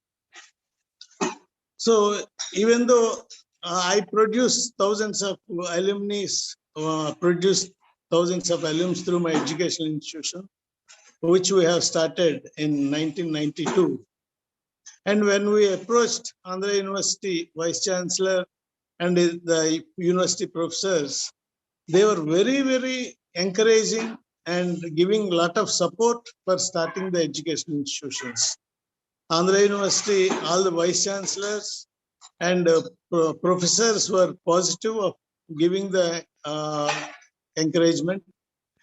[SPEAKER 19] So even though I produce thousands of alumni, produced thousands of alums through my educational institution, which we have started in 1992. And when we approached Andhra University Vice Chancellor and the university professors, they were very, very encouraging and giving a lot of support for starting the educational institutions. Andhra University, all the Vice Chancellors and professors were positive of giving the encouragement.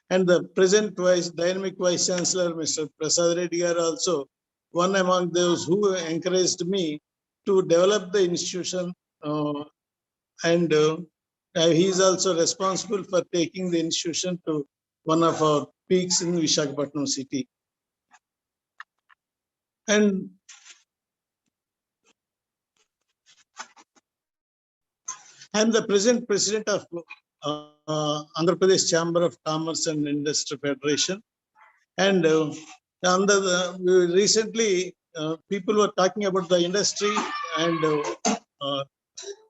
[SPEAKER 19] And the present dynamic Vice Chancellor, Mr. Prasad Reddy also, one among those who encouraged me to develop the institution. And he is also responsible for taking the institution to one of our peaks in Visakhapatnam city. And I'm the present president of Andhra Pradesh Chamber of Commerce and Industry Federation. And recently, people were talking about the industry and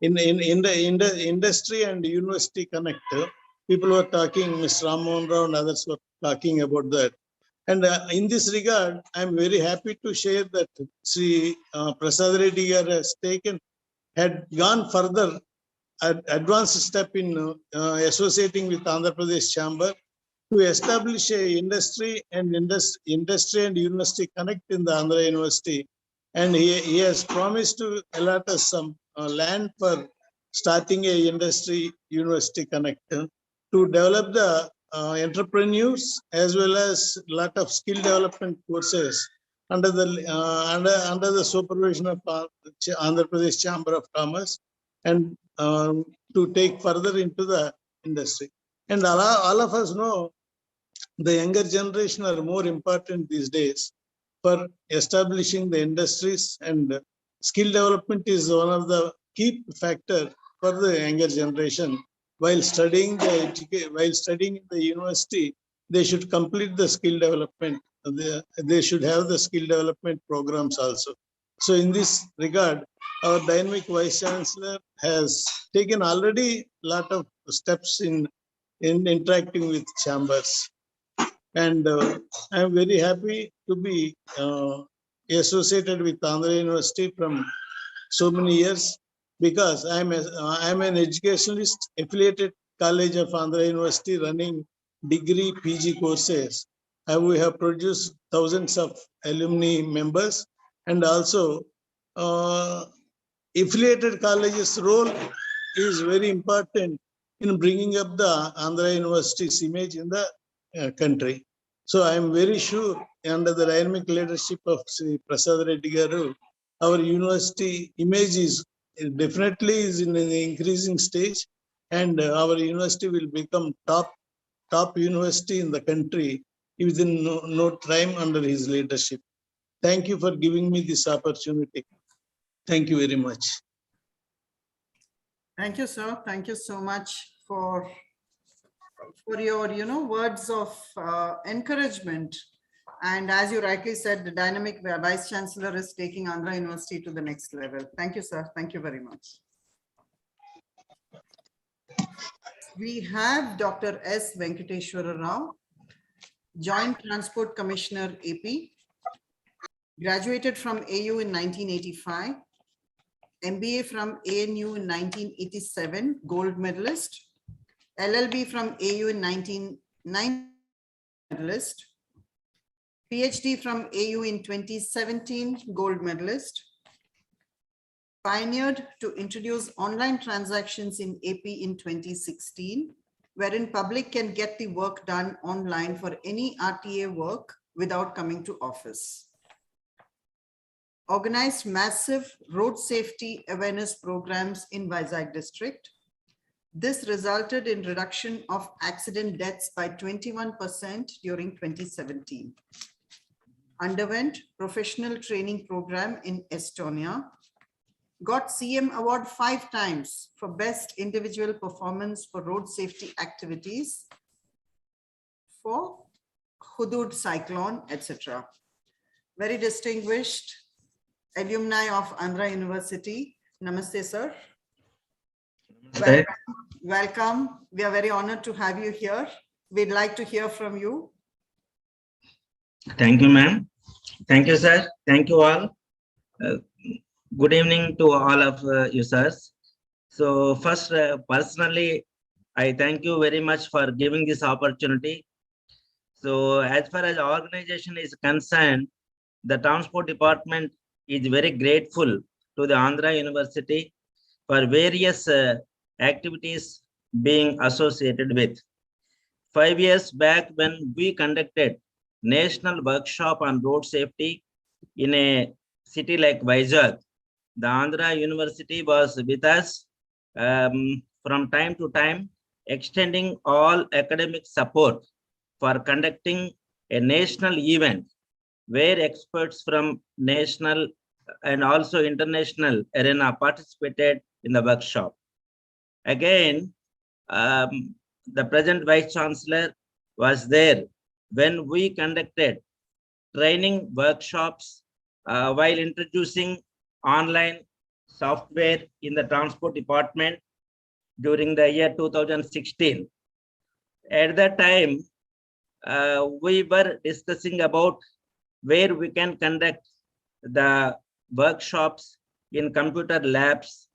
[SPEAKER 19] in the industry and university connect. People were talking, Mr. Ramohan Rao and others were talking about that. And in this regard, I'm very happy to share that Sri Prasad Reddy had gone further, advanced step in associating with Andhra Pradesh Chamber to establish a industry and university connect in the Andhra University. And he has promised to allot us some land for starting a industry university connect to develop the entrepreneurs as well as a lot of skill development courses under the supervision of Andhra Pradesh Chamber of Commerce, and to take further into the industry. And all of us know the younger generation are more important these days for establishing the industries, and skill development is one of the key factor for the younger generation. While studying in the university, they should complete the skill development. They should have the skill development programs also. So in this regard, our dynamic Vice Chancellor has taken already a lot of steps in interacting with chambers. And I'm very happy to be associated with Andhra University from so many years, because I'm an educationalist, affiliated college of Andhra University, running degree, PG courses We have produced thousands of alumni members, and also affiliated colleges' role is very important in bringing up the Andhra University's image in the country. So I am very sure under the dynamic leadership of Sri Prasad Reddy Garu, our university image is definitely is in an increasing stage, and our university will become top university in the country within no time under his leadership. Thank you for giving me this opportunity. Thank you very much.
[SPEAKER 1] Thank you, sir. Thank you so much for your, words of encouragement. And as you rightly said, the dynamic Vice Chancellor is taking Andhra University to the next level. Thank you, sir. Thank you very much. We have Dr. S. Venkatara Rao, Joint Transport Commissioner, AP, graduated from AU in 1985, MBA from ANU in 1987, gold medalist, LLB from AU in 1990, medalist, PhD from AU in 2017, gold medalist, pioneered to introduce online transactions in AP in 2016, wherein public can get the work done online for any RTA work without coming to office. Organized massive road safety awareness programs in Vizag district. This resulted in reduction of accident deaths by 21% during 2017. Underwent professional training program in Estonia. Got CM award 5 times for best individual performance for road safety activities for Hudud cyclone, etc. Very distinguished alumni of Andhra University. Namaste, sir.
[SPEAKER 20] Namaste.
[SPEAKER 1] Welcome. We are very honored to have you here. We'd like to hear from you.
[SPEAKER 20] Thank you, ma'am. Thank you, sir. Thank you all. Good evening to all of you, sirs. So first, personally, I thank you very much for giving this opportunity. So as far as organization is concerned, the transport department is very grateful to the Andhra University for various activities being associated with. 5 years back, when we conducted national workshop on road safety in a city like Vizag, the Andhra University was with us from time to time, extending all academic support for conducting a national event where experts from national and also international arena participated in the workshop. Again, the present Vice Chancellor was there when we conducted training workshops while introducing online software in the transport department during the year 2016. At that time, we were discussing about where we can conduct the workshops in computer labs.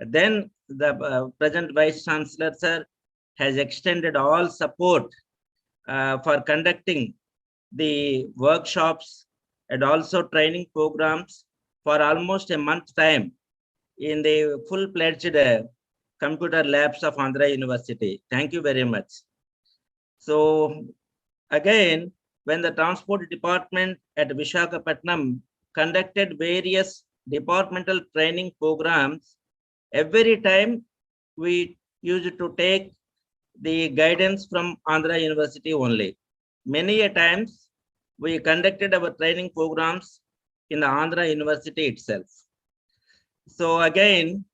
[SPEAKER 20] Then the present Vice Chancellor, sir, has extended all support for conducting the workshops and also training programs for almost a month time in the full-fledged computer labs of Andhra University. Thank you very much. So again, when the transport department at Visakhapatnam conducted various departmental training programs, every time we used to take the guidance from Andhra University only. Many a times we conducted our training programs in the Andhra University itself. So again,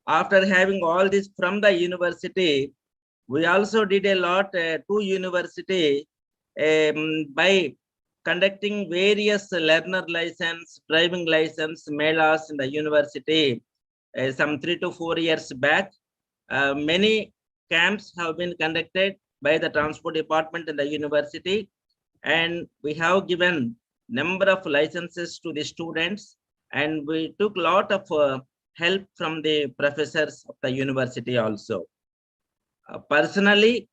[SPEAKER 20] after having all this from the university, we also did a lot to university by conducting various learner license, driving license, melas in the university some 3 to 4 years back. Many camps have been conducted by the transport department in the university, and we have given number of licenses to the students, and we took a lot of help from the professors of the university also. Personally,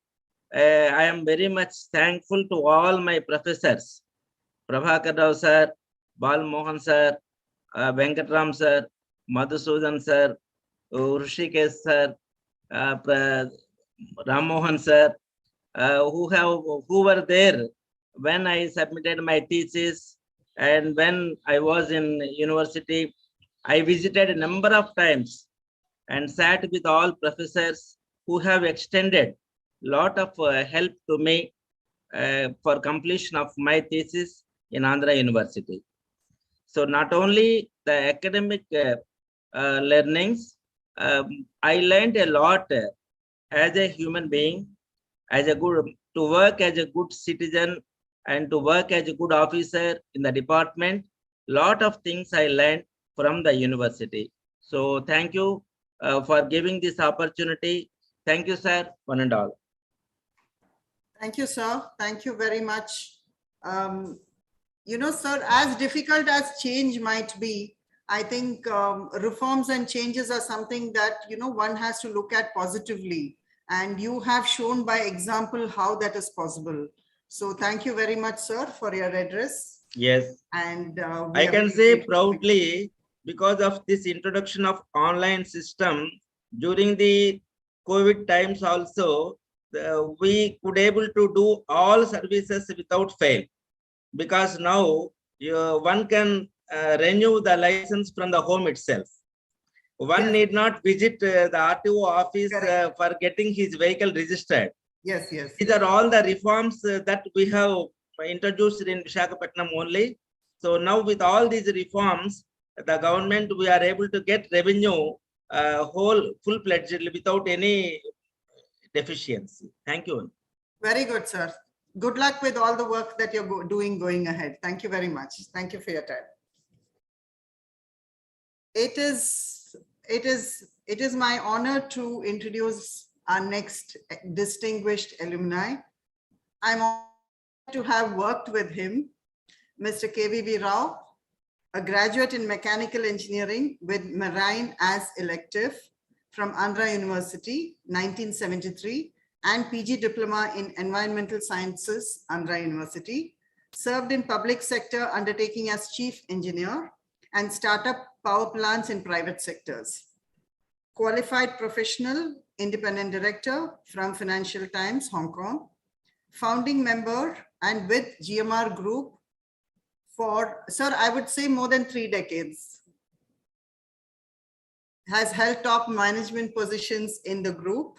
[SPEAKER 20] I am very much thankful to all my professors, Prabhakar Rao sir, Bal Mohan sir, Venkatram sir, Madhusudan sir, Rishikesh sir, Ram Mohan sir, who were there when I submitted my thesis, and when I was in university. I visited a number of times and sat with all professors who have extended lot of help to me for completion of my thesis in Andhra University. So not only the academic learnings, I learned a lot as a human being, as a good, to work as a good citizen and to work as a good officer in the department. Lot of things I learned from the university. So thank you for giving this opportunity. Thank you, sir, one and all.
[SPEAKER 1] Thank you, sir. Thank you very much. You know, sir, as difficult as change might be, I think reforms and changes are something that, you know, one has to look at positively. And you have shown by example how that is possible. So thank you very much, sir, for your address.
[SPEAKER 20] Yes.
[SPEAKER 1] And
[SPEAKER 20] I can say proudly, because of this introduction of online system during the COVID times also, we could able to do all services without fail. Because now one can renew the license from the home itself. One need not visit the RTO office for getting his vehicle registered.
[SPEAKER 1] Yes, yes.
[SPEAKER 20] These are all the reforms that we have introduced in Visakhapatnam only. So now with all these reforms, the government, we are able to get revenue full-fledged without any deficiency. Thank you.
[SPEAKER 1] Very good, sir. Good luck with all the work that you're doing going ahead. Thank you very much. Thank you for your time. It is my honor to introduce our next distinguished alumni. I'm honored to have worked with him, Mr. KVV Rao, a graduate in mechanical engineering with marine as elective from Andhra University, 1973, and PG diploma in environmental sciences, Andhra University, served in public sector undertaking as chief engineer and startup power plants in private sectors. Qualified professional, independent director from Financial Times, Hong Kong, founding member and with GMR Group for, sir, I would say more than 3 decades. Has held top management positions in the group.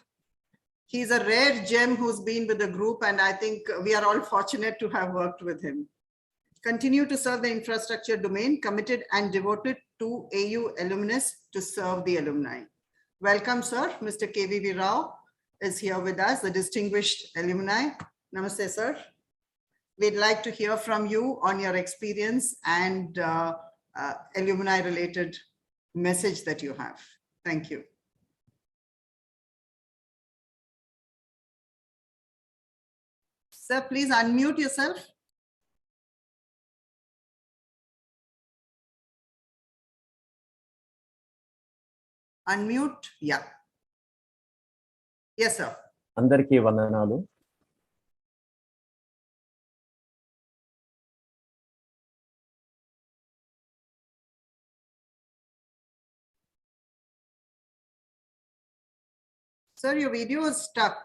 [SPEAKER 1] He's a rare gem who's been with the group, and I think we are all fortunate to have worked with him. Continue to serve the infrastructure domain, committed and devoted to AU alumnus to serve the alumni. Welcome, sir. Mr. KVV Rao is here with us, the distinguished alumni. Namaste, sir. We'd like to hear from you on your experience and alumni-related message that you have. Thank you. Sir, please unmute yourself. Unmute, yeah. Yes, sir.
[SPEAKER 21] అందరికీ వందనాలు.
[SPEAKER 1] Sir, your video is stuck.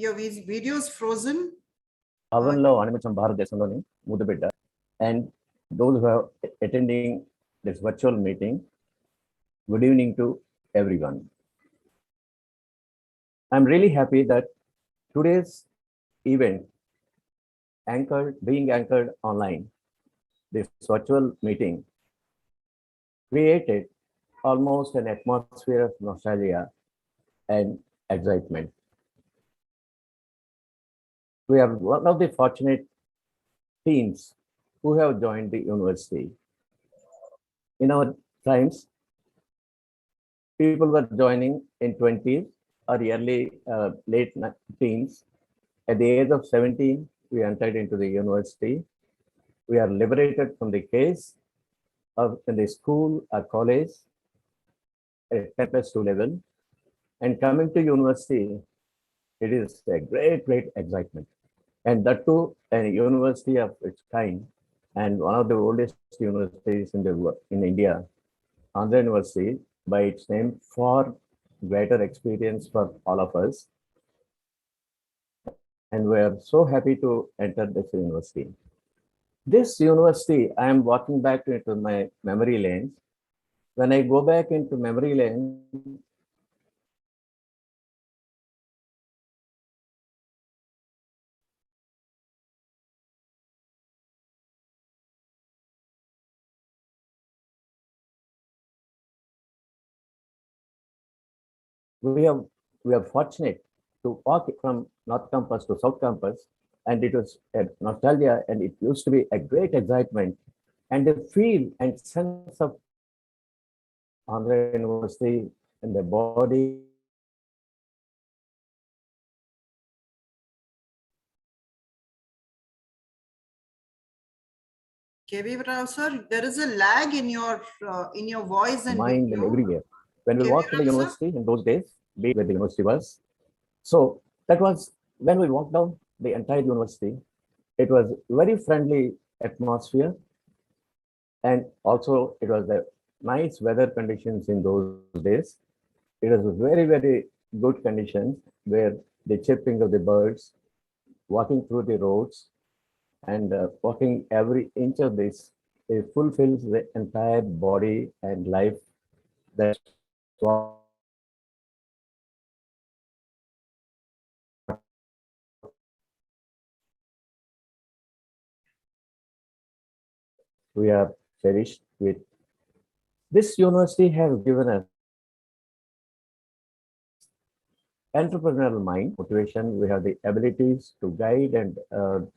[SPEAKER 1] Your video is frozen.
[SPEAKER 21] అవన్లో అనిమించం భారతదేశంలోని ముద్దుబిడ్డ. And those who are attending this virtual meeting, good evening to everyone. I'm really happy that today's event being anchored online, this virtual meeting created almost an atmosphere of nostalgia and excitement. We are one of the fortunate teams who have joined the university. In our times, people were joining in 20s or early late teens. At the age of 17, we entered into the university. We are liberated from the case of in the school or college at 10+2 level. And coming to university, It is a great, great excitement. And that too, a university of its kind, and one of the oldest universities in India, Andhra University, by its name, far greater experience for all of us. And we are so happy to enter this university. This university, I am walking back into my memory lanes. When I go back into memory lane, we are fortunate to walk from North Campus to South Campus, and it was a nostalgia, and it used to be a great excitement, and the feel and sense of Andhra University and the body.
[SPEAKER 1] KV Rao sir, there is a lag in your voice and
[SPEAKER 21] Mind and
[SPEAKER 1] video.
[SPEAKER 21] everywhere. When we
[SPEAKER 1] KV
[SPEAKER 21] walked to the
[SPEAKER 1] Rao, sir?
[SPEAKER 21] university in those days, where the university was. So that was when we walked down the entire university. It was very friendly atmosphere, and also it was the nice weather conditions in those days. It was very, very good conditions where the chirping of the birds, walking through the roads, and walking every inch of this, it fulfills the entire body and life. That's what we are cherished with. This university has given us entrepreneurial mind, motivation. We have the abilities to guide and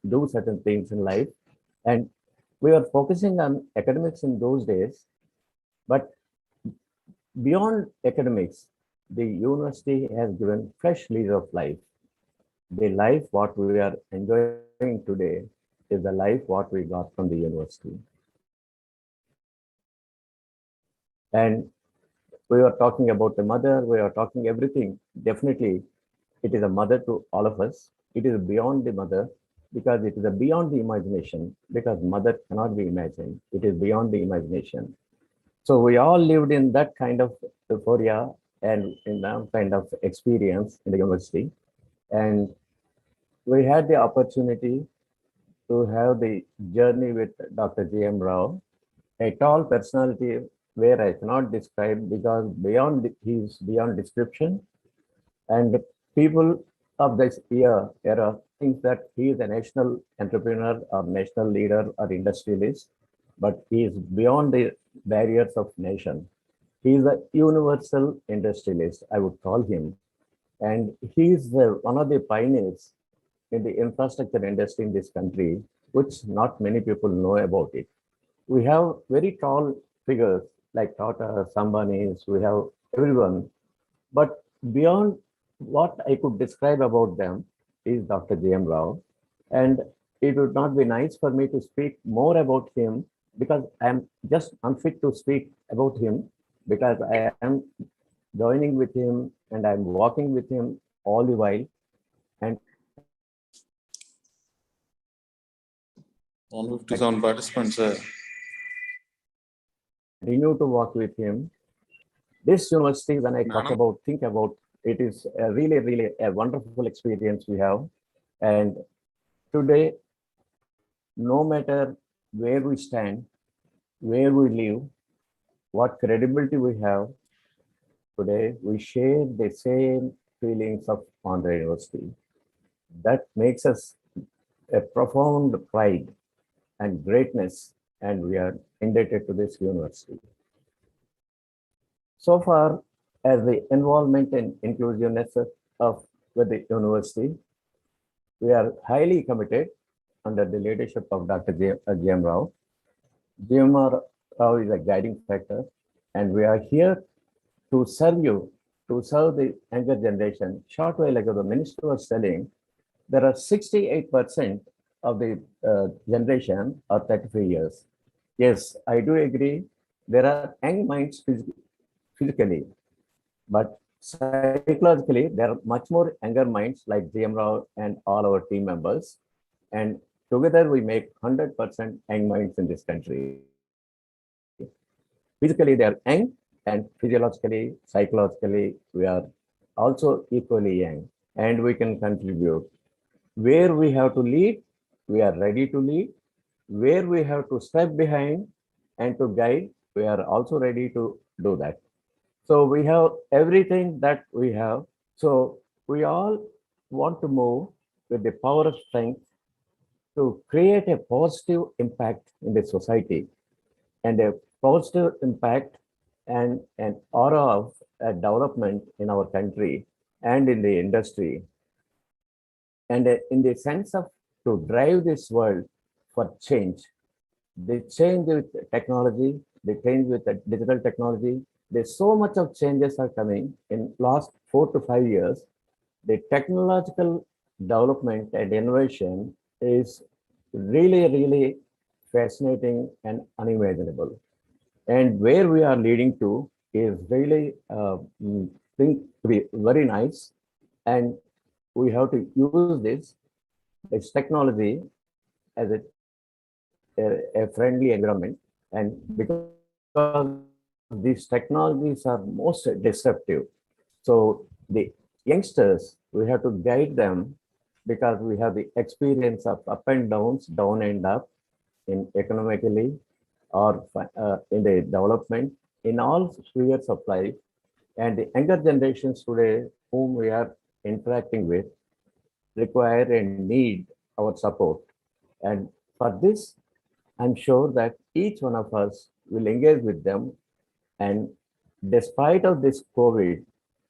[SPEAKER 21] do certain things in life. And we were focusing on academics in those days, but beyond academics, the university has given fresh lease of life. The life what we are enjoying today is the life what we got from the university. And we were talking about the mother, we are talking everything. Definitely, it is a mother to all of us. It is beyond the mother because it is a beyond the imagination, because mother cannot be imagined. It is beyond the imagination. So we all lived in that kind of euphoria and in that kind of experience in the university. And we had the opportunity to have the journey with Dr. G.M. Rao, a tall personality where I cannot describe because he's beyond description. And people of this era think that he is a national entrepreneur or national leader or industrialist, but he is beyond the barriers of nation. He is a universal industrialist, I would call him. And he is one of the pioneers in the infrastructure industry in this country, which not many people know about it. We have very tall figures like Tata, Sambanis, we have everyone. But beyond what I could describe about them is Dr. J.M. Rao. And it would not be nice for me to speak more about him because I am just unfit to speak about him because I am joining with him and I'm walking with him all the while. And
[SPEAKER 3] on 57 participants,
[SPEAKER 21] continue to walk with him. This university, when I think about, it is a really, really a wonderful experience we have. And today, no matter where we stand, where we live, what credibility we have, today we share the same feelings of Andhra University. That makes us a profound pride and greatness, and we are indebted to this university. So far, as the involvement and inclusiveness with the university, we are highly committed under the leadership of Dr. J.M. Rao. J.M. Rao is a guiding factor, and we are here to serve you, to serve the younger generation. Short while ago, the minister was telling there are 68% of the generation are 33 years. Yes, I do agree. There are young minds physically, but Psychologically, there are much more younger minds like GM Rao and all our team members. And together we make 100% young minds in this country. Physically, they are young, and physiologically, psychologically, we are also equally young, and we can contribute. Where we have to lead, we are ready to lead. Where we have to step behind and to guide, we are also ready to do that. So we have everything that we have. So we all want to move with the power of strength to create a positive impact in the society, and a positive impact and an aura of development in our country and in the industry. And in the sense of to drive this world for change, the change with technology, the change with the digital technology, there's so much of changes are coming in last 4 to 5 years. The technological development and innovation is really, really fascinating and unimaginable. And where we are leading to is really think to be very nice. And we have to use this technology as a friendly environment. And because these technologies are most disruptive, so the youngsters, we have to guide them because we have the experience of up and downs, down and up in economically or in the development in all spheres of life. And the younger generations today whom we are interacting with require and need our support. And for this, I'm sure that each one of us will engage with them. And despite of this COVID,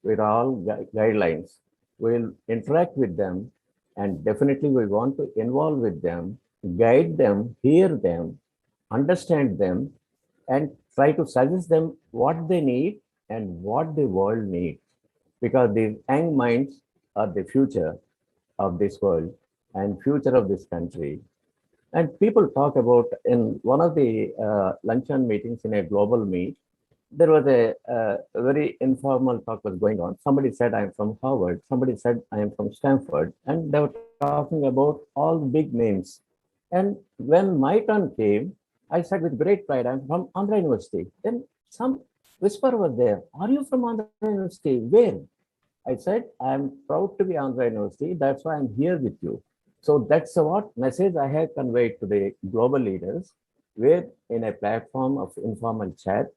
[SPEAKER 21] with all guidelines, we'll interact with them, and definitely we want to involve with them, guide them, hear them, understand them, and try to suggest them what they need and what the world needs. Because these young minds are the future of this world and future of this country. And people talk about in one of the luncheon meetings in a global meet, there was a very informal talk was going on. Somebody said, I'm from Harvard. Somebody said, I am from Stanford. And they were talking about all big names. And when my turn came, I said with great pride, I'm from Andhra University. Then some whisper was there, are you from Andhra University? Where? I said, I'm proud to be Andhra University. That's why I'm here with you. So that's what message I have conveyed to the global leaders, where in a platform of informal chat.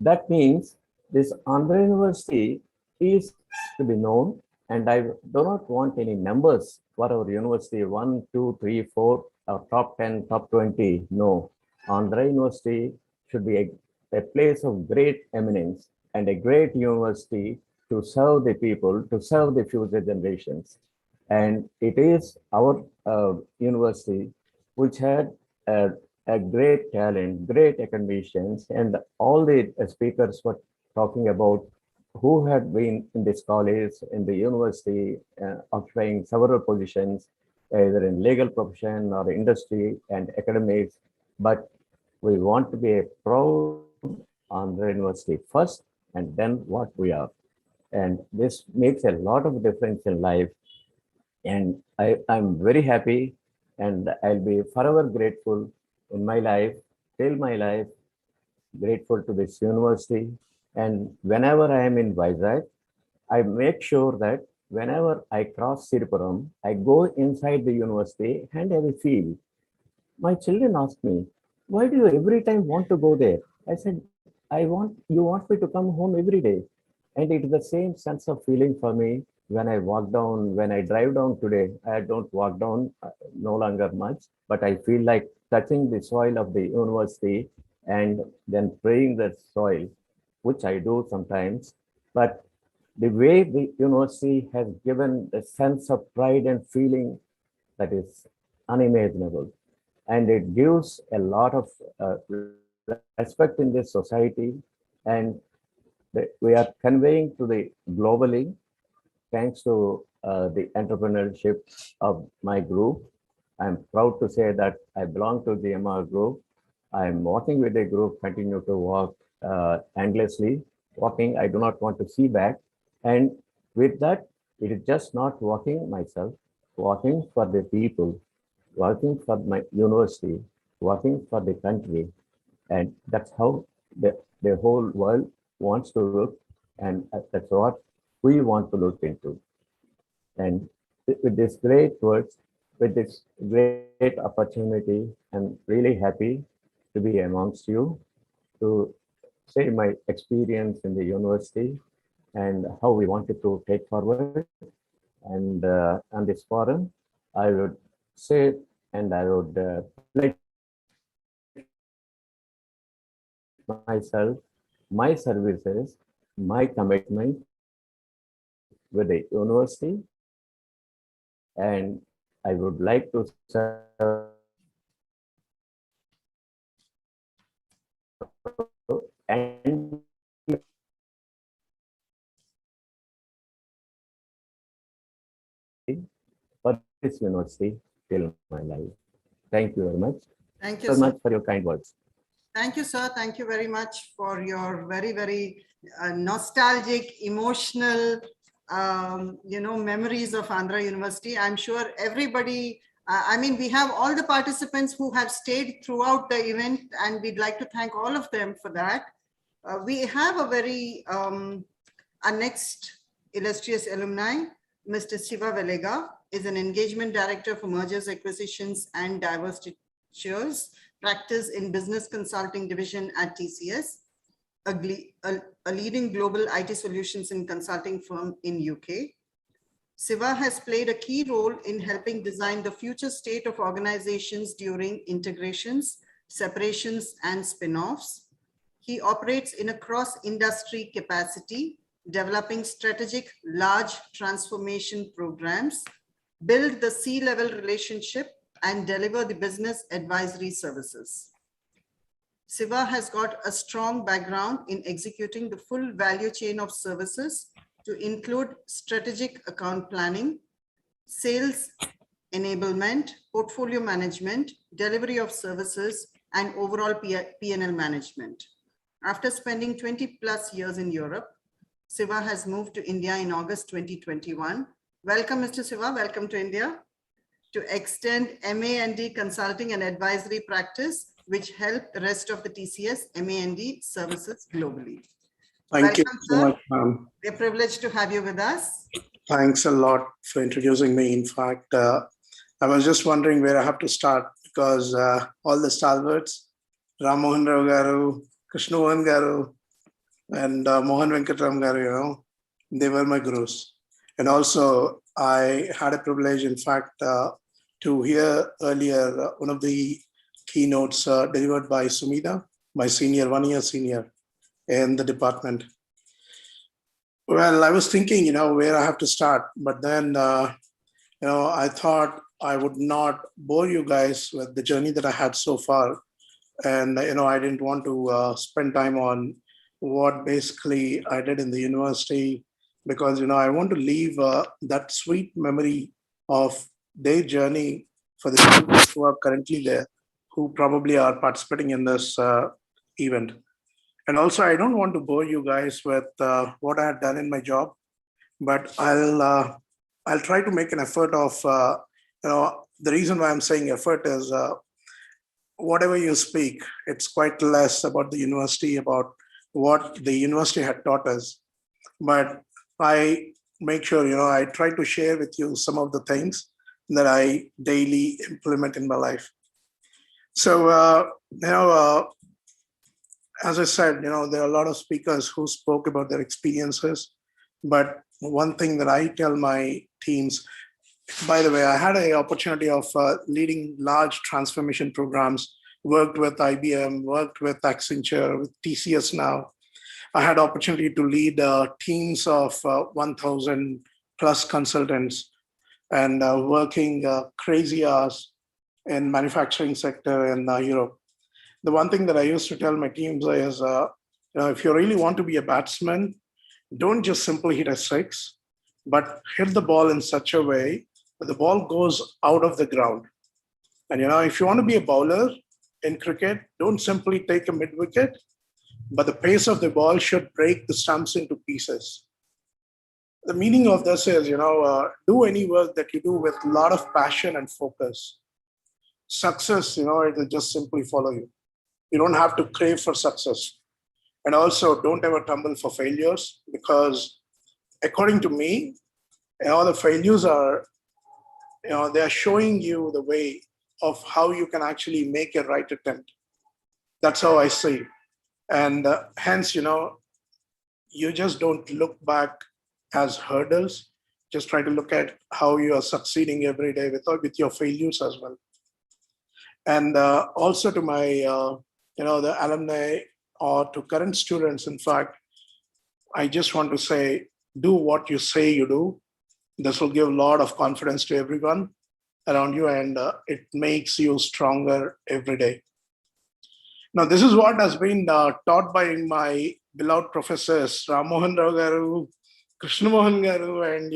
[SPEAKER 21] That means this Andhra University is to be known, and I do not want any numbers for our university 1, 2, 3, 4, top 10, top 20. No, Andhra University should be a place of great eminence and a great university to serve the people, to serve the future generations. And it is our university which had a great talent, great academicians, and all the speakers were talking about who had been in this college, in the university, occupying several positions, either in legal profession or industry and academics. But we want to be a proud Andhra University first, and then what we are. And this makes a lot of difference in life. And I'm very happy, and I'll be forever grateful in my life, till my life, grateful to this university. And whenever I am in Vizag, I make sure that whenever I cross Siripuram, I go inside the university and I will feel. My children ask me, why do you every time want to go there? I said, you want me to come home every day. And it is the same sense of feeling for me when I walk down, when I drive down today. I don't walk down no longer much, but I feel like touching the soil of the university and then praying that soil, which I do sometimes. But the way the university has given a sense of pride and feeling that is unimaginable. And it gives a lot of respect in this society. And we are conveying to the globally, thanks to the entrepreneurship of my group. I'm proud to say that I belong to the MR group. I'm working with the group, continue to walk endlessly. Walking, I do not want to see back. And with that, it is just not working myself, working for the people, working for my university, working for the country. And that's how the whole world wants to look. And that's what we want to look into. And with this great words, with this great opportunity, I'm really happy to be amongst you to share my experience in the university and how we wanted to take forward. And on this forum, I would say, and I would pledge myself, my services, my commitment with the university, and I would like to serve and for this university till my life. Thank you very much.
[SPEAKER 1] Thank you
[SPEAKER 21] so
[SPEAKER 1] so
[SPEAKER 21] much for your kind words.
[SPEAKER 1] Thank you, sir. Thank you very much for your very, very nostalgic, emotional, memories of Andhra University. I'm sure everybody, we have all the participants who have stayed throughout the event, and we'd like to thank all of them for that. We have our next illustrious alumni, Mr. Shiva Vellega, is an engagement director for mergers, acquisitions, and divestitures practice in business consulting division at TCS, a leading global IT solutions and consulting firm in UK. Shiva has played a key role in helping design the future state of organizations during integrations, separations, and spin-offs. He operates in a cross-industry capacity, developing strategic large transformation programs, build the C-level relationship, and deliver the business advisory services. Shiva has got a strong background in executing the full value chain of services to include strategic account planning, sales enablement, portfolio management, delivery of services, and overall P&L management. After spending 20 plus years in Europe, Shiva has moved to India in August 2021. Welcome, Mr. Shiva. Welcome to India. To extend MA&D consulting and advisory practice, which help the rest of the TCS MA&D services globally.
[SPEAKER 3] Thank you so much,
[SPEAKER 1] ma'am. We're privileged to have you with us.
[SPEAKER 3] Thanks a lot for introducing me. In fact, I was just wondering where I have to start because all the stalwarts, Ramohan garu, Krishnamohan garu, and Mohan Venkatara garu, they were my gurus. And also, I had a privilege, in fact, to hear earlier one of the keynotes delivered by Sumita, my senior, 1 year senior in the department. Well, I was thinking, where I have to start, but then, I thought I would not bore you guys with the journey that I had so far. And, I didn't want to spend time on what basically I did in the university, because, I want to leave that sweet memory of their journey for the people who are currently there, who probably are participating in this event. And also, I don't want to bore you guys with what I had done in my job, but I'll try to make an effort of, the reason why I'm saying effort is whatever you speak, it's quite less about the university, about what the university had taught us. But I make sure, I try to share with you some of the things that I daily implement in my life. So, as I said, there are a lot of speakers who spoke about their experiences. But one thing that I tell my teams, by the way, I had an opportunity of leading large transformation programs, worked with IBM, worked with Accenture, with TCS now. I had opportunity to lead teams of 1,000 plus consultants and working crazy hours in manufacturing sector in Europe. The one thing that I used to tell my teams is, if you really want to be a batsman, don't just simply hit a six, but hit the ball in such a way that the ball goes out of the ground. And, if you want to be a bowler in cricket, don't simply take a mid-wicket, but the pace of the ball should break the stumps into pieces. The meaning of this is, do any work that you do with a lot of passion and focus. Success, it will just simply follow you. You don't have to crave for success. And also, don't ever tumble for failures, because according to me, the failures are, they are showing you the way of how you can actually make a right attempt. That's how I see. And hence, you just don't look back as hurdles. Just try to look at how you are succeeding every day with your failures as well. And also to my, the alumni or to current students, in fact, I just want to say, do what you say you do. This will give a lot of confidence to everyone around you, and it makes you stronger every day. Now, this is what has been taught by my beloved professors, Ramohan Rao Garu, Krishna Mohan Garu, and,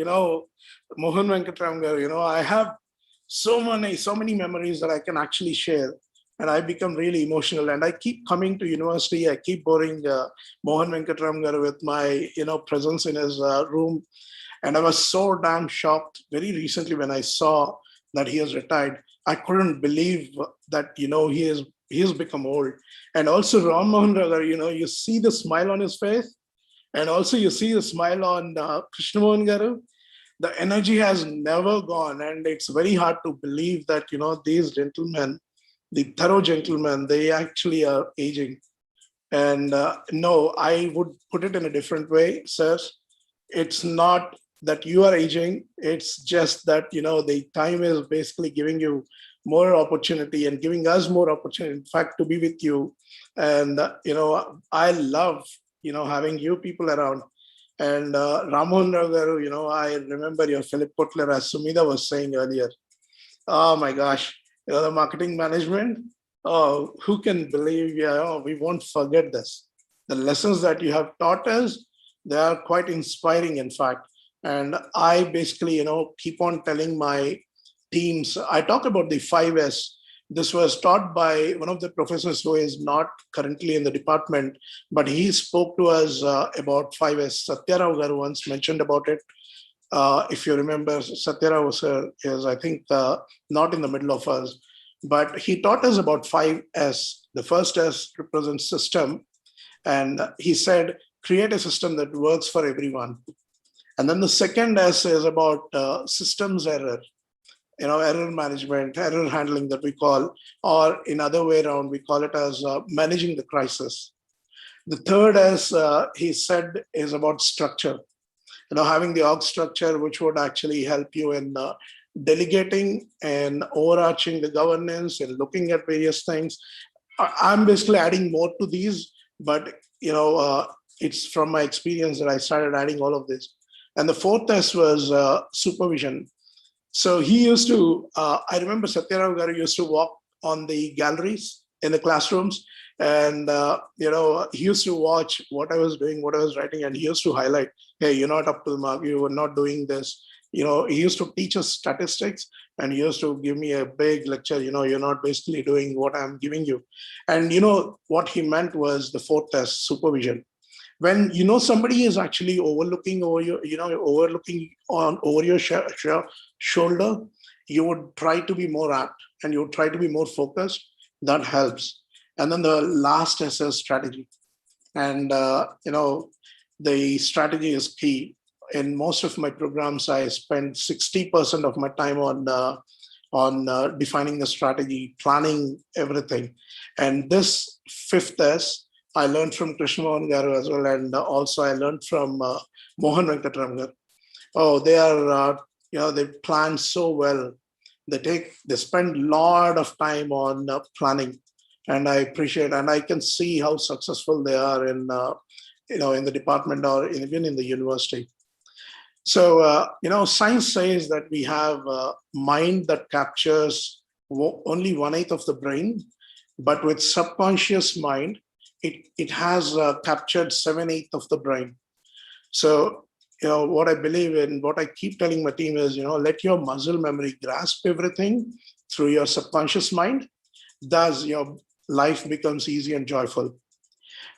[SPEAKER 3] Mohan Venkatram Garu. I have so many memories that I can actually share, and I become really emotional. And I keep coming to university. I keep boring Mohan Venkatram Garu with my, presence in his room. And I was so damn shocked very recently when I saw that he has retired. I couldn't believe that, he has become old. And also Ram Mohan Garu, you see the smile on his face, and also you see the smile on Krishna Mohan Garu. The energy has never gone, and it's very hard to believe that, these gentlemen, the thorough gentlemen, they actually are aging. And no, I would put it in a different way, sirs. It's not that you are aging, it's just that, the time is basically giving you more opportunity and giving us more opportunity, in fact, to be with you. And, I love, having you people around. And Ramohan Rao Garu, I remember your Philip Kotler, as Sumida was saying earlier. Oh my gosh, the marketing management. Oh, who can believe, we won't forget this. The lessons that you have taught us, they are quite inspiring, in fact. And I basically, keep on telling my teams, I talk about the 5S. This was taught by one of the professors who is not currently in the department, but he spoke to us about 5S. Satya Rao Garu once mentioned about it. If you remember, Satya Rao sir is, I think, not in the middle of us, but he taught us about 5S. The first S represents system. And he said, create a system that works for everyone. And then the second S is about systems error. Error management, error handling that we call, or in other way around, we call it as managing the crisis. The third, as he said, is about structure. Having the org structure, which would actually help you in delegating and overarching the governance and looking at various things. I'm basically adding more to these, but it's from my experience that I started adding all of this. And the fourth S was supervision. So he used to, I remember Satya Rao Garu used to walk on the galleries in the classrooms, and he used to watch what I was doing, what I was writing, and he used to highlight, hey, you're not up to the mark, you were not doing this. He used to teach us statistics, and he used to give me a big lecture, you're not basically doing what I'm giving you. And what he meant was the fourth test, supervision. When somebody is actually overlooking over your, over your shoulder, you would try to be more apt and you would try to be more focused. That helps. And then the last is a strategy. And the strategy is key. In most of my programs, I spend 60% of my time on defining the strategy, planning everything. And this fifth S, I learned from Krishna Mohan Garu as well, and also I learned from Mohan Venkatram Garu. Oh, they are, they plan so well. They spend a lot of time on planning, and I appreciate, and I can see how successful they are in the department or even in the university. So, science says that we have a mind that captures only 1/8 of the brain, but with subconscious mind, it has captured 7/8 of the brain. So, what I believe in, what I keep telling my team is, let your muscle memory grasp everything through your subconscious mind. Thus, your life becomes easy and joyful.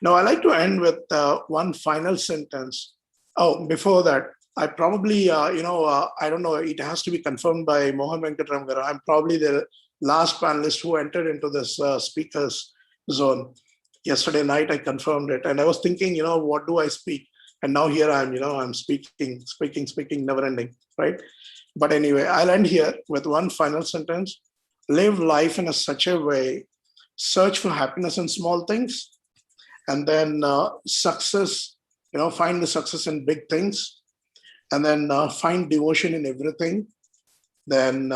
[SPEAKER 3] Now, I like to end with one final sentence. Oh, before that, I probably, I don't know, it has to be confirmed by Mohan Venkatram garu. I'm probably the last panelist who entered into this speakers zone. Yesterday night, I confirmed it. And I was thinking, what do I speak? And now here I am, I'm speaking, never ending, right? But anyway, I'll end here with one final sentence. Live life in such a way, search for happiness in small things, and then success, find the success in big things, and then find devotion in everything, then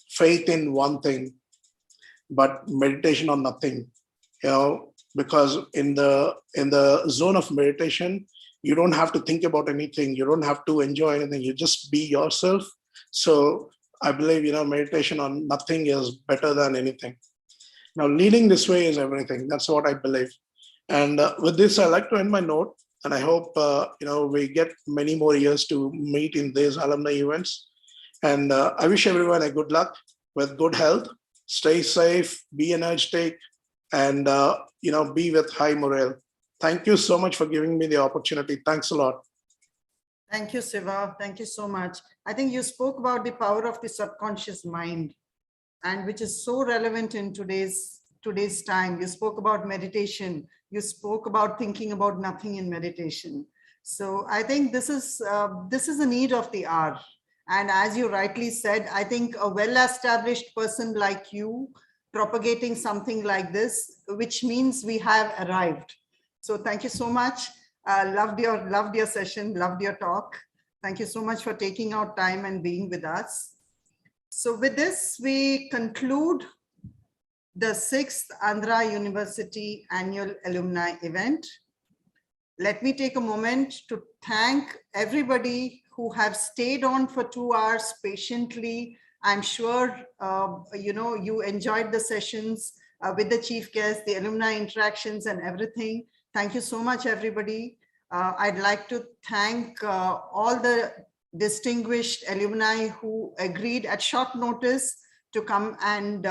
[SPEAKER 3] faith in one thing, but meditation on nothing, because in the zone of meditation, you don't have to think about anything. You don't have to enjoy anything. You just be yourself. So I believe, meditation on nothing is better than anything. Now, leading this way is everything. That's what I believe. And with this, I like to end my note. And I hope, we get many more years to meet in these alumni events. And I wish everyone a good luck with good health. Stay safe, be energetic, and, be with high morale. Thank you so much for giving me the opportunity. Thanks a lot.
[SPEAKER 1] Thank you, Shiva. Thank you so much. I think you spoke about the power of the subconscious mind, and which is so relevant in today's time. You spoke about meditation. You spoke about thinking about nothing in meditation. So I think this is a need of the hour. And as you rightly said, I think a well-established person like you propagating something like this, which means we have arrived. So thank you so much. Loved your session, loved your talk. Thank you so much for taking out time and being with us. So with this, we conclude the 6th Andhra University Annual Alumni Event. Let me take a moment to thank everybody who have stayed on for 2 hours patiently. I'm sure, you enjoyed the sessions with the chief guest, the alumni interactions and everything. Thank you so much, everybody. I'd like to thank all the distinguished alumni who agreed at short notice to come and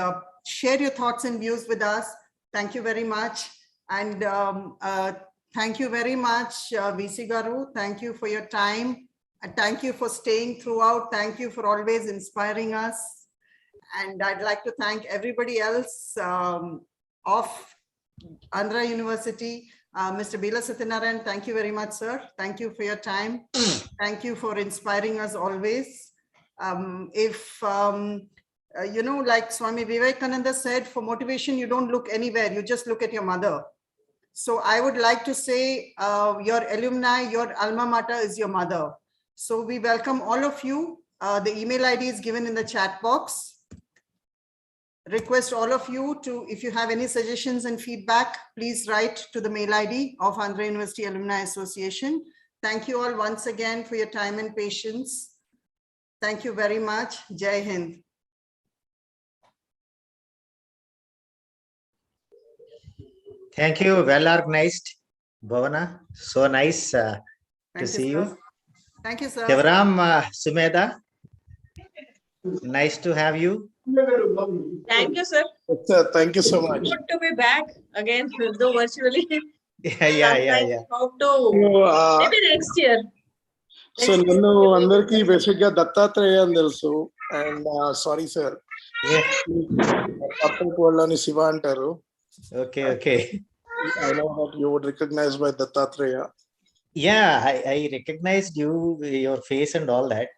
[SPEAKER 1] share your thoughts and views with us. Thank you very much. And thank you very much, VC Garu. Thank you for your time. And thank you for staying throughout. Thank you for always inspiring us. And I'd like to thank everybody else of Andhra University. Mr. Bila Satyanarayan, thank you very much, sir. Thank you for your time. Thank you for inspiring us always. Like Swami Vivekananda said, for motivation, you don't look anywhere. You just look at your mother. So I would like to say your alumni, your alma mater is your mother. So we welcome all of you. The email ID is given in the chat box. Request all of you to, if you have any suggestions and feedback, please write to the mail ID of Andhra University Alumni Association. Thank you all once again for your time and patience. Thank you very much. Jai Hind.
[SPEAKER 15] Thank you. Well organized, Bhavana. So nice to see you.
[SPEAKER 1] Thank you, sir.
[SPEAKER 15] Devram, Sumedha. Nice to have you.
[SPEAKER 18] Thank you, sir.
[SPEAKER 3] Thank you so much.
[SPEAKER 18] Good to be back again, though virtually.
[SPEAKER 15] Yeah.
[SPEAKER 18] Hope to maybe next year.
[SPEAKER 3] So nanu andarki basic ga Dattatreya ani telusu, and sorry sir, Appalpallani Shiva antaru.
[SPEAKER 15] Okay.
[SPEAKER 3] I know that you would recognize by Dattatreya.
[SPEAKER 15] Yeah, I recognized you, your face and all that.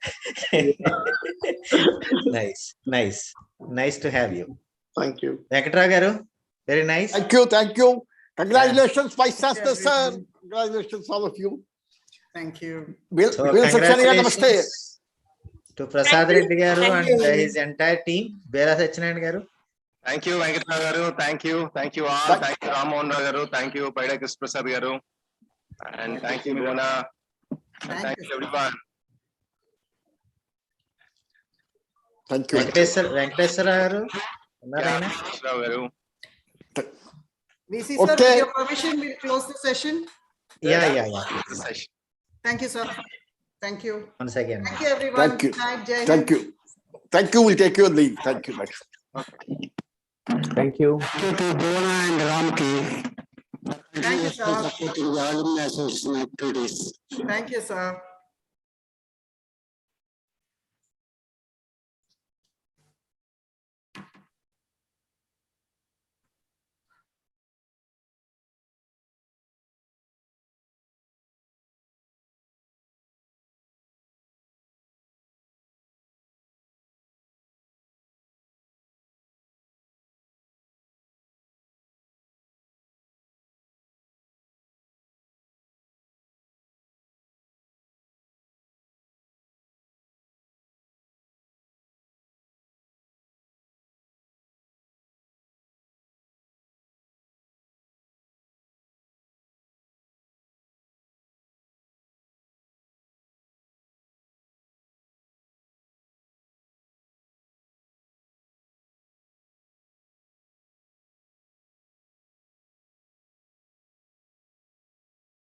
[SPEAKER 15] Nice to have you.
[SPEAKER 3] Thank you.
[SPEAKER 15] Venkatara garu, very nice.
[SPEAKER 16] Thank you. Congratulations, Vice Chancellor, sir. Congratulations, all of you.
[SPEAKER 1] Thank you.
[SPEAKER 15] So congratulations to Prasad Reddy garu and his entire team. Bela Satyanarayan garu.
[SPEAKER 2] Thank you, Venkatara garu. Thank you all. Thank you, Ramohan garu. Thank you, Paida Prasad garu. And thank you, Milona. Thank you, everyone.
[SPEAKER 16] Thank you.
[SPEAKER 15] Venkateswara garu.
[SPEAKER 1] VC sir, with your permission, we'll close the session.
[SPEAKER 15] Yeah.
[SPEAKER 1] Thank you, sir. Thank you.
[SPEAKER 15] Once again.
[SPEAKER 1] Thank you, everyone.
[SPEAKER 16] Thank you.
[SPEAKER 1] Good night, Jai
[SPEAKER 16] Thank you. Thank you. We'll take your leave. Thank you.
[SPEAKER 21] Thank you.
[SPEAKER 13] Thank you to Bona and Ramki.
[SPEAKER 1] Thank you, sir.
[SPEAKER 13] Supporting the alumni association activities.
[SPEAKER 1] Thank you, sir.